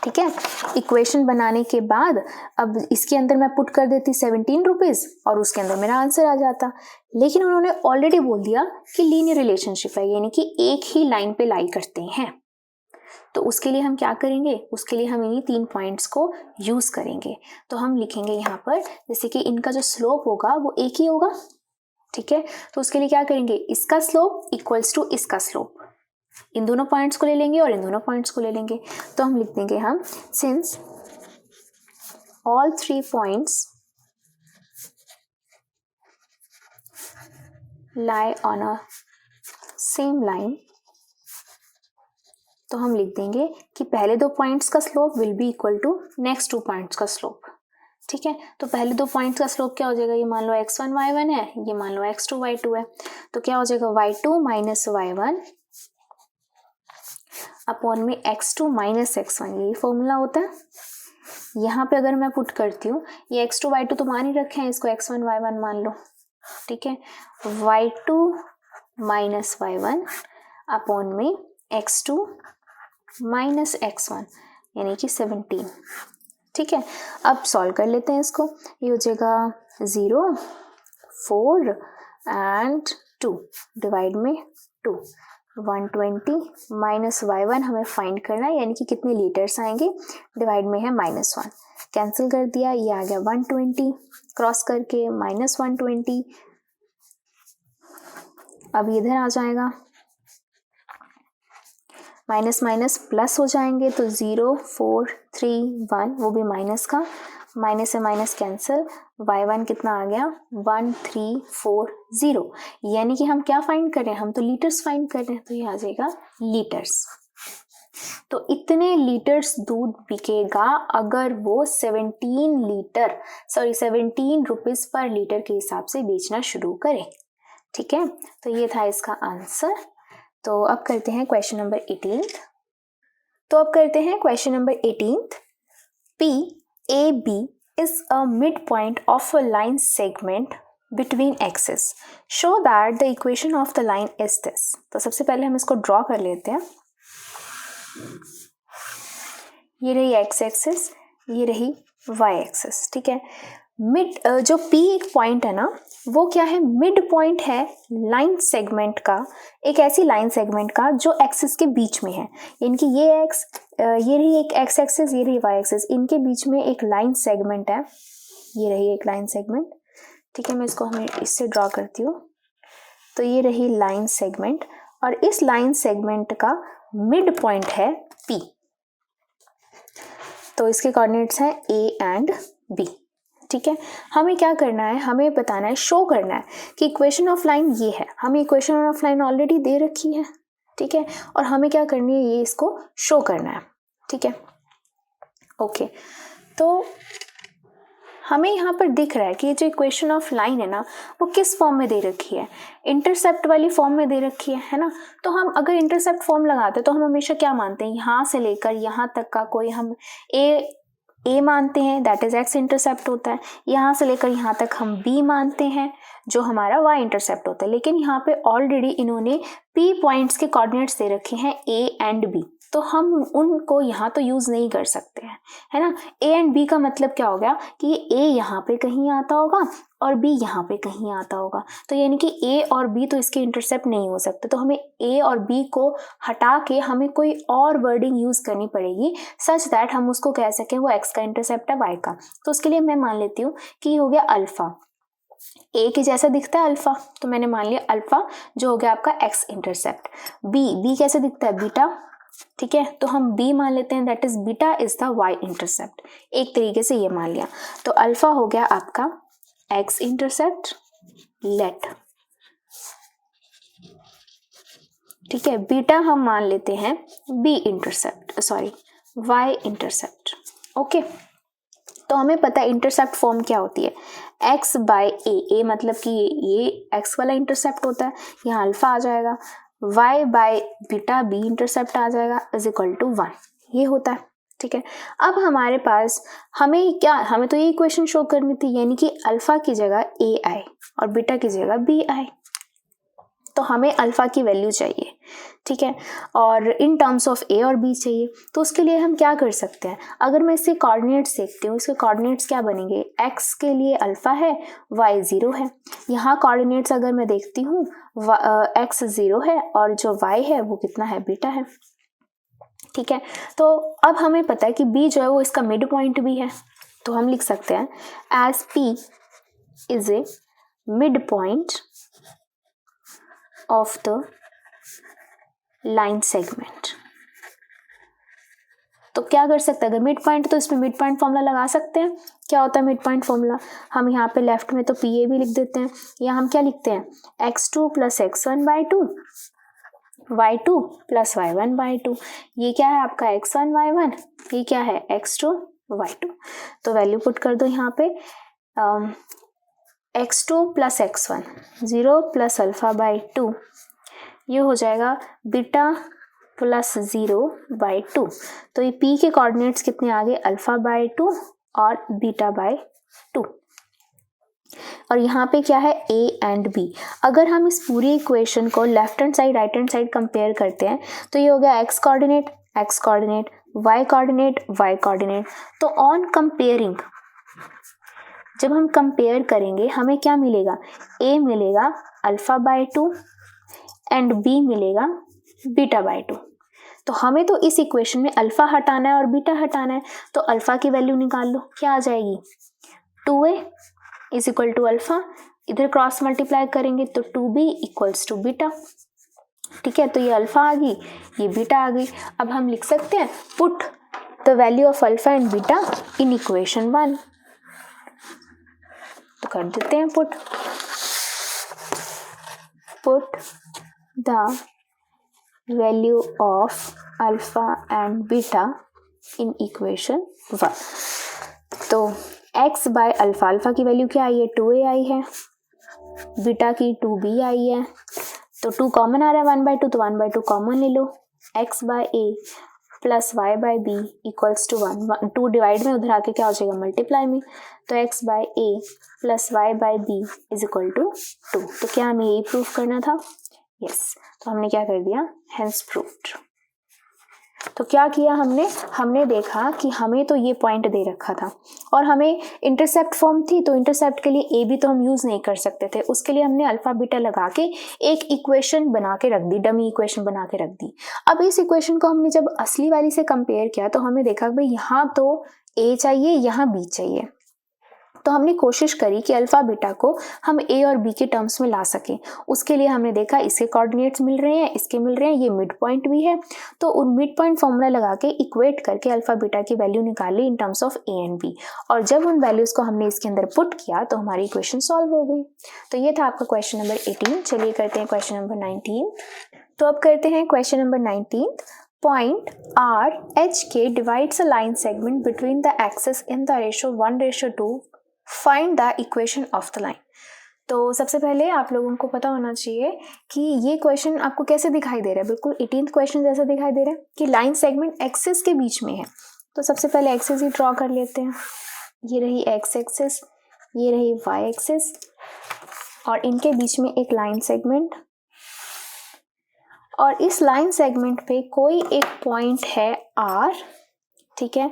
ठीक है, इक्वेशन बनाने के बाद अब इसके अंदर मैं पुट कर देती 17 रुपीज़ और उसके अंदर मेरा आंसर आ जाता। लेकिन उन्होंने ऑलरेडी बोल दिया कि लीनियर रिलेशनशिप है, यानी कि एक ही लाइन पे लाई करते हैं। तो उसके लिए हम क्या करेंगे, उसके लिए हम इन्हीं 3 पॉइंट्स को यूज करेंगे। तो हम लिखेंगे यहाँ पर जैसे कि इनका जो स्लोप होगा वो एक ही होगा, ठीक है। तो उसके लिए क्या करेंगे, इसका स्लोप इक्वल्स टू इसका स्लोप, इन दोनों पॉइंट्स को ले लेंगे और इन दोनों पॉइंट्स को ले लेंगे। तो हम लिख देंगे हम since all 3 points lie on a same line, तो हम लिख देंगे कि पहले 2 पॉइंट्स का slope will be equal to next 2 points का स्लोप। ठीक है, तो पहले 2 पॉइंट्स का स्लोप क्या हो जाएगा, ये मान लो x1 y1 है, ये मान लो x2 y2 है, तो क्या हो जाएगा y2 माइनस y1 अपॉन में x2 माइनस x1, यही फॉर्मूला होता है। यहाँ पे अगर मैं पुट करती हूँ, ये x2 y2 तो मान ही रखे हैं, इसको x1 y1 मान लो। ठीक है, y2 माइनस y1 अपॉन में x2 माइनस x1 यानी कि 17। ठीक है, अब सॉल्व कर लेते हैं इसको। ये हो जाएगा 0, 4 एंड 2 डिवाइड में 2, 120 माइनस y1 हमें फाइंड करना है, यानी कि कितने लीटर्स आएंगे, डिवाइड में है -1, कैंसिल कर दिया, ये आ गया 120 क्रॉस करके -120, अब इधर आ जाएगा, माइनस माइनस प्लस हो जाएंगे, तो 0, 4, 3, 1, वो भी माइनस का, माइनस से माइनस कैंसिल, y1 कितना आ गया 1340, यानी कि हम क्या फाइंड कर रहे हैं, हम तो लीटर्स फाइंड कर रहे हैं, तो ये आ जाएगा लीटर्स। तो इतने लीटर्स दूध बिकेगा अगर वो 17 रुपीज पर लीटर के हिसाब से बेचना शुरू करे। ठीक है, तो ये था इसका आंसर। तो अब करते हैं question number 18। PAB is a midpoint of a line segment between axes. Show that the equation of the line is this. तो सबसे पहले हम इसको ड्रॉ कर लेते हैं। ये रही x एक्सिस, ये रही y एक्सिस। ठीक है, जो P एक पॉइंट है ना, वो क्या है, मिड पॉइंट है लाइन सेगमेंट का, एक ऐसी लाइन सेगमेंट का जो एक्सिस के बीच में है, यानी कि ये ये रही एक x एक्सिस, ये रही y एक्सिस, इनके बीच में एक लाइन सेगमेंट है, ये रही एक लाइन सेगमेंट। ठीक है, मैं इसको हमें इससे ड्रॉ करती हूँ, तो ये रही लाइन सेगमेंट, और इस लाइन सेगमेंट का मिड पॉइंट है P। तो इसके कोऑर्डिनेट्स हैं A एंड B। ठीक है, हमें क्या करना है, हमें बताना है, शो करना है कि इक्वेशन ऑफ लाइन ये है, हमें इक्वेशन ऑफ लाइन ऑलरेडी दे रखी है। ठीक है, और हमें क्या करनी है, ये इसको शो करना है। ठीक है, ओके, तो हमें यहाँ पर दिख रहा है कि ये जो इक्वेशन ऑफ लाइन है ना, वो किस फॉर्म में दे रखी है, इंटरसेप्ट वाली फॉर्म में दे रखी है ना। तो हम अगर इंटरसेप्ट फॉर्म लगाते हैं तो हम हमेशा क्या मानते हैं, यहाँ से लेकर यहाँ तक का कोई हम ए मानते हैं, दैट इज एक्स इंटरसेप्ट होता है, यहाँ से लेकर यहाँ तक हम बी मानते हैं जो हमारा वाई इंटरसेप्ट होता है। लेकिन यहाँ पे ऑलरेडी इन्होंने पी पॉइंट्स के कोऑर्डिनेट्स दे रखे हैं ए एंड बी, तो हम उनको यहाँ तो यूज नहीं कर सकते हैं, है ना। ए एंड बी का मतलब क्या हो गया कि ये ए यहाँ पे कहीं आता होगा और बी यहाँ पे कहीं आता होगा, तो यानी कि ए और बी तो इसके इंटरसेप्ट नहीं हो सकते, तो हमें ए और बी को हटा के हमें कोई और वर्डिंग यूज करनी पड़ेगी सच दैट हम उसको कह सकें वो एक्स का इंटरसेप्ट है वाई का। तो उसके लिए मैं मान लेती हूँ कि ये हो गया अल्फा, ए के जैसा दिखता है अल्फा, तो मैंने मान लिया अल्फा जो हो गया आपका एक्स इंटरसेप्ट। बी कैसे दिखता है, बीटा। ठीक है, तो हम बी मान लेते हैं, that is beta is the y intercept, एक तरीके से ये मान लिया। तो अल्फा हो गया आपका एक्स इंटरसेप्ट, लेट। ठीक है, बीटा हम मान लेते हैं b intercept, sorry y intercept. Okay, तो हमें पता है इंटरसेप्ट फॉर्म क्या होती है, x बाय ए मतलब कि ये x वाला इंटरसेप्ट होता है, यहाँ अल्फा आ जाएगा, y by beta b intercept आ जाएगा इज इक्वल टू 1, ये होता है। ठीक है, अब हमारे पास हमें तो ये इक्वेशन शो करनी थी, यानी कि अल्फा की जगह ए आए और बीटा की जगह बी आए, तो हमें अल्फा की वैल्यू चाहिए। ठीक है, और इन टर्म्स ऑफ ए और बी चाहिए, तो उसके लिए हम क्या कर सकते हैं, अगर मैं इसके कोऑर्डिनेट्स देखती हूँ, इसके कोऑर्डिनेट्स क्या बनेंगे, एक्स के लिए अल्फा है, वाई 0 है। यहाँ कोऑर्डिनेट्स अगर मैं देखती हूँ, एक्स 0 है और जो वाई है वो कितना है, बीटा है। ठीक है, तो अब हमें पता है कि बी जो है वो इसका मिड पॉइंट भी है, तो हम लिख सकते हैं as P is a mid point of the line segment. तो क्या कर सकते हैं, अगर मिड पॉइंट तो इसमें मिड पॉइंट फॉर्मूला लगा सकते हैं, क्या होता है मिड पॉइंट फॉर्मूला? हम यहाँ पे लेफ्ट में तो पी ए भी लिख देते हैं, या हम क्या लिखते हैं x2 + x1/2 y2 + y1/2। ये क्या है आपका x1 y1, ये क्या है x2 y2। तो वैल्यू पुट कर दो यहाँ पे, x2 + x1 0 + α/2, ये हो जाएगा बीटा + 0/2। तो ये p के कोऑर्डिनेट्स कितने आ गए, α/2 और β/2। और यहाँ पे क्या है a एंड b। अगर हम इस पूरी इक्वेशन को left hand side right hand side compare करते हैं तो ये हो गया x coordinate, y coordinate, y coordinate. तो ऑन कंपेयरिंग, जब हम कंपेयर करेंगे हमें क्या मिलेगा, a मिलेगा α/2 एंड b मिलेगा β/2। तो हमें तो इस इक्वेशन में अल्फा हटाना है और बीटा हटाना है, तो अल्फा की वैल्यू निकाल लो, क्या आ जाएगी 2a = अल्फा, इधर क्रॉस मल्टीप्लाई करेंगे तो 2b = बीटा। ठीक है, तो ये अल्फा आ गई, ये बीटा आ गई। अब हम लिख सकते हैं put the value of alpha and beta in equation 1। तो कर देते हैं put the value of alpha and beta in equation 1। तो x बाय अल्फा, अल्फा की वैल्यू क्या आई है 2a आई है, बीटा की 2b आई है, तो 2 कॉमन आ रहा है 1/2, तो 1/2 कॉमन ले लो। x by a plus y by b equals to 1, 2 divide में उधर आके क्या हो जाएगा मल्टीप्लाई में, तो x by a plus y by b = 2। तो क्या हमें यही प्रूफ करना था? यस, तो हमने क्या कर दिया, हेंस प्रूव्ड। तो क्या किया हमने देखा कि हमें तो ये पॉइंट दे रखा था और हमें इंटरसेप्ट फॉर्म थी, तो इंटरसेप्ट के लिए ए बी तो हम यूज़ नहीं कर सकते थे, उसके लिए हमने अल्फा बीटा लगा के एक इक्वेशन बना के रख दी, डमी इक्वेशन बना के रख दी। अब इस इक्वेशन को हमने जब असली वाली से कंपेयर किया तो हमें देखा भाई यहाँ तो ए चाहिए, यहाँ बी चाहिए, तो हमने कोशिश करी कि अल्फा बीटा को हम ए और बी के टर्म्स में ला सकें। उसके लिए हमने देखा इसके कोऑर्डिनेट्स मिल रहे हैं, इसके मिल रहे हैं, ये मिड पॉइंट भी है, तो उन मिड पॉइंट फॉर्मूला लगा के इक्वेट करके अल्फा बीटा की वैल्यू निकाली in terms of a and b, और जब उन वैल्यूज को हमने इसके अंदर पुट किया तो हमारी इक्वेशन सॉल्व हो गई। तो ये था आपका क्वेश्चन नंबर 18। चलिए करते हैं क्वेश्चन नंबर 19। तो अब करते हैं question number 19। Point RHK divides a line segment between the axes in the ratio 1:2. Find the equation of the line. तो सबसे पहले आप लोगों को पता होना चाहिए कि ये क्वेश्चन आपको कैसे दिखाई दे रहा है, बिल्कुल 18th क्वेश्चन जैसा दिखाई दे रहा है कि लाइन सेगमेंट एक्सिस के बीच में है। तो सबसे पहले एक्सिस ही ड्रॉ कर लेते हैं, ये रही एक्स एक्सिस, ये रही वाई एक्सिस, और इनके बीच में एक लाइन सेगमेंट, और इस लाइन सेगमेंट पे कोई एक पॉइंट है R, ठीक है,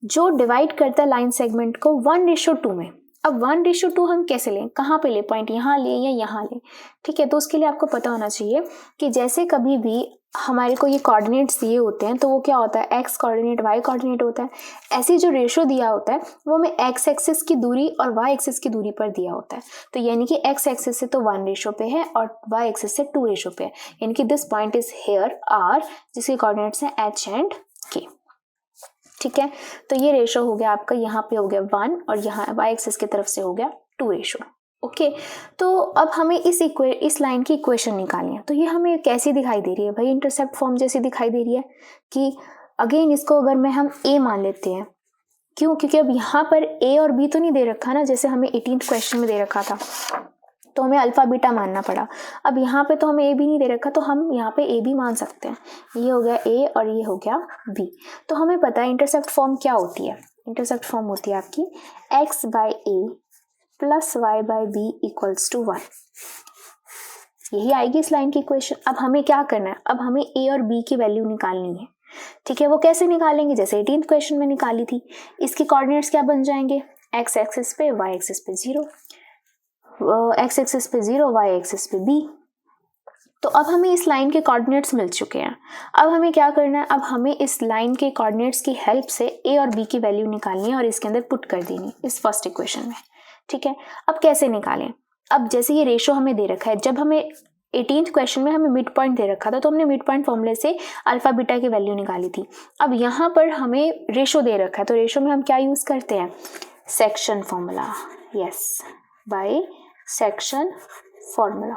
जो डिवाइड करता है लाइन सेगमेंट को 1:2 में। अब 1:2 हम कैसे लें, कहाँ पे ले, पॉइंट यहाँ ले या यहाँ ले, ठीक है। तो उसके लिए आपको पता होना चाहिए कि जैसे कभी भी हमारे को ये कोऑर्डिनेट्स दिए होते हैं तो वो क्या होता है, एक्स कोऑर्डिनेट वाई कोऑर्डिनेट होता है। ऐसे जो रेशो दिया होता है वो हमें एक्स एक्सिस की दूरी और वाई एक्सिस की दूरी पर दिया होता है। तो यानी कि एक्स एक्सिस से तो 1 पे है और वाई एक्सिस से 2 पे है, यानी कि this point is here R, जिसके कोऑर्डिनेट्स हैं H एंड K, ठीक है। तो ये रेशो हो गया आपका, यहाँ पे हो गया 1 और यहाँ वाई एक्सिस की तरफ से हो गया 2 रेशो। ओके, तो अब हमें इस लाइन की इक्वेशन निकालनी है। तो ये हमें कैसी दिखाई दे रही है भाई, इंटरसेप्ट फॉर्म जैसी दिखाई दे रही है कि अगेन इसको अगर मैं हम ए मान लेते हैं, क्यों, क्योंकि अब यहाँ पर ए और बी तो नहीं दे रखा ना, जैसे हमें 18th क्वेश्चन में दे रखा था, तो हमें अल्फा बीटा मानना पड़ा। अब यहाँ पे तो हमें ए बी नहीं दे रखा, तो हम यहाँ पे ए बी मान सकते हैं। ये हो गया ए और ये हो गया बी। तो हमें पता है इंटरसेप्ट फॉर्म क्या होती है, इंटरसेप्ट फॉर्म होती है आपकी x by a plus y by b equals to 1। यही आएगी इस लाइन की इक्वेशन। अब हमें क्या करना है, अब हमें ए और बी की वैल्यू निकालनी है, ठीक है। वो कैसे निकालेंगे, जैसे 18th क्वेश्चन में निकाली थी। इसके कोऑर्डिनेट्स क्या बन जाएंगे, एक्स एक्सिस पे वाई एक्सिस पे 0, एक्स एक्सिस पे 0, वाई एक्सिस पे b। तो अब हमें इस लाइन के कोऑर्डिनेट्स मिल चुके हैं। अब हमें क्या करना है, अब हमें इस लाइन के कोऑर्डिनेट्स की हेल्प से ए और बी की वैल्यू निकालनी है और इसके अंदर पुट कर देनी इस फर्स्ट इक्वेशन में, ठीक है। अब कैसे निकालें, अब जैसे ये रेशो हमें दे रखा है, जब हमें 18th क्वेश्चन में हमें मिड पॉइंट दे रखा था तो हमने मिड पॉइंट फॉर्मूले से अल्फा बीटा की वैल्यू निकाली थी। अब यहाँ पर हमें रेशो दे रखा है, तो रेशो में हम क्या यूज़ करते हैं, section formula, yes, by section formula.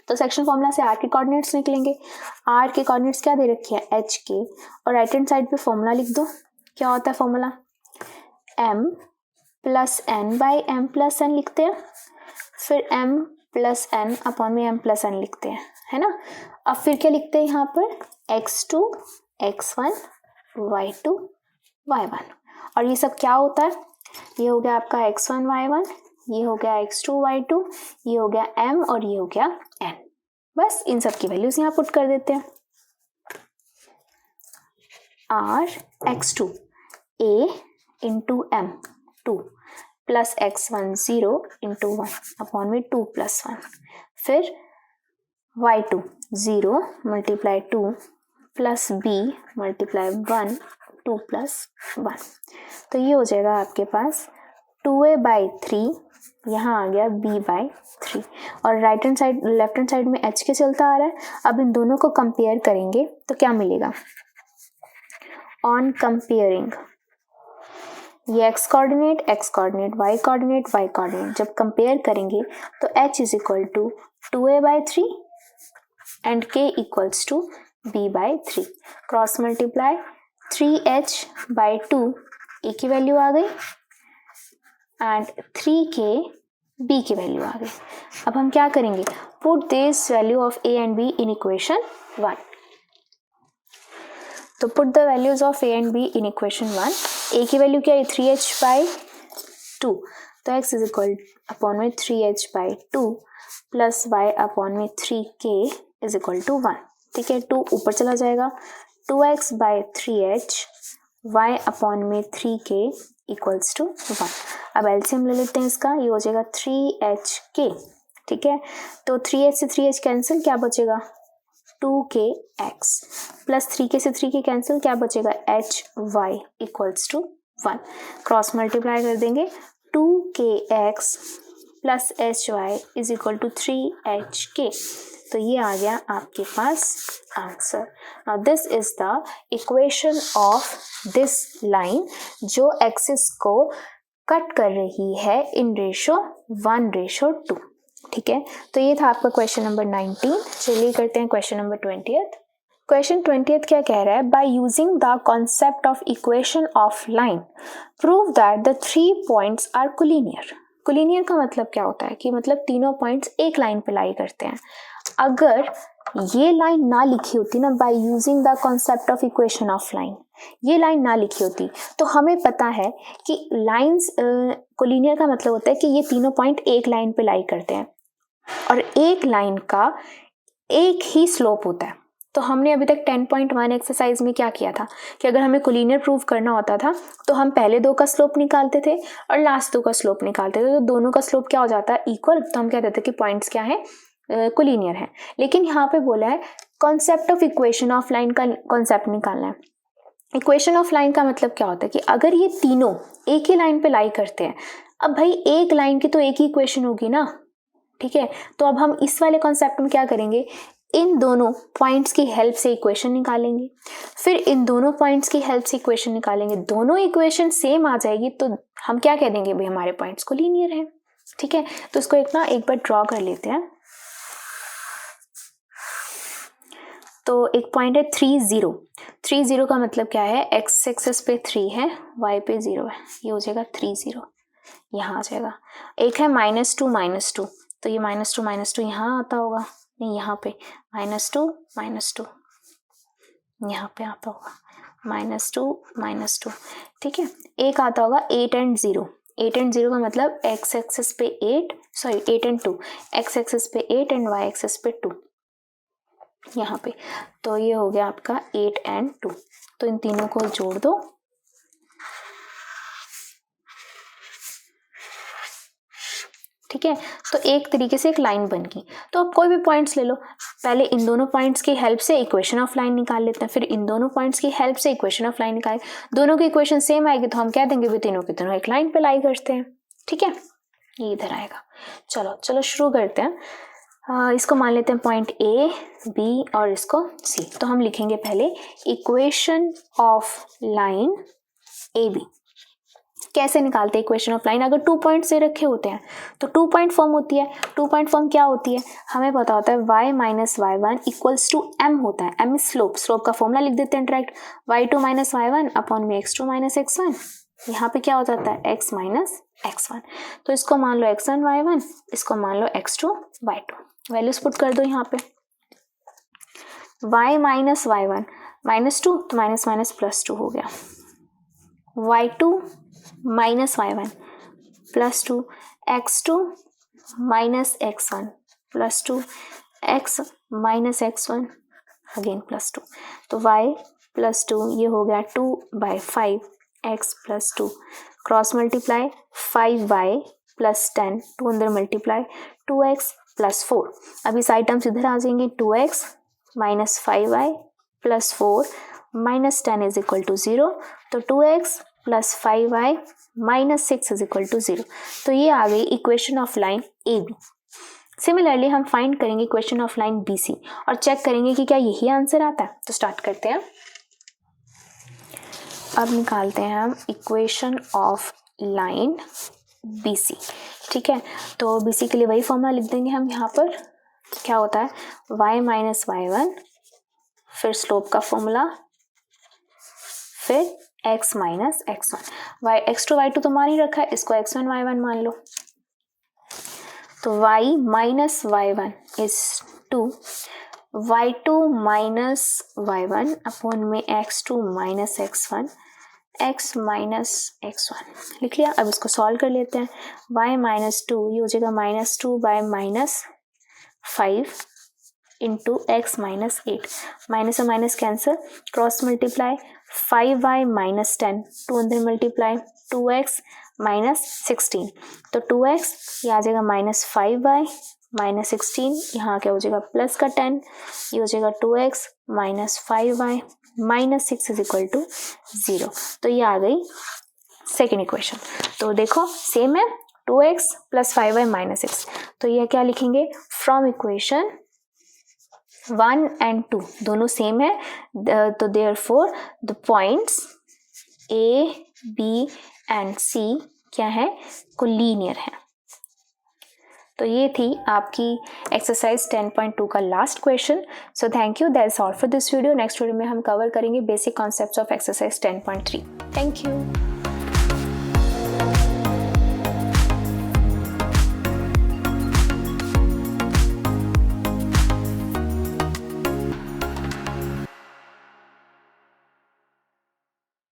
तो सेक्शन फॉर्मूला से आर के कोऑर्डिनेट्स निकलेंगे। आर के कोऑर्डिनेट्स क्या दे रखे हैं, एच के, और राइट हैंड साइड पे फॉर्मूला लिख दो। क्या होता है formula, m plus n by m plus n लिखते हैं, फिर m प्लस एन अपॉन में m प्लस एन लिखते हैं, है ना। अब फिर क्या लिखते हैं यहाँ पर, x2 x1 y2 y1, और ये सब क्या होता है, ये हो गया आपका x1 y1, ये हो गया x2 y2, ये हो गया m और ये हो गया n। बस इन सब की वैल्यूज यहाँ पुट कर देते हैं। r x2 a into m 2 plus x1 0 into 1 upon में 2 प्लस 1, फिर y2 0 multiply 2 plus b multiply 1 2 plus 1। तो ये हो जाएगा आपके पास 2a बाई 3, यहाँ आ गया b बाई 3, और right hand side left hand side में h के चलता आ रहा है। अब इन दोनों को कंपेयर करेंगे तो क्या मिलेगा, ऑन कंपेयरिंग ये x कोऑर्डिनेट y कोऑर्डिनेट जब कंपेयर करेंगे तो h is equal to 2a by 3 and k equals to b by 3, cross multiply 3h by 2 a की वैल्यू आ गई एंड 3k b की वैल्यू आ गई। अब हम क्या करेंगे, put this value of a and b in equation 1। तो put the values of a and b in equation 1। a की वैल्यू क्या है, 3h बाई 2, तो x इज इक्वल अपॉन में 3h by 2 plus y upon में 3k is equal to 1। ठीक है, 2 ऊपर चला जाएगा, 2x by 3h y upon में 3k इक्वल्स टू 1। अब एलसीएम ले लेते हैं इसका, ये हो जाएगा 3hk। ठीक है, तो 3h से 3h कैंसिल, क्या बचेगा 2kx, प्लस 3k से 3k कैंसिल, क्या बचेगा hy equals to 1। Cross multiply कर देंगे, 2kx plus hy is equal to 3hk। तो ये आ गया आपके पास answer. Now this is the equation of this line जो एक्सिस को कट कर रही है इन रेशो 1:2। ठीक है, तो ये था आपका क्वेश्चन नंबर 19। चलिए करते हैं question number 20th। Question 20th क्या कह रहा है, by using the concept of equation of line prove that the 3 points are collinear. Collinear का मतलब क्या होता है कि मतलब तीनों पॉइंट्स एक लाइन पे लाई करते हैं। अगर ये लाइन ना लिखी होती ना, bye using the concept of equation of line, ये लाइन ना लिखी होती तो हमें पता है कि लाइंस कोलिनियर का मतलब होता है कि ये तीनों पॉइंट एक लाइन पे लाई करते हैं और एक लाइन का एक ही स्लोप होता है। तो हमने अभी तक 10.1 एक्सरसाइज में क्या किया था कि अगर हमें कोलिनियर प्रूव करना होता था तो हम पहले 2 का स्लोप निकालते थे और लास्ट 2 का स्लोप निकालते थे, तो दोनों का स्लोप क्या हो जाता है, इक्वल। तो हम कहते थे कि पॉइंट्स क्या है, कोलिनियर है। लेकिन यहाँ पे बोला है concept of equation of line का कॉन्सेप्ट निकालना है। इक्वेशन ऑफ लाइन का मतलब क्या होता है कि अगर ये तीनों एक ही लाइन पे लाई करते हैं, अब भाई एक लाइन की तो एक ही इक्वेशन होगी ना। ठीक है, तो अब हम इस वाले कॉन्सेप्ट में क्या करेंगे, इन दोनों पॉइंट्स की हेल्प से इक्वेशन निकालेंगे, फिर इन दोनों पॉइंट्स की हेल्प से इक्वेशन निकालेंगे, दोनों इक्वेशन सेम आ जाएगी तो हम क्या कह देंगे, भाई हमारे पॉइंट्स कोलिनियर हैं। ठीक है, तो इसको एक बार ड्रॉ कर लेते हैं। तो एक पॉइंट है 3 0 का मतलब क्या है, x एक्सिस पे 3 है, y पे 0 है, ये हो जाएगा 3 0, यहाँ आ जाएगा। एक है -2 तो ये -2 यहाँ आता होगा, नहीं यहाँ पे -2 यहाँ पे आता होगा -2 ठीक है। एक आता होगा 8 and 0 का मतलब x एक्सिस पे 8 and 2, x एक्सिस पे 8 and y एक्सिस पे 2 यहाँ पे। तो ये हो गया आपका 8 and 2। तो इन तीनों को जोड़ दो, ठीक है। तो एक तरीके से एक लाइन बन गई। तो अब कोई भी पॉइंट्स ले लो, पहले इन दोनों पॉइंट्स की हेल्प से इक्वेशन ऑफ लाइन निकाल लेते हैं, फिर इन दोनों पॉइंट्स की हेल्प से इक्वेशन ऑफ लाइन निकाले, दोनों की इक्वेशन सेम आएगी तो हम कह देंगे भी तीनों के तीनों एक लाइन पे लाई करते हैं। ठीक है, ये इधर आएगा। चलो शुरू करते हैं। इसको मान लेते हैं पॉइंट ए, बी और इसको सी। तो हम लिखेंगे पहले equation of line A B. कैसे निकालते हैं इक्वेशन ऑफ लाइन? अगर 2 पॉइंट से रखे होते हैं तो 2 पॉइंट फॉर्म होती है। 2 पॉइंट फॉर्म क्या होती है? हमें पता होता है y minus y one equals to m होता है। m इज स्लोप, स्लोप का फॉर्मूला लिख देते हैं direct, y2 minus y one upon में x2 माइनस x1। यहाँ पे क्या हो जाता है? x minus x1। तो इसको मान लो x1 y1, इसको मान लो x2 y2। वैल्यूज पुट कर दो यहाँ पे। y minus y one minus 2 तो माइनस माइनस प्लस 2 हो गया, y2 minus y one plus 2, x2 minus x1 प्लस 2, x minus x1 again plus 2। तो y प्लस 2 ये हो गया 2/5 x plus 2, cross multiply 5y plus 10, 2 अंदर मल्टीप्लाई 2x प्लस 4। अब इस आइटम्स इधर आ जाएंगे, 2x minus 5y plus 4 minus 10 is equal to 0। तो 2x plus 5y minus 6 is equal to 0। तो ये आ गई equation of line A B. Similarly हम फाइंड करेंगे equation of line B C और चेक करेंगे कि क्या यही आंसर आता है। तो स्टार्ट करते हैं। अब निकालते हैं हम equation of line B C. ठीक है, तो बी सी के लिए वही फॉर्मूला लिख देंगे हम यहाँ पर। क्या होता है? y माइनस वाई वन, फिर स्लोप का फॉर्मूला, फिर x minus x1। x2 y2 तो मान ही रखा है, इसको x1 y1 मान लो। तो y minus y one is 2, y2 minus y one upon में x2 minus x1, x minus x1 लिख लिया। अब इसको सॉल्व कर लेते हैं। y माइनस 2 ये हो जाएगा minus 2 by minus 5 into x minus 8, minus और minus cancel, cross multiply 5y minus 10, 2 अंदर मल्टीप्लाई 2x माइनस 16। तो 2x ये आ जाएगा माइनस 5y माइनस 16, यहाँ क्या हो जाएगा प्लस का 10, ये हो जाएगा 2x minus 5y minus 6 is equal to 0। तो ये आ गई सेकेंड इक्वेशन। तो देखो सेम है, 2x प्लस 5y माइनस 6। तो ये क्या लिखेंगे? फ्रॉम इक्वेशन 1 and 2 दोनों सेम है, तो therefore the points A, B and C क्या है? कोलिनियर है। तो ये थी आपकी एक्सरसाइज 10.2 का last question. So thank you, that's all for this video. Next video में हम कवर करेंगे basic concepts of exercise 10.3। Thank you.